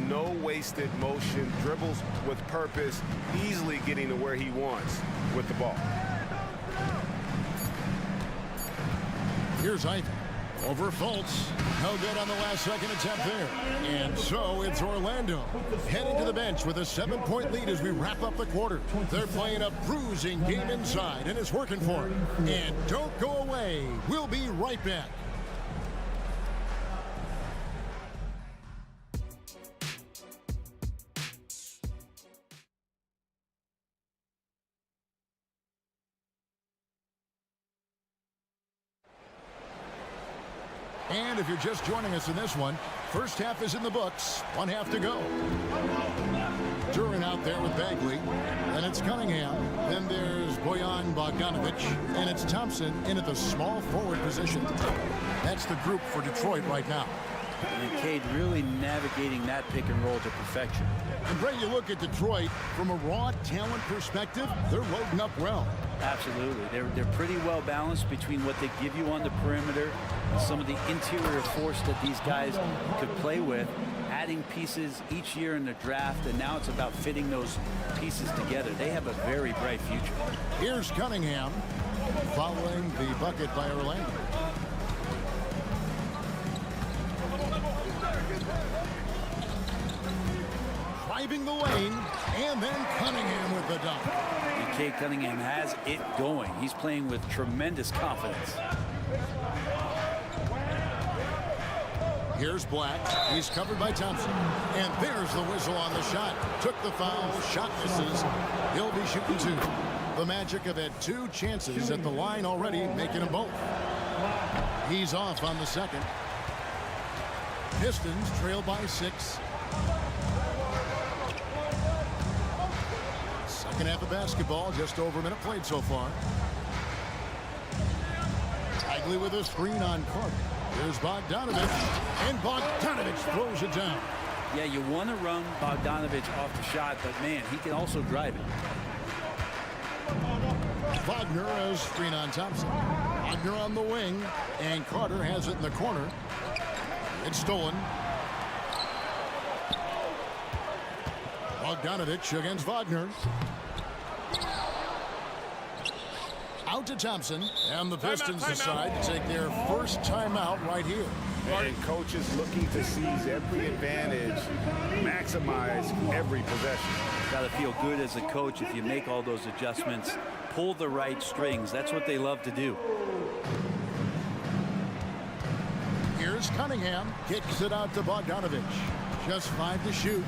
No wasted motion, dribbles with purpose, easily getting to where he wants with the ball. Here's Ivy over Fultz. No good on the last second attempt there. And so it's Orlando heading to the bench with a 7-point lead as we wrap up the quarter. They're playing a bruising game inside, and it's working for them. And don't go away. We'll be right back. And if you're just joining us in this one, first half is in the books. 1 half to go. Duran out there with Bagley. Then it's Cunningham. Then there's Bojan Bogdanovic. And it's Thompson in at the small forward position. That's the group for Detroit right now. And Cade really navigating that pick and roll to perfection. And Ray, you look at Detroit from a raw talent perspective, they're loading up well. Absolutely. They're pretty well balanced between what they give you on the perimeter and some of the interior force that these guys could play with, adding pieces each year in the draft, and now it's about fitting those pieces together. They have a very bright future. Here's Cunningham following the bucket by Orlando. Driving the lane, and then Cunningham with the dunk. And Cade Cunningham has it going. He's playing with tremendous confidence. Here's Black. He's covered by Thompson. And there's the whistle on the shot. Took the foul. Shot misses. He'll be shooting 2. The Magic have had 2 chances at the line already, making them both. He's off on the second. Pistons trail by 6. Second half of basketball, just over a minute played so far. Bagley with a screen on Carter. Here's Bogdanovic, and Bogdanovic throws it down. Yeah, you want to run Bogdanovic off the shot, but man, he can also drive it. Wagner has screen on Thompson. Wagner on the wing, and Carter has it in the corner. It's stolen. Bogdanovic against Wagner. Out to Thompson, and the Pistons decide to take their first timeout right here. And coaches looking to seize every advantage, maximize every possession. Got to feel good as a coach if you make all those adjustments, pull the right strings. That's what they love to do. Here's Cunningham, kicks it out to Bogdanovic. Just 5 to shoot.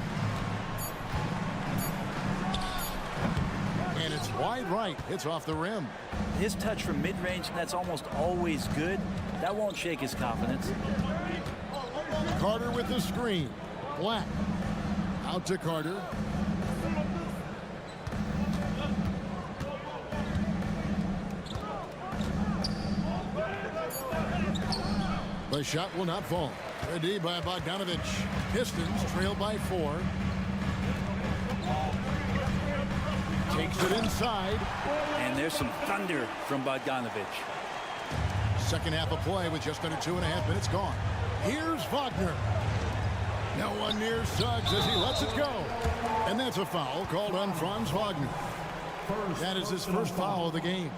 And it's wide right. It's off the rim. His touch from mid-range, that's almost always good. That won't shake his confidence. Carter with the screen. Black. Out to Carter. The shot will not fall. Ready by Bogdanovic. Pistons trail by 4. Takes it inside. And there's some thunder from Bogdanovic. Second half of play with just under 2.5 minutes gone. Here's Wagner. No one near Suggs as he lets it go. And that's a foul called on Franz Wagner. That is his first foul of the game.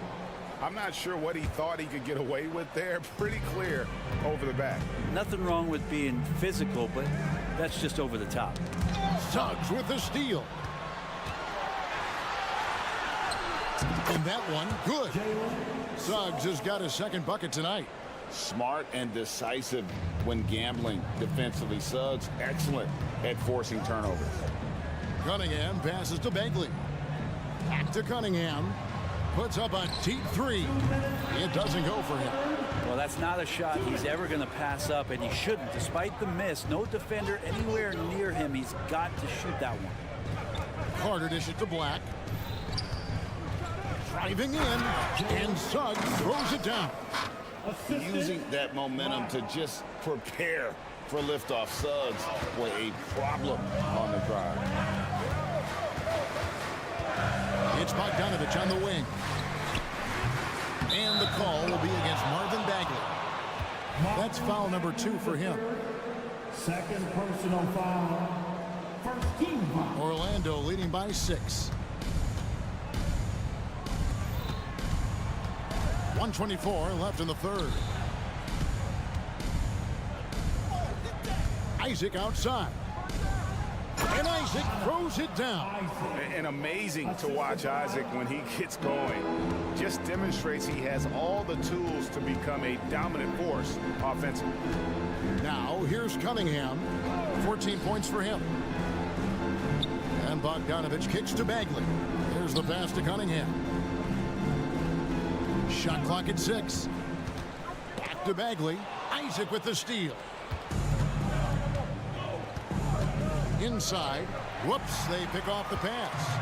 I'm not sure what he thought he could get away with there. Pretty clear over the back. Nothing wrong with being physical, but that's just over the top. Suggs with the steal. And that one, good. Suggs has got his second bucket tonight. Smart and decisive when gambling defensively. Suggs, excellent at forcing turnovers. Cunningham passes to Bagley. Back to Cunningham. Puts up a deep 3. It doesn't go for him. Well, that's not a shot he's ever going to pass up, and he shouldn't. Despite the miss, no defender anywhere near him. He's got to shoot that one. Carter dishes to Black. Driving in, and Suggs throws it down. Using that momentum to just prepare for liftoff. Suggs with a problem on the drive. It's Bogdanovic on the wing. And the call will be against Marvin Bagley. That's foul number 2 for him. Second personal foul. First team foul. Orlando leading by 6. 1:24 left in the third. Isaac outside. And Isaac throws it down. And amazing to watch Isaac when he gets going. Just demonstrates he has all the tools to become a dominant force offensively. Now here's Cunningham. 14 points for him. And Bogdanovic kicks to Bagley. Here's the pass to Cunningham. Shot clock at 6. Back to Bagley. Isaac with the steal. Inside. Whoops, they pick off the pass.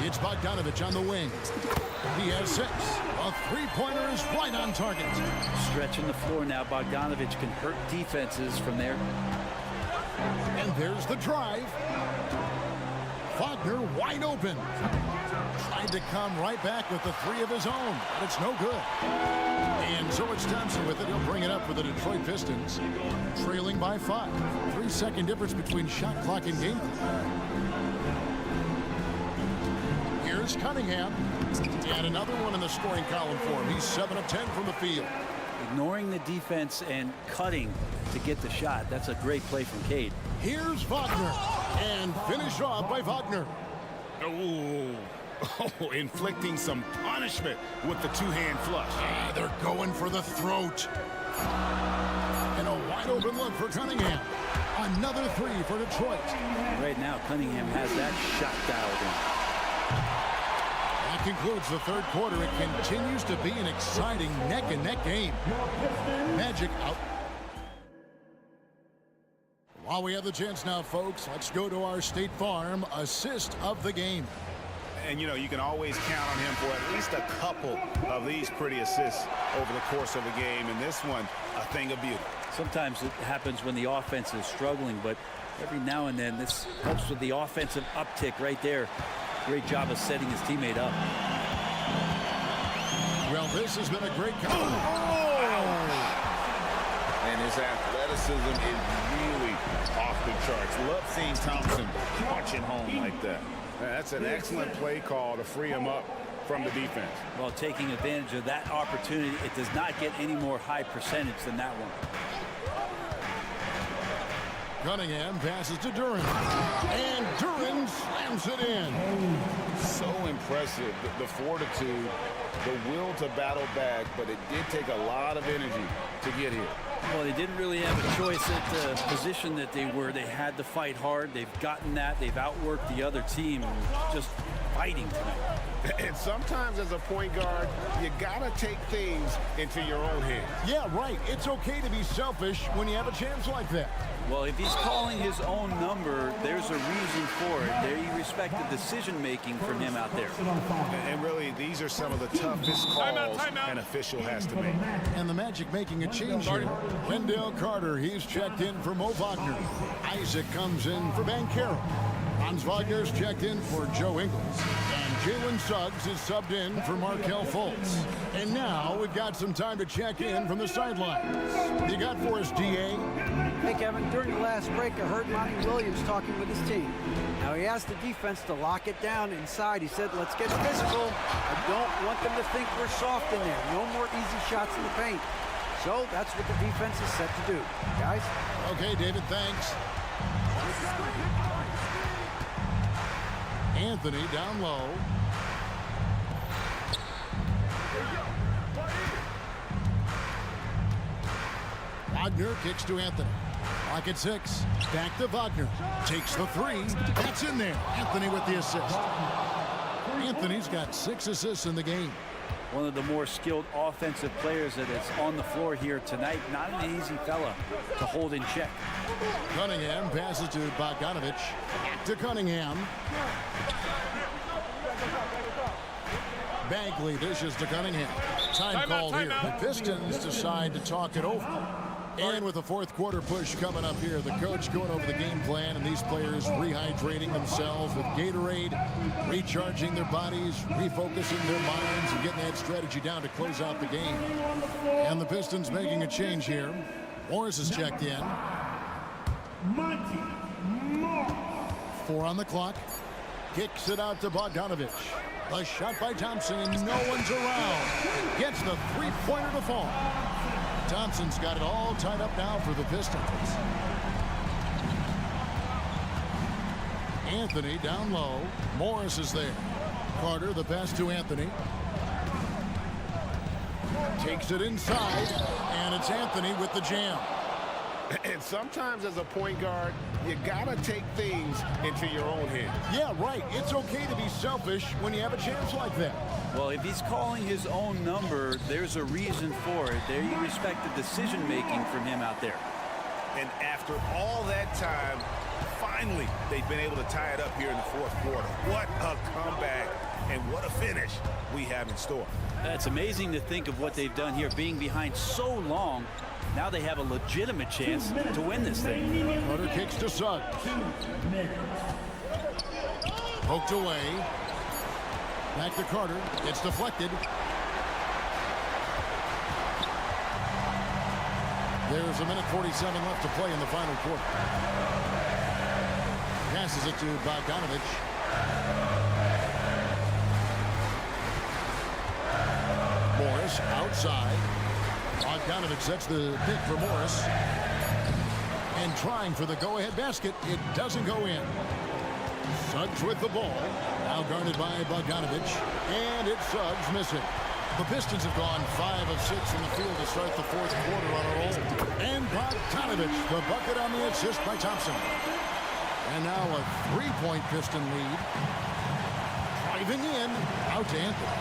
It's Bogdanovich on the wing. He has 6. A three-pointer is right on target. Stretching the floor now. Bogdanovich can hurt defenses from there. And there's the drive. Wagner wide open. Tried to come right back with the 3 of his own, but it's no good. And so it's Thompson with it. He'll bring it up for the Detroit Pistons, trailing by 5. 3-second difference between shot clock and game clock. Here's Cunningham. And another one in the scoring column for him. He's 7 of 10 from the field. Ignoring the defense and cutting to get the shot. That's a great play from Cade. Here's Wagner. And finished off by Wagner. Oh, inflicting some punishment with the two-hand flush. They're going for the throat. And a wide open look for Cunningham. Another 3 for Detroit. Right now, Cunningham has that shot dialed in. That concludes the third quarter. It continues to be an exciting neck-and-neck game. Magic out. While we have the chance now, folks, let's go to our State Farm assist of the game. And, you know, you can always count on him for at least a couple of these pretty assists over the course of a game. And this one, a thing of beauty. Sometimes it happens when the offense is struggling, but every now and then this helps with the offensive uptick right there. Great job of setting his teammate up. Well, this has been a great counter. And his athleticism is really off the charts. Love seeing Thompson punching home like that. That's an excellent play call to free him up from the defense. Well, taking advantage of that opportunity, it does not get any more high percentage than that one. Cunningham passes to Duren. And Duren slams it in. So impressive, the fortitude, the will to battle back, but it did take a lot of energy to get here. Well, they didn't really have a choice at the position that they were. They had to fight hard. They've gotten that. They've outworked the other team. Just fighting tonight. And sometimes as a point guard, you gotta take things into your own hands. Yeah, right. It's okay to be selfish when you have a chance like that. Well, if he's calling his own number, there's a reason for it. They respect the decision-making from him out there. And really, these are some of the toughest calls an official has to make. And the Magic making a change here. Wendell Carter, he's checked in for Mo Wagner. Isaac comes in for Banchero. Franz Wagner's checked in for Joe Ingles. And Jalen Suggs is subbed in for Markelle Fultz. And now we've got some time to check in from the sidelines. You got for us, DA? Hey, Kevin, during the last break, I heard Monty Williams talking with his team. Now, he asked the defense to lock it down inside. He said, let's get physical. I don't want them to think we're soft in there. No more easy shots in the paint. So that's what the defense is set to do. Guys? Okay, David, thanks. Anthony down low. Wagner kicks to Anthony. Clock at 6. Back to Wagner. Takes the 3. That's in there. Anthony with the assist. Anthony's got 6 assists in the game. One of the more skilled offensive players that is on the floor here tonight. Not an easy fella to hold in check. Cunningham passes to Bogdanovich. Back to Cunningham. Bagley dishes to Cunningham. Time called here. The Pistons decide to talk it over. And with the fourth quarter push coming up here, the coach going over the game plan and these players rehydrating themselves with Gatorade, recharging their bodies, refocusing their minds, and getting that strategy down to close out the game. And the Pistons making a change here. Morris is checked in. 4 on the clock. Kicks it out to Bogdanovich. A shot by Thompson, and no one's around. Gets the three-pointer to fall. Thompson's got it all tied up now for the Pistons. Anthony down low. Morris is there. Carter, the pass to Anthony. Takes it inside, and it's Anthony with the jam. And sometimes as a point guard, you gotta take things into your own hands. Yeah, right. It's okay to be selfish when you have a chance like that. Well, if he's calling his own number, there's a reason for it. There you respect the decision-making from him out there. And after all that time, finally, they've been able to tie it up here in the fourth quarter. What a comeback and what a finish we have in store. It's amazing to think of what they've done here, being behind so long. Now they have a legitimate chance to win this thing. Carter kicks to Suggs. Poked away. Back to Carter. It's deflected. There's a minute 47 left to play in the final quarter. Passes it to Bogdanovich. Morris outside. Bogdanovich sets the pick for Morris. And trying for the go-ahead basket. It doesn't go in. Suggs with the ball. Now guarded by Bogdanovich. And it's Suggs missing. The Pistons have gone 5 of 6 from the field to start the fourth quarter on a roll. And Bogdanovich, the bucket on the assist by Thompson. And now a 3-point Piston lead. Driving in, out to Anthony.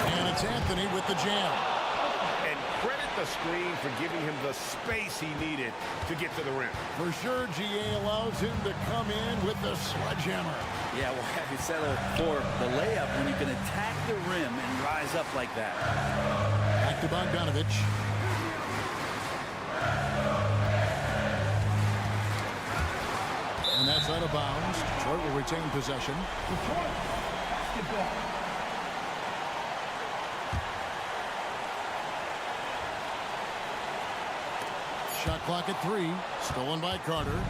And it's Anthony with the jam. And credit the screen for giving him the space he needed to get to the rim. For sure, GA allows him to come in with the sledgehammer. Yeah, well, you settle for the layup when you can attack the rim and rise up like that. Back to Bogdanovich. And that's out of bounds. Detroit will retain possession. Shot clock at 3. Stolen by Carter.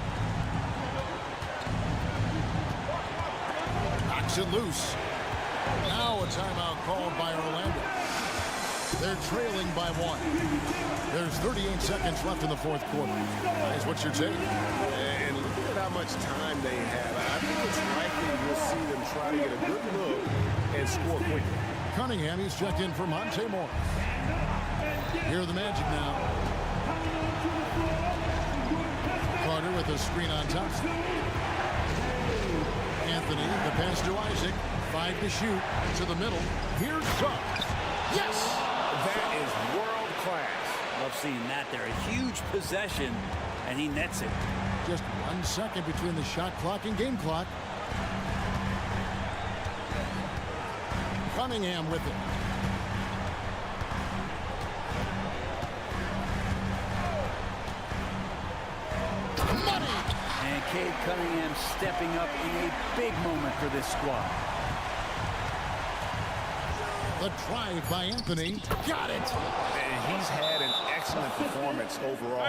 Knocks it loose. Now a timeout called by Orlando. They're trailing by 1. There's 38 seconds left in the fourth quarter. Guys, what's your take? And look at how much time they have. I think it's likely we'll see them try to get a good look and score quickly. Cunningham, he's checked in for Monte Morris. Here are the Magic now. Carter with a screen on top. Anthony, the pass to Isaac. 5 to shoot. To the middle. Here's Suggs. Yes! That is world class. Love seeing that there. A huge possession, and he nets it. Just 1 second between the shot clock and game clock. Cunningham with it. Money! And Cade Cunningham stepping up in a big moment for this squad. The drive by Anthony. Got it! And he's had an excellent performance overall.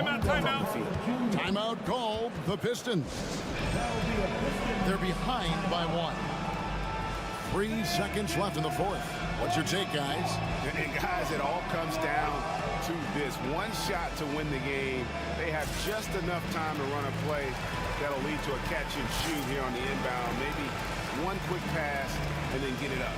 Timeout called. The Pistons. They're behind by 1. 3 seconds left in the fourth. What's your take, guys? And guys, it all comes down to this one shot to win the game. They have just enough time to run a play that'll lead to a catch and shoot here on the inbound. Maybe one quick pass and then get it up.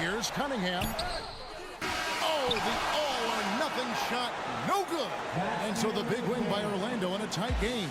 Here's Cunningham. Oh, the all-or-nothing shot. No good. And so the big win by Orlando in a tight game.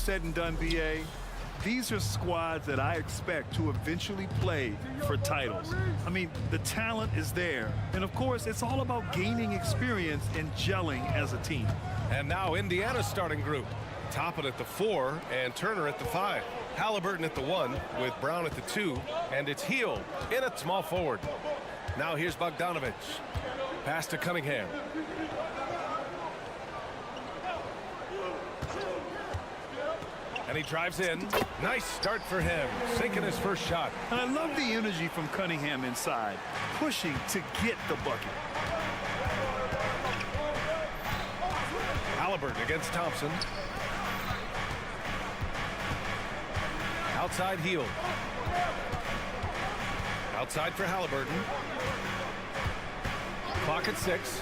said and done, BA, these are squads that I expect to eventually play for titles. I mean, the talent is there. And, of course, it's all about gaining experience and gelling as a team. And now Indiana's starting group. Toppin at the 4 and Turner at the 5. Halliburton at the 1 with Brown at the 2. And it's Hield in at small forward. Now here's Bogdanovich. Pass to Cunningham. And he drives in. Nice start for him, sinking his first shot. And I love the energy from Cunningham inside, pushing to get the bucket. Halliburton against Thompson. Outside Hield. Outside for Halliburton. Clock at 6.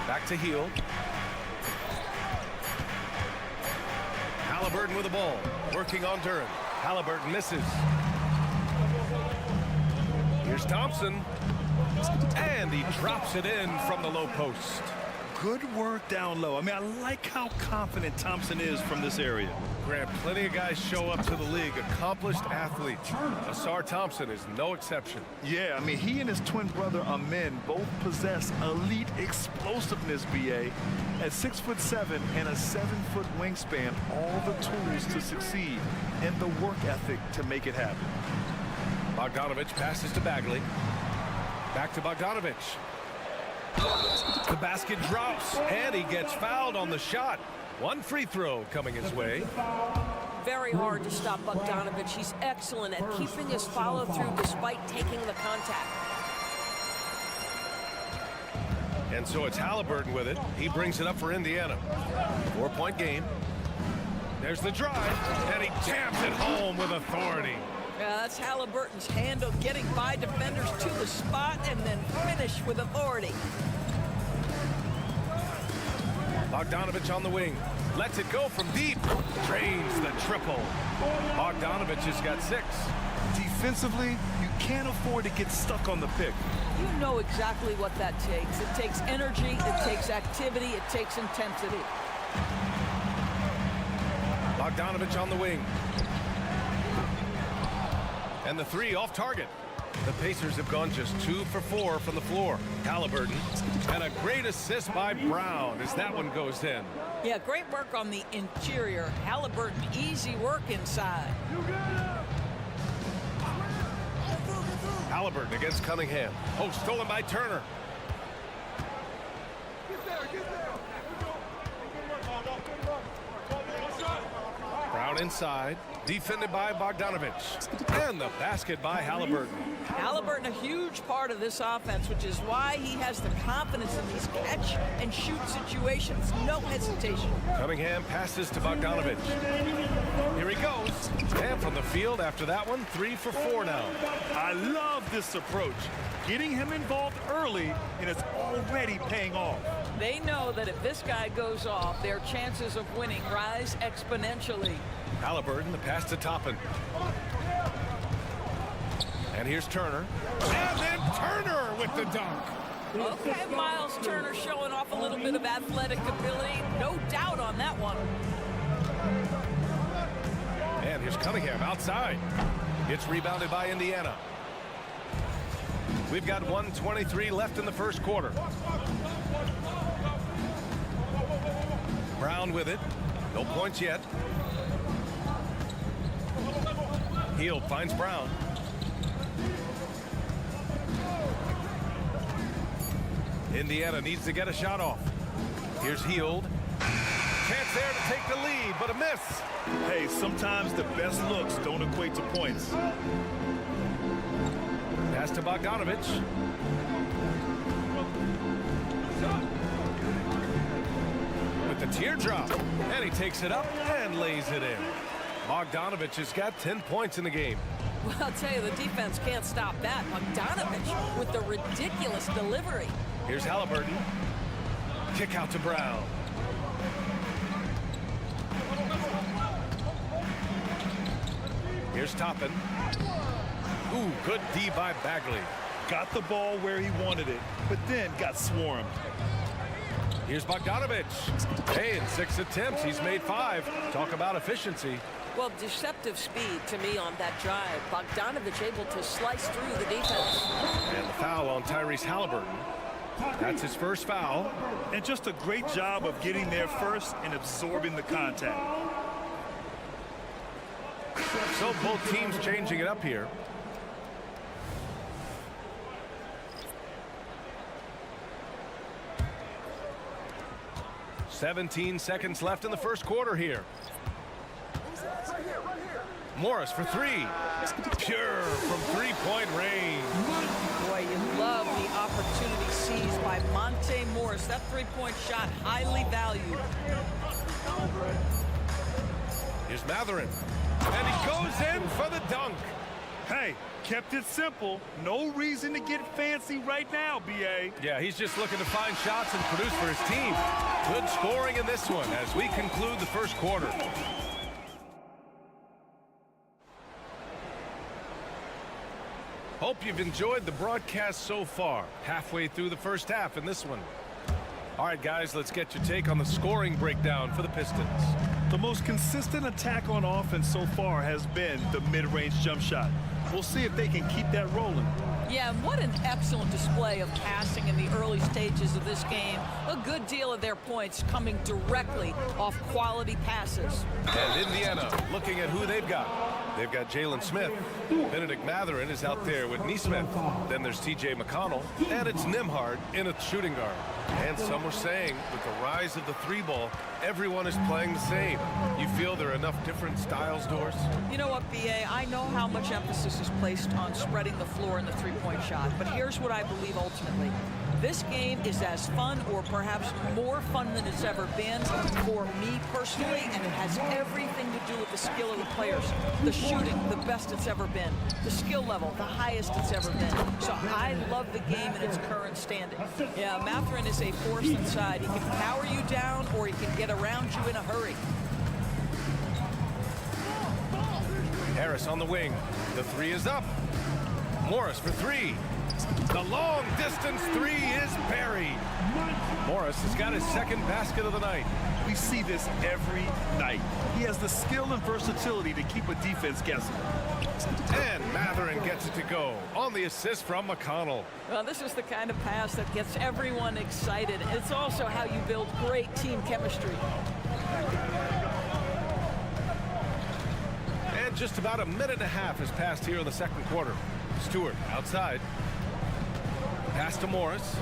Back to Hield. Halliburton with the ball. Working on Duran. Halliburton misses. Here's Thompson. And he drops it in from the low post. Good work down low. I mean, I like how confident Thompson is from this area. Grant, plenty of guys show up to the league, accomplished athletes. Asar Thompson is no exception. Yeah, I mean, he and his twin brother Amin both possess elite explosiveness, BA. At 6'7" and a 7-foot wingspan, all the tools to succeed and the work ethic to make it happen. Bogdanovich passes to Bagley. Back to Bogdanovich. The basket drops, and he gets fouled on the shot. One free throw coming his way. Very hard to stop Bogdanovich. He's excellent at keeping his follow-through despite taking the contact. And so it's Halliburton with it. He brings it up for Indiana. 4-point game. There's the drive, and he jams it home with authority. Yeah, that's Halliburton's handle, getting by defenders to the spot and then finish with authority. Bogdanovich on the wing. Lets it go from deep. Drains the triple. Bogdanovich has got 6. Defensively, you can't afford to get stuck on the pick. You know exactly what that takes. It takes energy, it takes activity, it takes intensity. Bogdanovich on the wing. And the 3 off target. The Pacers have gone just 2 for 4 from the floor. Halliburton. And a great assist by Brown as that one goes in. Yeah, great work on the interior. Halliburton, easy work inside. Halliburton against Cunningham. Oh, stolen by Turner. Brown inside. Defended by Bogdanovich. And the basket by Halliburton. Halliburton, a huge part of this offense, which is why he has the confidence in these catch and shoot situations. No hesitation. Cunningham passes to Bogdanovich. Here he goes. And from the field after that one, 3 for 4 now. I love this approach. Getting him involved early, and it's already paying off. They know that if this guy goes off, their chances of winning rise exponentially. Halliburton, the pass to Toppin. And here's Turner. And then Turner with the dunk. Okay, Miles Turner showing off a little bit of athletic ability. No doubt on that one. And here's Cunningham outside. It's rebounded by Indiana. We've got 1:23 left in the first quarter. Brown with it. No points yet. Hield finds Brown. Indiana needs to get a shot off. Here's Hield. Chance there to take the lead, but a miss. Hey, sometimes the best looks don't equate to points. Pass to Bogdanovich. With the teardrop. And he takes it up and lays it in. Bogdanovich has got 10 points in the game. Well, I'll tell you, the defense can't stop that. Bogdanovich with the ridiculous delivery. Here's Halliburton. Kick out to Brown. Here's Toppin. Ooh, good D by Bagley. Got the ball where he wanted it, but then got swarmed. Here's Bogdanovich. Hey, in 6 attempts, he's made 5. Talk about efficiency. Well, deceptive speed to me on that drive. Bogdanovich able to slice through the defense. And the foul on Tyrese Halliburton. That's his first foul. And just a great job of getting there first and absorbing the contact. So both teams changing it up here. "17 seconds left in the first quarter here. Morris for 3. Pure from 3-point range. Boy, you love the opportunity seized by Monte Morris. That 3-point shot, highly valued. Here's Mathurin. And he goes in for the dunk. Hey, kept it simple. No reason to get fancy right now, B.A. Yeah, he's just looking to find shots and produce for his team. Good scoring in this one as we conclude the first quarter. Hope you've enjoyed the broadcast so far. Halfway through the first half in this one. All right, guys, let's get your take on the scoring breakdown for the Pistons. The most consistent attack on offense so far has been the mid-range jump shot. We'll see if they can keep that rolling. Yeah, and what an excellent display of passing in the early stages of this game. A good deal of their points coming directly off quality passes. And Indiana looking at who they've got. They've got Jalen Smith. Benedict Mathurin is out there with Neesmith. Then there's TJ McConnell. And it's Nembhard in a shooting guard. And some were saying with the rise of the 3-ball, everyone is playing the same. You feel there are enough different styles, Doris? You know what, B.A.? I know how much emphasis is placed on spreading the floor in the 3-point shot, but here's what I believe ultimately. This game is as fun or perhaps more fun than it's ever been for me personally, and it has everything to do with the skill of the players. The shooting, the best it's ever been. The skill level, the highest it's ever been. So I love the game in its current standing. Yeah, Mathurin is a force inside. He can power you down or he can get around you in a hurry. Harris on the wing. The 3 is up. Morris for 3. The long distance 3 is buried. Morris has got his second basket of the night. We see this every night. He has the skill and versatility to keep a defense guessing. And Mathurin gets it to go on the assist from McConnell. Well, this is the kind of pass that gets everyone excited. It's also how you build great team chemistry. And just about a minute and a half has passed here in the second quarter. Stewart outside. Pass to Morris.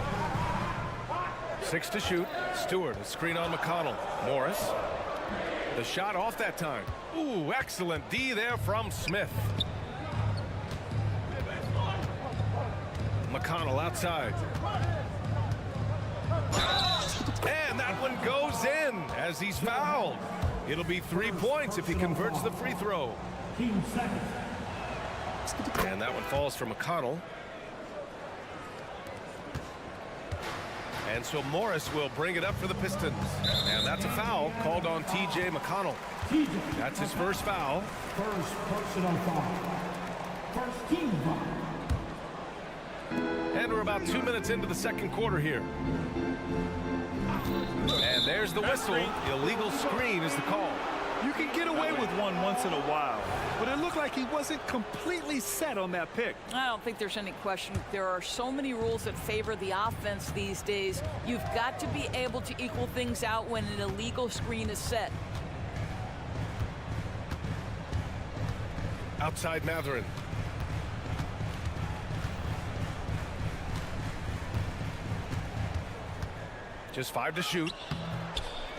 6 to shoot. Stewart, a screen on McConnell. Morris. The shot off that time. Ooh, excellent D there from Smith. McConnell outside. And that one goes in as he's fouled. It'll be 3 points if he converts the free throw. And that one falls for McConnell. And so Morris will bring it up for the Pistons. And that's a foul called on TJ McConnell. That's his first foul. First personal foul. First team foul. And we're about 2 minutes into the second quarter here. And there's the whistle. Illegal screen is the call. You can get away with one once in a while, but it looked like he wasn't completely set on that pick. I don't think there's any question. There are so many rules that favor the offense these days. You've got to be able to equal things out when an illegal screen is set. Outside Mathurin. Just 5 to shoot.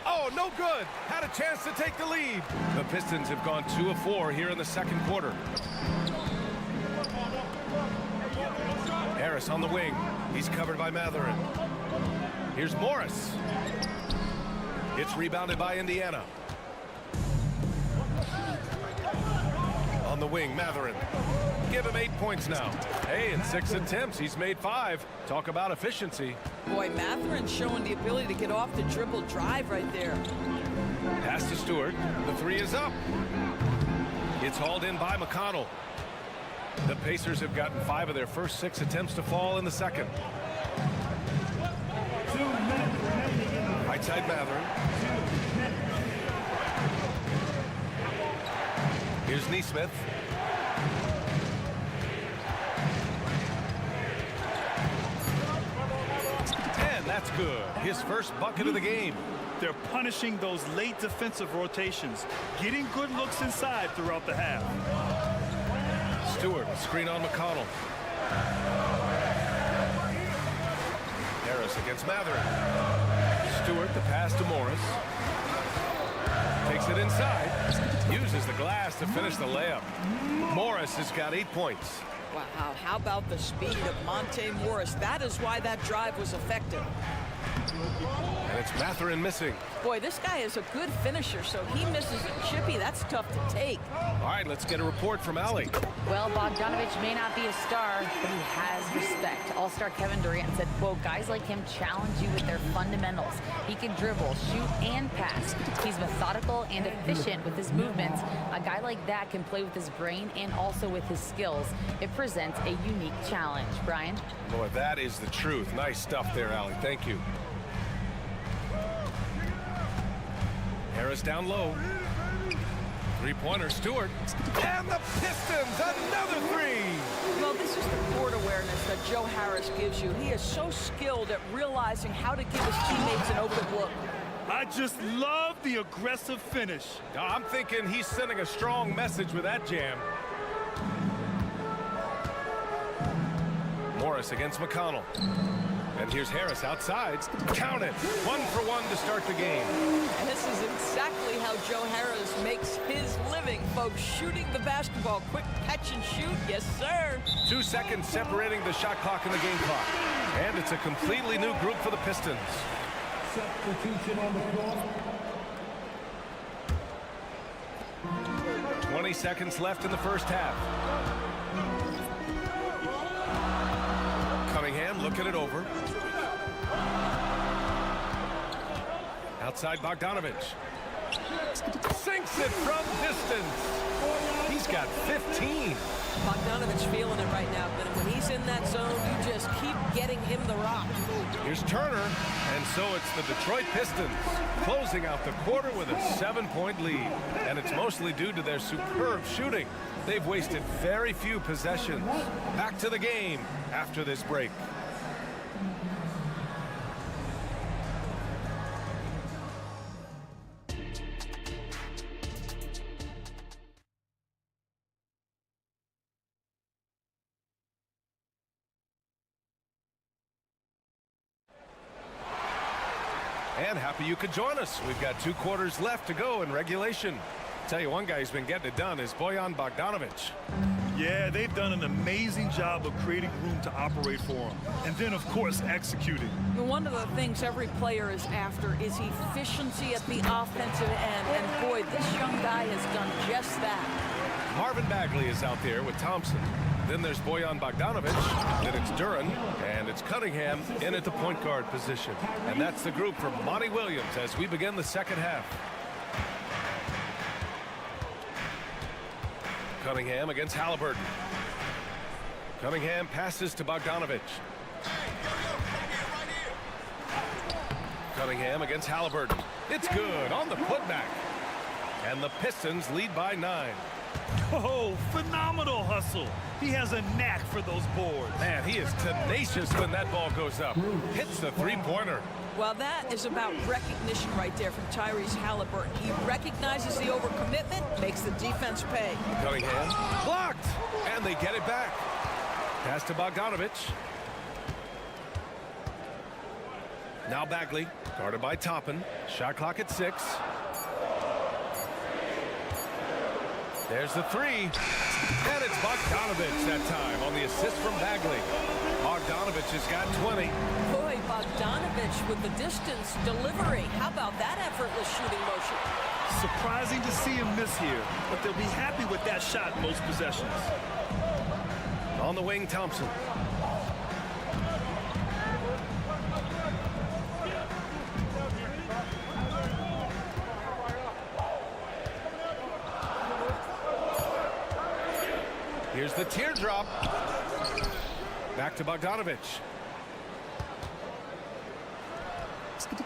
Oh, no good. Had a chance to take the lead. The Pistons have gone 2 of 4 here in the second quarter. Harris on the wing. He's covered by Mathurin. Here's Morris. It's rebounded by Indiana. On the wing, Mathurin. Give him 8 points now. Hey, in 6 attempts, he's made 5. Talk about efficiency. Boy, Mathurin's showing the ability to get off the dribble drive right there. Pass to Stewart. The 3 is up. It's hauled in by McConnell. The Pacers have gotten 5 of their first 6 attempts to fall in the second. 2 minutes remaining in the Right side Mathurin. Here's Neesmith. And that's good. His first bucket of the game. They're punishing those late defensive rotations, getting good looks inside throughout the half. Stewart, screen on McConnell. Harris against Mathurin. Stewart, the pass to Morris. Takes it inside. Uses the glass to finish the layup. Morris has got 8 points. Wow, how about the speed of Monte Morris? That is why that drive was effective. And it's Mathurin missing. Boy, this guy is a good finisher, so he misses a chippy. That's tough to take. All right, let's get a report from Allie. Well, Bogdanovich may not be a star, but he has respect. All-star Kevin Durant said, quote, guys like him challenge you with their fundamentals. He can dribble, shoot, and pass. He's methodical and efficient with his movements. A guy like that can play with his brain and also with his skills. It presents a unique challenge. Brian? Boy, that is the truth. Nice stuff there, Allie. Thank you. Harris down low. Three-pointer, Stewart. And the Pistons, another three! Well, this is the court awareness that Joe Harris gives you. He is so skilled at realizing how to give his teammates an open look. I just love the aggressive finish. I'm thinking he's sending a strong message with that jam. Morris against McConnell. And here's Harris outside. Count it. 1 for 1 to start the game. And this is exactly how Joe Harris makes his living, folks. Shooting the basketball. Quick catch and shoot. Yes, sir. 2 seconds separating the shot clock and the game clock. And it's a completely new group for the Pistons. Substitution on the floor. 20 seconds left in the first half. Cunningham looking it over. Outside Bogdanovich. Sinks it from distance. He's got 15. Bogdanovich feeling it right now, but when he's in that zone, you just keep getting him the rock. Here's Turner, and so it's the Detroit Pistons closing out the quarter with a 7-point lead. And it's mostly due to their superb shooting. They've wasted very few possessions. Back to the game after this break. And happy you could join us. We've got 2 quarters left to go in regulation. Tell you one guy who's been getting it done is Bojan Bogdanovich. Yeah, they've done an amazing job of creating room to operate for him. And then, of course, executing. One of the things every player is after is efficiency at the offensive end. And boy, this young guy has done just that. Marvin Bagley is out there with Thompson. Then there's Bojan Bogdanovich. Then it's Duran. And it's Cunningham in at the point guard position. And that's the group for Monty Williams as we begin the second half. Cunningham against Halliburton. Cunningham passes to Bogdanovich. Cunningham against Halliburton. It's good on the putback. And the Pistons lead by 9. Oh, phenomenal hustle. He has a knack for those boards. Man, he is tenacious when that ball goes up. Hits the three-pointer. Well, that is about recognition right there from Tyrese Halliburton. He recognizes the overcommitment, makes the defense pay. Cunningham blocked, and they get it back. Pass to Bogdanovich. Now Bagley, guarded by Toppin. Shot clock at 6. There's the 3. And it's Bogdanovich that time on the assist from Bagley. Bogdanovich has got 20. Boy, Bogdanovich with the distance delivery. How about that effortless shooting motion? Surprising to see him miss here, but they'll be happy with that shot most possessions. On the wing, Thompson. Here's the teardrop. Back to Bogdanovich.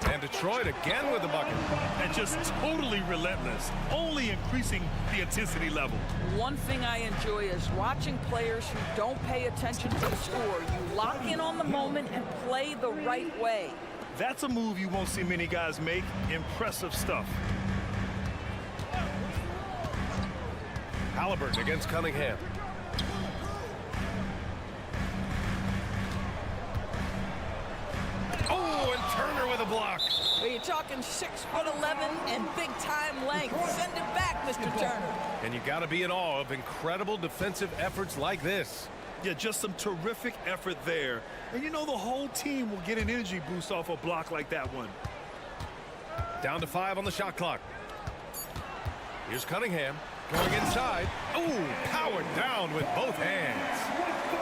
And Detroit again with the bucket. And just totally relentless, only increasing the intensity level. One thing I enjoy is watching players who don't pay attention to the score. You lock in on the moment and play the right way. That's a move you won't see many guys make. Impressive stuff. Halliburton against Cunningham. Oh, and Turner with a block. Well, you're talking 6'11" and big-time length. Send it back, Mr. Turner. And you got to be in awe of incredible defensive efforts like this. Yeah, just some terrific effort there. And you know the whole team will get an energy boost off a block like that one. Down to 5 on the shot clock. Here's Cunningham going inside. Oh, powered down with both hands.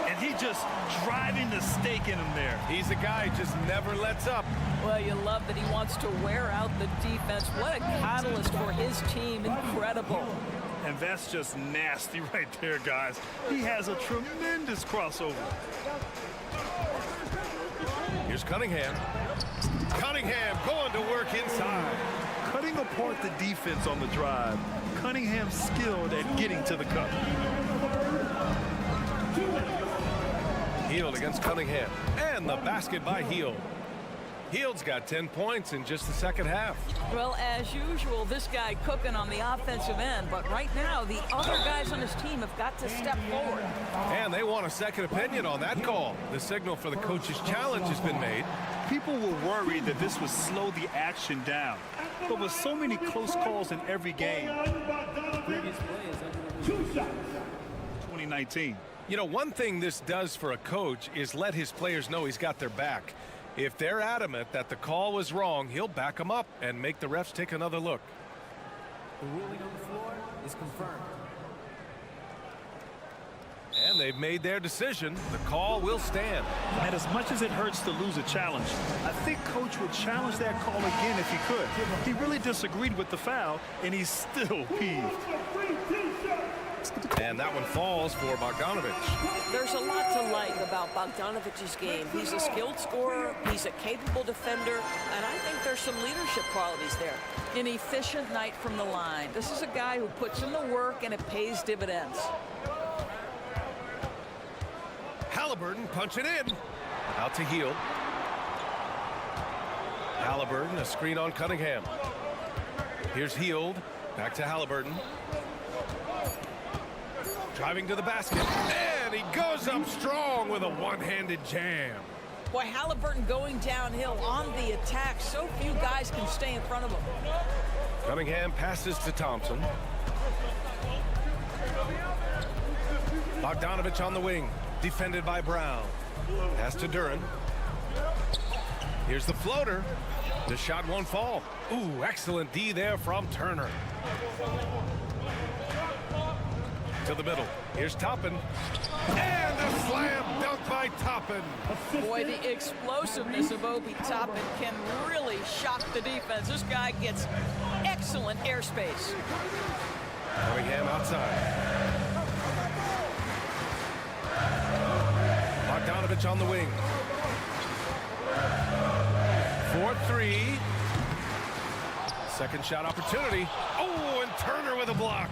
And he just driving the stake in him there. He's a guy who just never lets up. Well, you love that he wants to wear out the defense. What a catalyst for his team. Incredible. And that's just nasty right there, guys. He has a tremendous crossover. Here's Cunningham. Cunningham going to work inside. Cutting apart the defense on the drive. Cunningham skilled at getting to the cup. Hield against Cunningham. And the basket by Hield. Hield's got 10 points in just the second half. Well, as usual, this guy cooking on the offensive end. But right now, the other guys on his team have got to step forward. And they want a second opinion on that call. The signal for the coach's challenge has been made. People were worried that this would slow the action down. But with so many close calls in every game. 2019. You know, one thing this does for a coach is let his players know he's got their back. If they're adamant that the call was wrong, he'll back them up and make the refs take another look. The ruling on the floor is confirmed. And they've made their decision. The call will stand. And as much as it hurts to lose a challenge, I think Coach would challenge that call again if he could. He really disagreed with the foul, and he's still peeved. And that one falls for Bogdanovich. There's a lot to like about Bogdanovich's game. He's a skilled scorer, he's a capable defender, and I think there's some leadership qualities there. An efficient night from the line. This is a guy who puts in the work and it pays dividends. Halliburton punching in. Out to Hield. Halliburton, a screen on Cunningham. Here's Hield. Back to Halliburton. Driving to the basket. And he goes up strong with a one-handed jam. Boy, Halliburton going downhill on the attack. So few guys can stay in front of him. Cunningham passes to Thompson. Bogdanovich on the wing. Defended by Brown. Pass to Duren. Here's the floater. The shot won't fall. Ooh, excellent D there from Turner. To the middle. Here's Toppin. And a slam dunk by Toppin. Boy, the explosiveness of Obi Toppin can really shock the defense. This guy gets excellent airspace. Cunningham outside. Bogdanovich on the wing. 4-3. Second shot opportunity. Oh, and Turner with a block.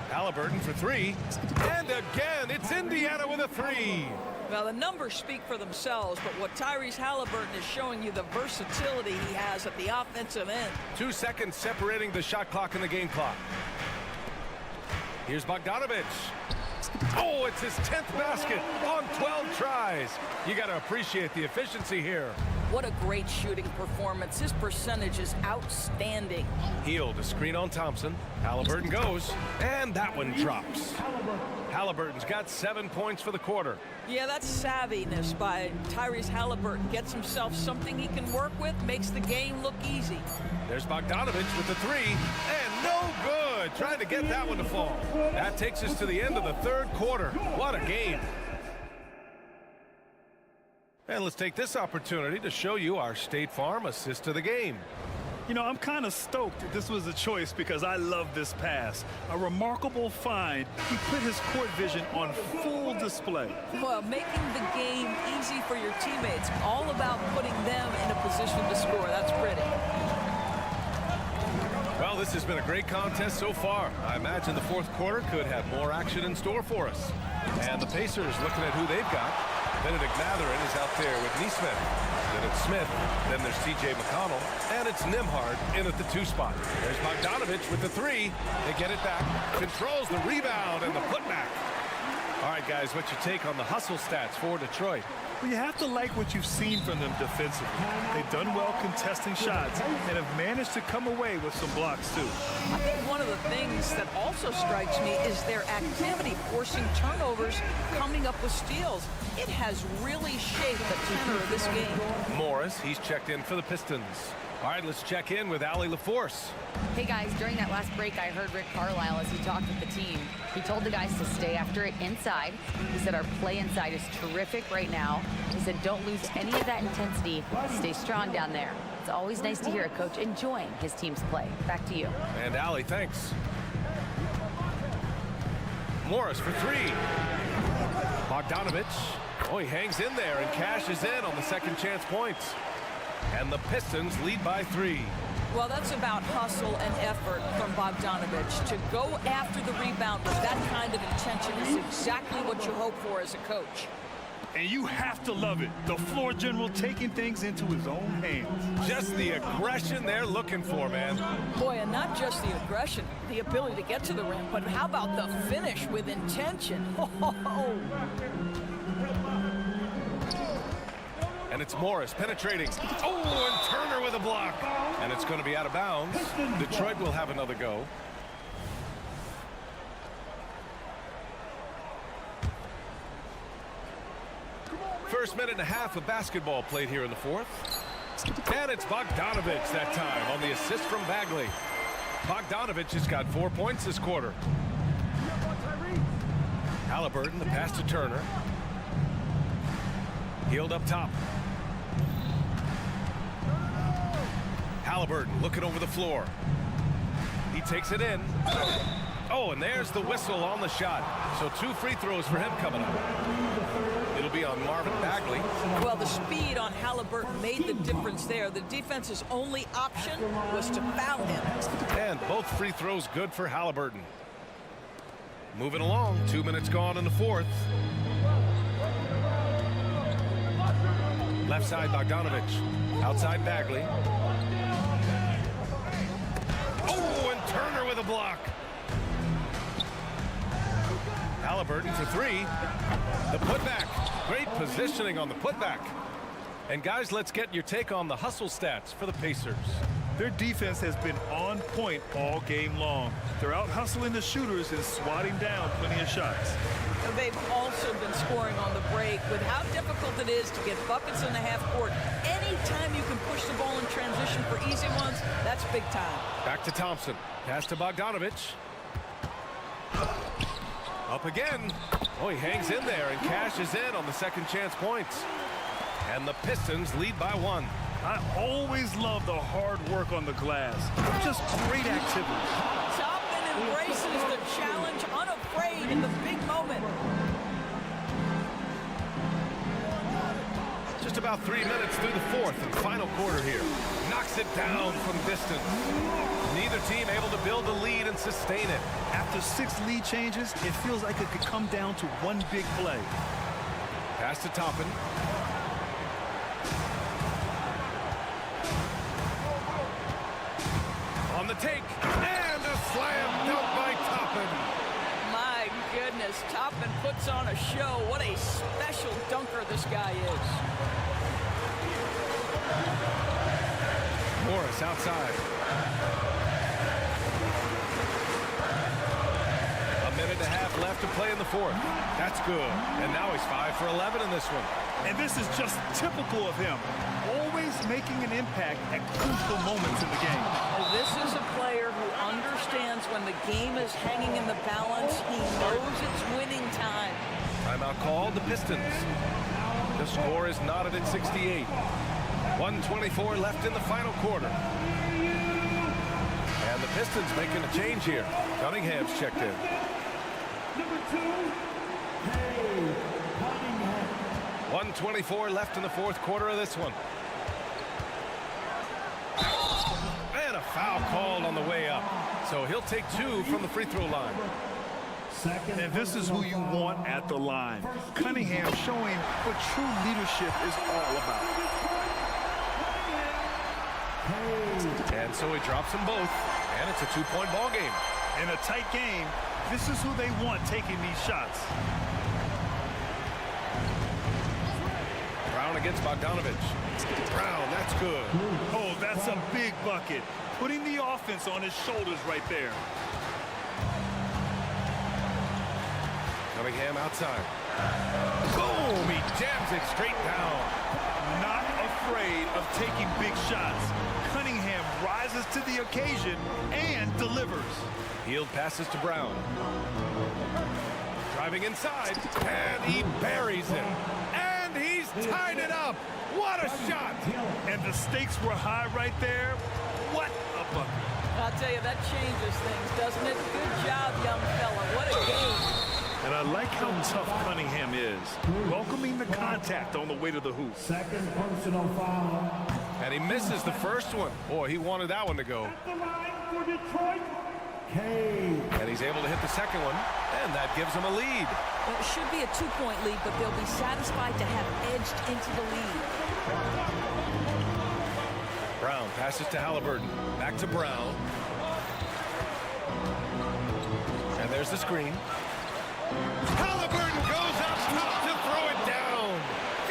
Halliburton for 3. And again, it's Indiana with a 3. Now, the numbers speak for themselves, but what Tyrese Halliburton is showing you, the versatility he has at the offensive end. 2 seconds separating the shot clock and the game clock. Here's Bogdanovich. Oh, it's his 10th basket on 12 tries. You got to appreciate the efficiency here. What a great shooting performance. His percentage is outstanding. Hield, a screen on Thompson. Halliburton goes, and that one drops. Halliburton's got 7 points for the quarter. Yeah, that's savviness by Tyrese Halliburton. Gets himself something he can work with, makes the game look easy. There's Bogdanovich with the 3, and no good. Trying to get that one to fall. That takes us to the end of the third quarter. What a game. And let's take this opportunity to show you our State Farm assist of the game. You know, I'm kind of stoked this was a choice because I love this pass. A remarkable find. He put his court vision on full display. Well, making the game easy for your teammates. All about putting them in a position to score. That's pretty. Well, this has been a great contest so far. I imagine the fourth quarter could have more action in store for us. And the Pacers looking at who they've got. Benedict Mathurin is out there with Neesmith. Then it's Smith. Then there's TJ McConnell. And it's Nembhard in at the 2 spot. There's Bogdanovich with the 3. They get it back. Controls the rebound and the putback. All right, guys, what's your take on the hustle stats for Detroit? Well, you have to like what you've seen from them defensively. They've done well contesting shots and have managed to come away with some blocks, too. I think one of the things that also strikes me is their activity, forcing turnovers, coming up with steals. It has really shaped the tenor of this game. Morris, he's checked in for the Pistons. All right, let's check in with Allie LaForce. Hey guys, during that last break, I heard Rick Carlisle as he talked with the team. He told the guys to stay after it inside. He said our play inside is terrific right now. He said don't lose any of that intensity. Stay strong down there. It's always nice to hear a coach enjoying his team's play. Back to you. And Allie, thanks. Morris for 3. Bogdanovich. Oh, he hangs in there and cashes in on the second chance points. And the Pistons lead by 3. Well, that's about hustle and effort from Bogdanovich. To go after the rebound with that kind of intention is exactly what you hope for as a coach. And you have to love it. The floor general taking things into his own hands. Just the aggression they're looking for, man. Boy, and not just the aggression, the ability to get to the rim, but how about the finish with intention? Oh. And it's Morris penetrating. Oh, and Turner with a block. And it's going to be out of bounds. Detroit will have another go. First minute and a half of basketball played here in the fourth. And it's Bogdanovich that time on the assist from Bagley. Bogdanovich has got 4 points this quarter. Halliburton, the pass to Turner. Healed up top. Halliburton looking over the floor. He takes it in. Oh, and there's the whistle on the shot. So 2 free throws for him coming up. It'll be on Marvin Bagley. Well, the speed on Halliburton made the difference there. The defense's only option was to foul him. And both free throws good for Halliburton. Moving along, 2 minutes gone in the fourth. Left side, Bogdanovich. Outside, Bagley. Oh, and Turner with a block. Halliburton for 3. The putback. Great positioning on the putback. And guys, let's get your take on the hustle stats for the Pacers. Their defense has been on point all game long. They're out hustling the shooters and swatting down plenty of shots. They've also been scoring on the break. With how difficult it is to get buckets in the half court, anytime you can push the ball in transition for easy ones, that's big time. Back to Thompson. Pass to Bogdanovich. Up again. Oh, he hangs in there and cashes in on the second chance points. And the Pistons lead by 1. I always love the hard work on the glass. Just great activity. Toppin embraces the challenge, unafraid in the big moment. Just about 3 minutes through the fourth and final quarter here. Knocks it down from distance. Neither team able to build a lead and sustain it. After 6 lead changes, it feels like it could come down to one big play. Pass to Toppin. On the take, and a slam dunk by Toppin. My goodness, Toppin puts on a show. What a special dunker this guy is. Morris outside. A minute and a half left to play in the fourth. That's good. And now he's 5 for 11 in this one. And this is just typical of him. Always making an impact at crucial moments in the game. This is a player who understands when the game is hanging in the balance. He knows it's winning time. Timeout called, the Pistons. The score is knotted at 68. 1:24 left in the final quarter. Pistons making a change here. Cunningham's checked in. Number 2, Hey Cunningham. 1:24 left in the fourth quarter of this one. And a foul called on the way up. So he'll take 2 from the free throw line. And this is who you want at the line. Cunningham showing what true leadership is all about. And so he drops them both. And it's a 2-point ball game. In a tight game, this is who they want taking these shots. Brown against Bogdanovich. Brown, that's good. Oh, that's a big bucket. Putting the offense on his shoulders right there. Cunningham outside. Boom! He jams it straight down. Not afraid of taking big shots. Cunningham rises to the occasion and delivers. Healed passes to Brown. Driving inside, and he buries it. And he's tied it up. What a shot! And the stakes were high right there. What a bucket. I'll tell you, that changes things, doesn't it? Good job, young fella. What a game. And I like how tough Cunningham is. Welcoming the contact on the way to the hoop. Second personal foul. And he misses the first one. Boy, he wanted that one to go. At the line for Detroit, Hey. And he's able to hit the second one, and that gives him a lead. Well, it should be a 2-point lead, but they'll be satisfied to have edged into the lead. Brown passes to Halliburton. Back to Brown. And there's the screen. Halliburton goes up top to throw it down.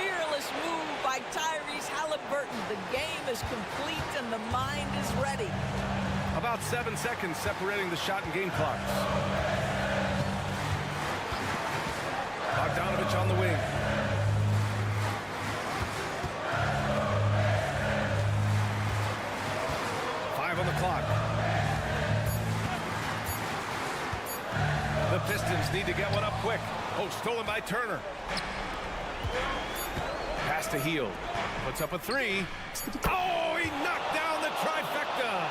Fearless move by Tyrese Halliburton. The game is complete and the mind is ready. About 7 seconds separating the shot and game clocks. Bogdanovich on the wing. On the clock. The Pistons need to get one up quick. Oh, stolen by Turner. Pass to Hield. Puts up a 3. Oh, he knocked down the trifecta.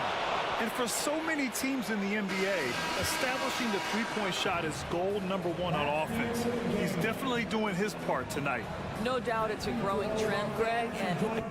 And for so many teams in the NBA, establishing the three-point shot is goal number 1 on offense. He's definitely doing his part tonight. No doubt it's a growing trend, Greg, and Go.